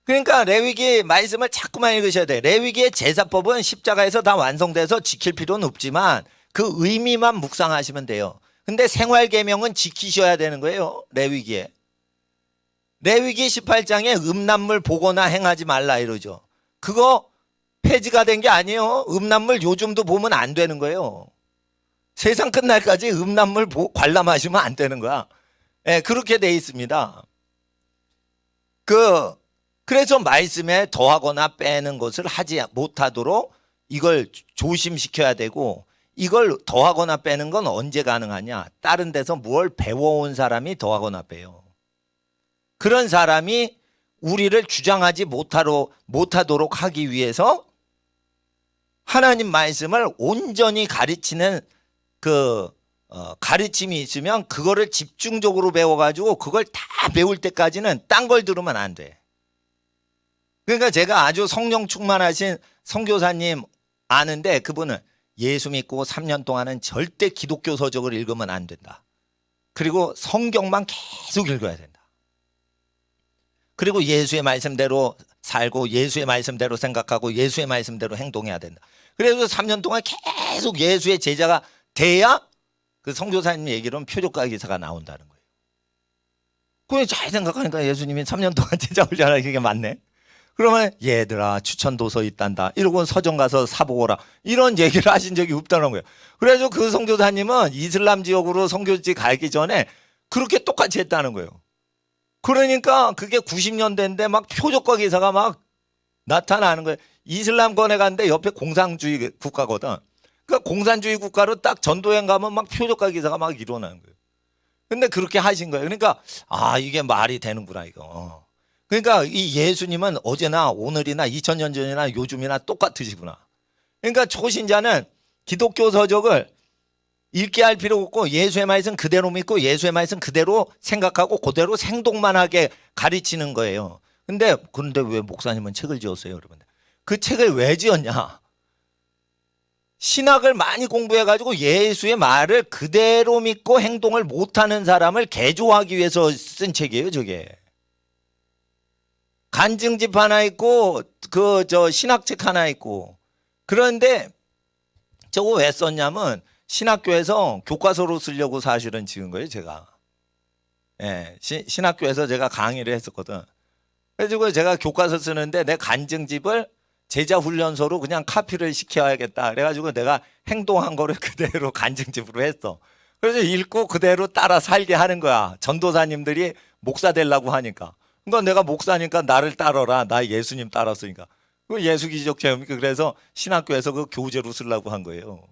그러니까 레위기 말씀을 자꾸만 읽으셔야 돼. 레위기의 제사법은 십자가에서 다 완성돼서 지킬 필요는 없지만 그 의미만 묵상하시면 돼요. 근데 생활계명은 지키셔야 되는 거예요. 레위기 18장에 음란물 보거나 행하지 말라 이러죠. 그거 폐지가 된 게 아니에요. 음란물 요즘도 보면 안 되는 거예요. 세상 끝날까지 음란물 관람하시면 안 되는 거야. 네, 그렇게 돼 있습니다. 그래서 말씀에 더하거나 빼는 것을 하지 못하도록 이걸 조심시켜야 되고 이걸 더하거나 빼는 건 언제 가능하냐? 다른 데서 뭘 배워온 사람이 더하거나 빼요. 그런 사람이 우리를 주장하지 못하도록 하기 위해서 하나님 말씀을 온전히 가르치는 가르침이 있으면 그거를 집중적으로 배워가지고 그걸 다 배울 때까지는 딴 걸 들으면 안 돼. 그러니까 제가 아주 성령 충만하신 선교사님 아는데 그분은 예수 믿고 3년 동안은 절대 기독교 서적을 읽으면 안 된다. 그리고 성경만 계속 읽어야 된다. 그리고 예수의 말씀대로 살고 예수의 말씀대로 생각하고 예수의 말씀대로 행동해야 된다. 그래서 3년 동안 계속 예수의 제자가 돼야 그 선교사님 얘기로는 표적과 기사가 나온다는 거예요. 그냥 잘 생각하니까 예수님이 3년 동안 제자 훈련하는 게 맞네. 그러면 얘들아 추천 도서 있단다. 이러고 서점 가서 사보고 오라. 이런 얘기를 하신 적이 없다는 거예요. 그래서 그 선교사님은 이슬람 지역으로 선교지 가기 전에 그렇게 똑같이 했다는 거예요. 그러니까 그게 90년대인데 막 표적과 기사가 막 나타나는 거예요. 이슬람권에 갔는데 옆에 공산주의 국가거든. 그러니까 공산주의 국가로 딱 전도여행 가면 막 표적과 기사가 막 일어나는 거예요. 근데 그렇게 하신 거예요. 그러니까 이게 말이 되는구나 이거. 그러니까 이 예수님은 어제나 오늘이나 2000년 전이나 요즘이나 똑같으시구나. 그러니까 초신자는 기독교 서적을 읽게 할 필요 없고 예수의 말씀 그대로 믿고 예수의 말씀 그대로 생각하고 그대로 행동만 하게 가르치는 거예요. 그런데 왜 목사님은 책을 지었어요, 여러분? 그 책을 왜 지었냐? 신학을 많이 공부해가지고 예수의 말을 그대로 믿고 행동을 못하는 사람을 개조하기 위해서 쓴 책이에요, 저게. 간증집 하나 있고 신학책 하나 있고. 그런데 저거 왜 썼냐면 신학교에서 교과서로 쓰려고 사실은 지은 거예요, 제가. 예, 신학교에서 제가 강의를 했었거든. 그래가지고 제가 교과서 쓰는데 내 간증집을 제자 훈련소로 그냥 카피를 시켜야겠다. 그래가지고 내가 행동한 거를 그대로 간증집으로 했어. 그래서 읽고 그대로 따라 살게 하는 거야. 전도사님들이 목사 되려고 하니까. 그러니까 내가 목사니까 나를 따라라. 나 예수님 따랐으니까. 그 예수 기적 체험이니까. 그래서 신학교에서 그 교재로 쓰려고 한 거예요.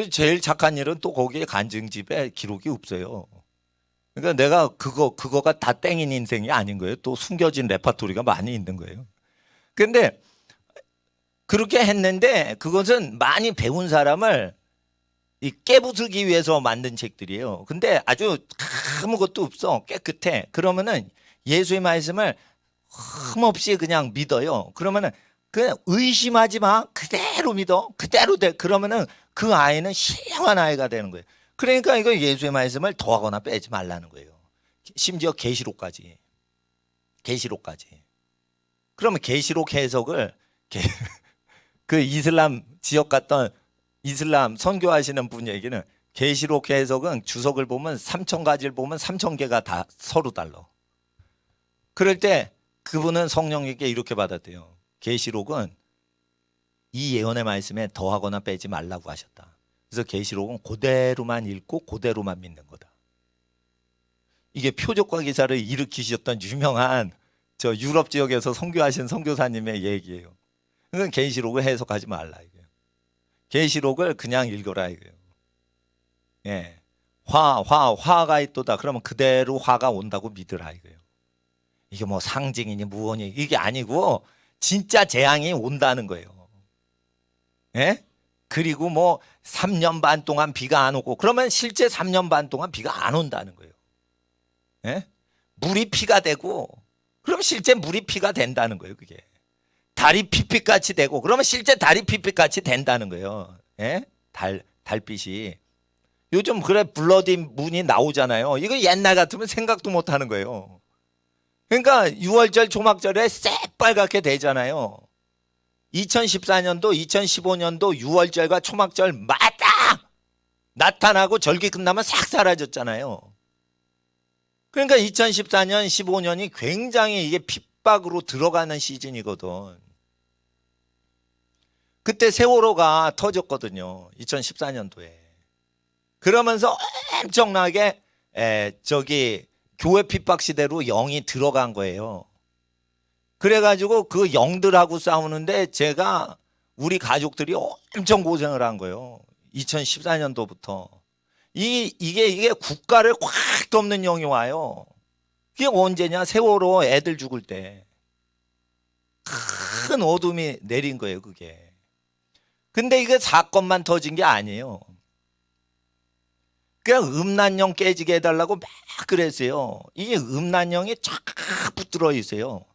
제일 착한 일은 또 거기에 간증집에 기록이 없어요. 그러니까 내가 그거가 다 땡인 인생이 아닌 거예요. 또 숨겨진 레파토리가 많이 있는 거예요. 근데 그렇게 했는데 그것은 많이 배운 사람을 깨부수기 위해서 만든 책들이에요. 근데 아주 아무것도 없어. 깨끗해. 그러면은 예수의 말씀을 흠없이 그냥 믿어요. 그러면은 그냥 의심하지 마. 그대로 믿어. 그대로 돼. 그러면은 그 아이는 신령한 아이가 되는 거예요. 그러니까 이거 예수의 말씀을 더하거나 빼지 말라는 거예요. 심지어 계시록까지. 그러면 계시록 해석을 그 이슬람 지역 갔던 이슬람 선교하시는 분 얘기는 계시록 해석은 주석을 보면 3,000가지를 보면 3,000개가 다 서로 달라. 그럴 때 그분은 성령에게 이렇게 받았대요. 계시록은 이 예언의 말씀에 더하거나 빼지 말라고 하셨다. 그래서 계시록은 그대로만 읽고 그대로만 믿는 거다. 이게 표적과 기사를 일으키셨던 유명한 저 유럽 지역에서 선교하신 선교사님의 얘기예요. 그건 계시록을 해석하지 말라 이거예요. 계시록을 그냥 읽어라 이거예요. 예, 화가 있도다. 그러면 그대로 화가 온다고 믿으라 이거예요. 이게 뭐 상징이니 무언이 이게 아니고 진짜 재앙이 온다는 거예요. 예? 그리고 뭐 3년 반 동안 비가 안 오고 그러면 실제 3년 반 동안 비가 안 온다는 거예요. 예? 물이 피가 되고 그럼 실제 물이 피가 된다는 거예요. 그게 달이 피빛같이 되고 그러면 실제 달이 피빛같이 된다는 거예요. 예? 달빛이 요즘 그래 블러디 문이 나오잖아요. 이거 옛날 같으면 생각도 못 하는 거예요. 그러니까 6월절 조막절에 새빨갛게 되잖아요. 2014년도 2015년도 6월절과 초막절마다 나타나고 절기 끝나면 싹 사라졌잖아요. 그러니까 2014년 15년이 굉장히 이게 핍박으로 들어가는 시즌이거든. 그때 세월호가 터졌거든요. 2014년도에. 그러면서 엄청나게 저기 교회 핍박 시대로 영이 들어간 거예요. 그래가지고 그 영들하고 싸우는데 제가 우리 가족들이 엄청 고생을 한 거예요. 2014년도부터. 이게 국가를 확 덮는 영이 와요. 그게 언제냐? 세월호 애들 죽을 때. 큰 어둠이 내린 거예요, 그게. 근데 이게 사건만 터진 게 아니에요. 그냥 음란령 깨지게 해달라고 막 그랬어요. 이게 음란령이 쫙 붙들어 있어요.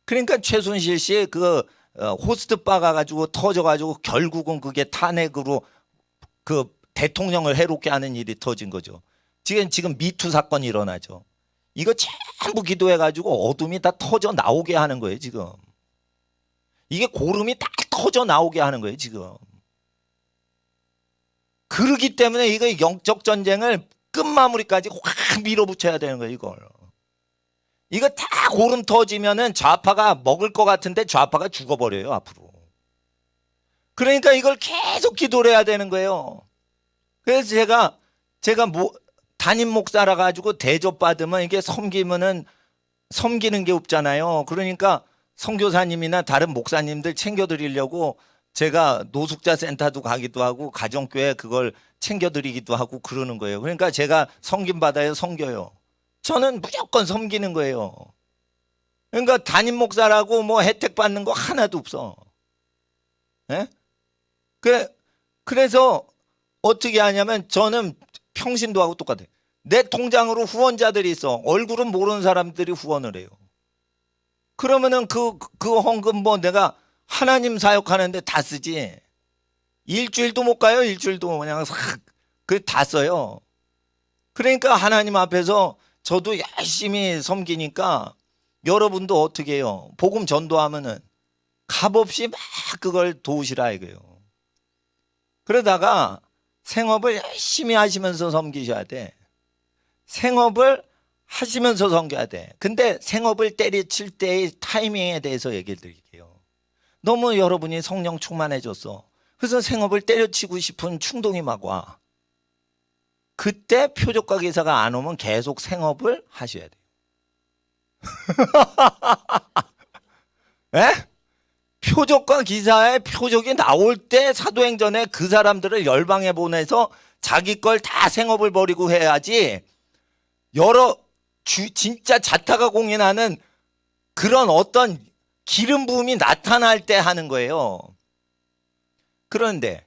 그러니까 최순실 씨 그 호스트 바 가가지고 터져가지고 결국은 그게 탄핵으로 그 대통령을 해롭게 하는 일이 터진 거죠. 지금 미투 사건이 일어나죠. 이거 전부 기도해가지고 어둠이 다 터져 나오게 하는 거예요, 지금. 이게 고름이 다 터져 나오게 하는 거예요, 지금. 그러기 때문에 이거 영적 전쟁을 끝마무리까지 확 밀어붙여야 되는 거예요, 이걸. 이거 다 고름 터지면은 좌파가 먹을 것 같은데 좌파가 죽어버려요, 앞으로. 그러니까 이걸 계속 기도를 해야 되는 거예요. 그래서 제가 담임 목사라 가지고 대접받으면 이게 섬기면은 섬기는 게 없잖아요. 그러니까 선교사님이나 다른 목사님들 챙겨드리려고 제가 노숙자 센터도 가기도 하고 가정교회 그걸 챙겨드리기도 하고 그러는 거예요. 그러니까 제가 섬김받아요, 섬겨요. 저는 무조건 섬기는 거예요. 그러니까 담임 목사라고 뭐 혜택 받는 거 하나도 없어. 예? 그래서 어떻게 하냐면 저는 평신도하고 똑같아요. 내 통장으로 후원자들이 있어. 얼굴은 모르는 사람들이 후원을 해요. 그러면은 그 헌금 뭐 내가 하나님 사역하는데 다 쓰지. 일주일도 못 가요. 일주일도 그냥 다 써요. 그러니까 하나님 앞에서 저도 열심히 섬기니까 여러분도 어떻게 해요? 복음 전도하면은 값없이 막 그걸 도우시라 이거예요. 그러다가 생업을 열심히 하시면서 섬기셔야 돼. 생업을 하시면서 섬겨야 돼. 근데 생업을 때려칠 때의 타이밍에 대해서 얘기를 드릴게요. 너무 여러분이 성령 충만해졌어. 그래서 생업을 때려치고 싶은 충동이 막 와. 그때 표적과 기사가 안 오면 계속 생업을 하셔야 돼요. 에? 표적과 기사의 표적이 나올 때 사도행전에 그 사람들을 열방에 보내서 자기 걸 다 생업을 벌이고 해야지, 진짜 자타가 공인하는 그런 어떤 기름 부음이 나타날 때 하는 거예요. 그런데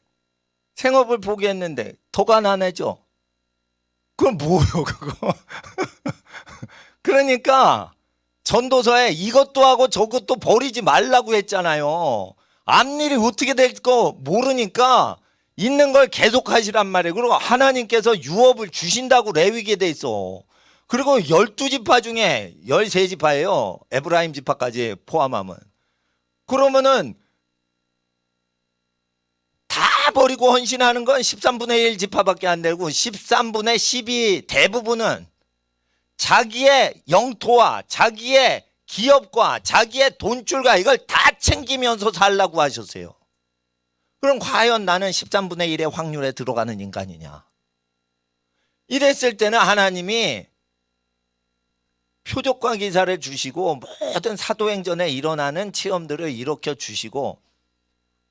생업을 포기했는데 더 가난해져. 그건 뭐예요, 그거? 그러니까 전도서에 이것도 하고 저것도 버리지 말라고 했잖아요. 앞일이 어떻게 될 거 모르니까 있는 걸 계속 하시란 말이에요. 그리고 하나님께서 유업을 주신다고 레위기에 돼 있어. 그리고 12지파 중에 13지파예요. 에브라임 지파까지 포함하면. 그러면은 다 버리고 헌신하는 건 13분의 1 지파밖에 안 되고 13분의 12 대부분은 자기의 영토와 자기의 기업과 자기의 돈줄과 이걸 다 챙기면서 살라고 하셨어요. 그럼 과연 나는 13분의 1의 확률에 들어가는 인간이냐? 이랬을 때는 하나님이 표적과 기사를 주시고 모든 사도행전에 일어나는 체험들을 일으켜 주시고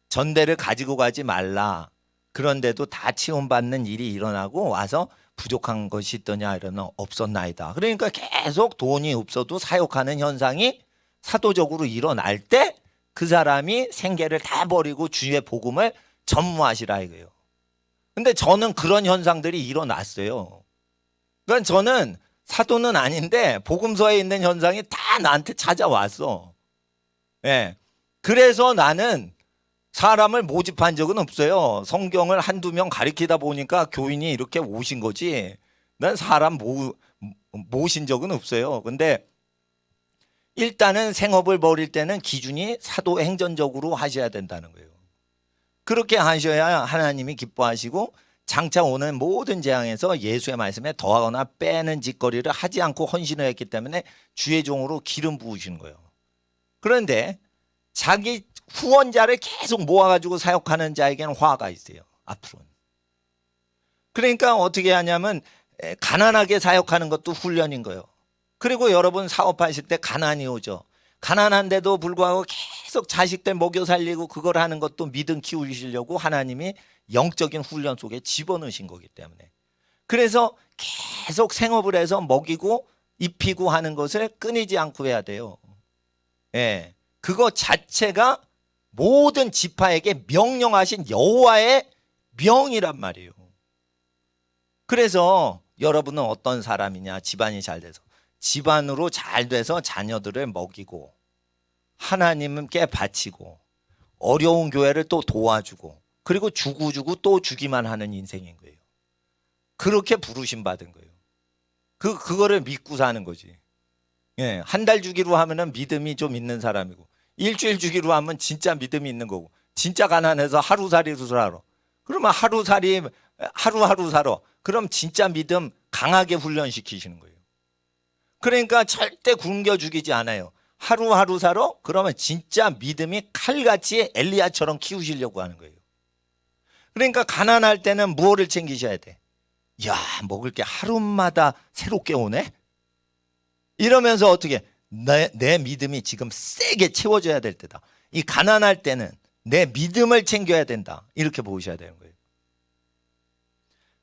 전대를 가지고 가지 말라. 그런데도 다 체험받는 일이 일어나고 와서 부족한 것이 있더냐 이러면 없었나이다. 그러니까 계속 돈이 없어도 사역하는 현상이 사도적으로 일어날 때 그 사람이 생계를 다 버리고 주의 복음을 전무하시라 이거예요. 근데 저는 그런 현상들이 일어났어요. 그러니까 저는 사도는 아닌데 복음서에 있는 현상이 다 나한테 찾아왔어. 예. 그래서 나는 사람을 모집한 적은 없어요. 성경을 한두 명 가르치다 보니까 교인이 이렇게 오신 거지. 난 사람 모신 적은 없어요. 근데 일단은 생업을 벌일 때는 기준이 사도행전적으로 하셔야 된다는 거예요. 그렇게 하셔야 하나님이 기뻐하시고 장차 오는 모든 재앙에서 예수의 말씀에 더하거나 빼는 짓거리를 하지 않고 헌신을 했기 때문에 주의 종으로 기름 부으시는 거예요. 그런데 자기 후원자를 계속 모아가지고 사역하는 자에게는 화가 있어요. 앞으로는. 그러니까 어떻게 하냐면 가난하게 사역하는 것도 훈련인 거예요. 그리고 여러분 사업하실 때 가난이 오죠. 가난한데도 불구하고 계속 자식들 먹여 살리고 그걸 하는 것도 믿음 키우시려고 하나님이 영적인 훈련 속에 집어넣으신 거기 때문에. 그래서 계속 생업을 해서 먹이고 입히고 하는 것을 끊이지 않고 해야 돼요. 예, 그거 자체가 모든 지파에게 명령하신 여호와의 명이란 말이에요. 그래서 여러분은 어떤 사람이냐? 집안이 잘 돼서. 집안으로 잘 돼서 자녀들을 먹이고 하나님께 바치고 어려운 교회를 또 도와주고 그리고 주고 또 주기만 하는 인생인 거예요. 그렇게 부르심 받은 거예요. 그거를 믿고 사는 거지. 예, 한 달 주기로 하면은 믿음이 좀 있는 사람이고 일주일 주기로 하면 진짜 믿음이 있는 거고 진짜 가난해서 하루살이로 살아. 그러면 하루하루 살아. 그럼 진짜 믿음 강하게 훈련시키시는 거예요. 그러니까 절대 굶겨 죽이지 않아요. 하루하루 살아? 그러면 진짜 믿음이 칼같이 엘리야처럼 키우시려고 하는 거예요. 그러니까 가난할 때는 무엇을 챙기셔야 돼? 야, 먹을 게 하루마다 새롭게 오네? 이러면서 어떻게 내 믿음이 지금 세게 채워져야 될 때다. 이 가난할 때는 내 믿음을 챙겨야 된다. 이렇게 보셔야 되는 거예요.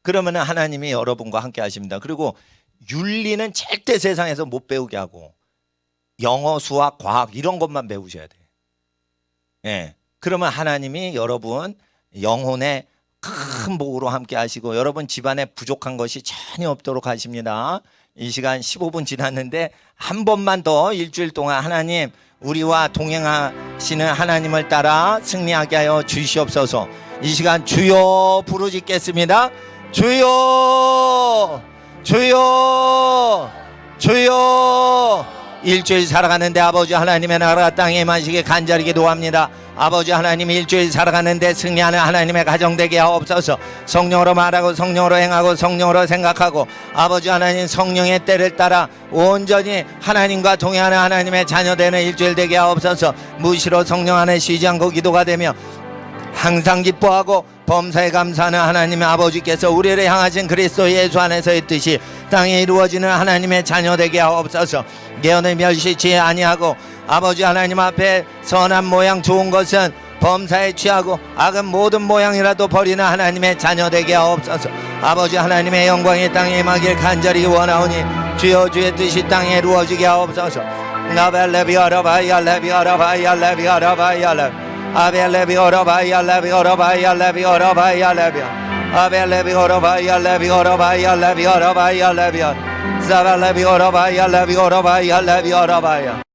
그러면 하나님이 여러분과 함께 하십니다. 그리고 윤리는 절대 세상에서 못 배우게 하고 영어, 수학, 과학 이런 것만 배우셔야 돼요. 예. 그러면 하나님이 여러분 영혼의 큰 복으로 함께 하시고 여러분 집안에 부족한 것이 전혀 없도록 하십니다. 이 시간 15분 지났는데 한 번만 더 일주일 동안 하나님 우리와 동행하시는 하나님을 따라 승리하게 하여 주시옵소서. 이 시간 주여 부르짖겠습니다. 주여 주여 주여. 일주일 살아가는데 아버지 하나님의 나라가 땅에 임하시게 간절히 기도합니다. 아버지 하나님 일주일 살아가는데 승리하는 하나님의 가정 되게 하옵소서. 성령으로 말하고 성령으로 행하고 성령으로 생각하고 아버지 하나님 성령의 때를 따라 온전히 하나님과 동행하는 하나님의 자녀 되는 일주일 되게 하옵소서. 무시로 성령 안에 쉬지 않고 기도가 되며 항상 기뻐하고 범사에 감사하는 하나님의 아버지께서 우리를 향하신 그리스도 예수 안에서의 뜻이 땅에 이루어지는 하나님의 자녀 되게 하옵소서. 예언을 멸시치 아니하고 아버지 하나님 앞에 선한 모양 좋은 것은 범사에 취하고 악은 모든 모양이라도 버리는 하나님의 자녀 되게 하옵소서. 아버지 하나님의 영광이 땅에 임하길 간절히 원하오니 주여 주의 뜻이 땅에 이루어지게 하옵소서. 나벨레비어라바이야 레비어라바이야 레비어라바이야 레 아벨레비어라바이야 레비어라바이야 레비어라바이야 레비어 아벨레비어라바이야 레비어라바이야 레비어라바이야 레비어 자벨레비어라바이야 레비어라바이야 레비어라바이야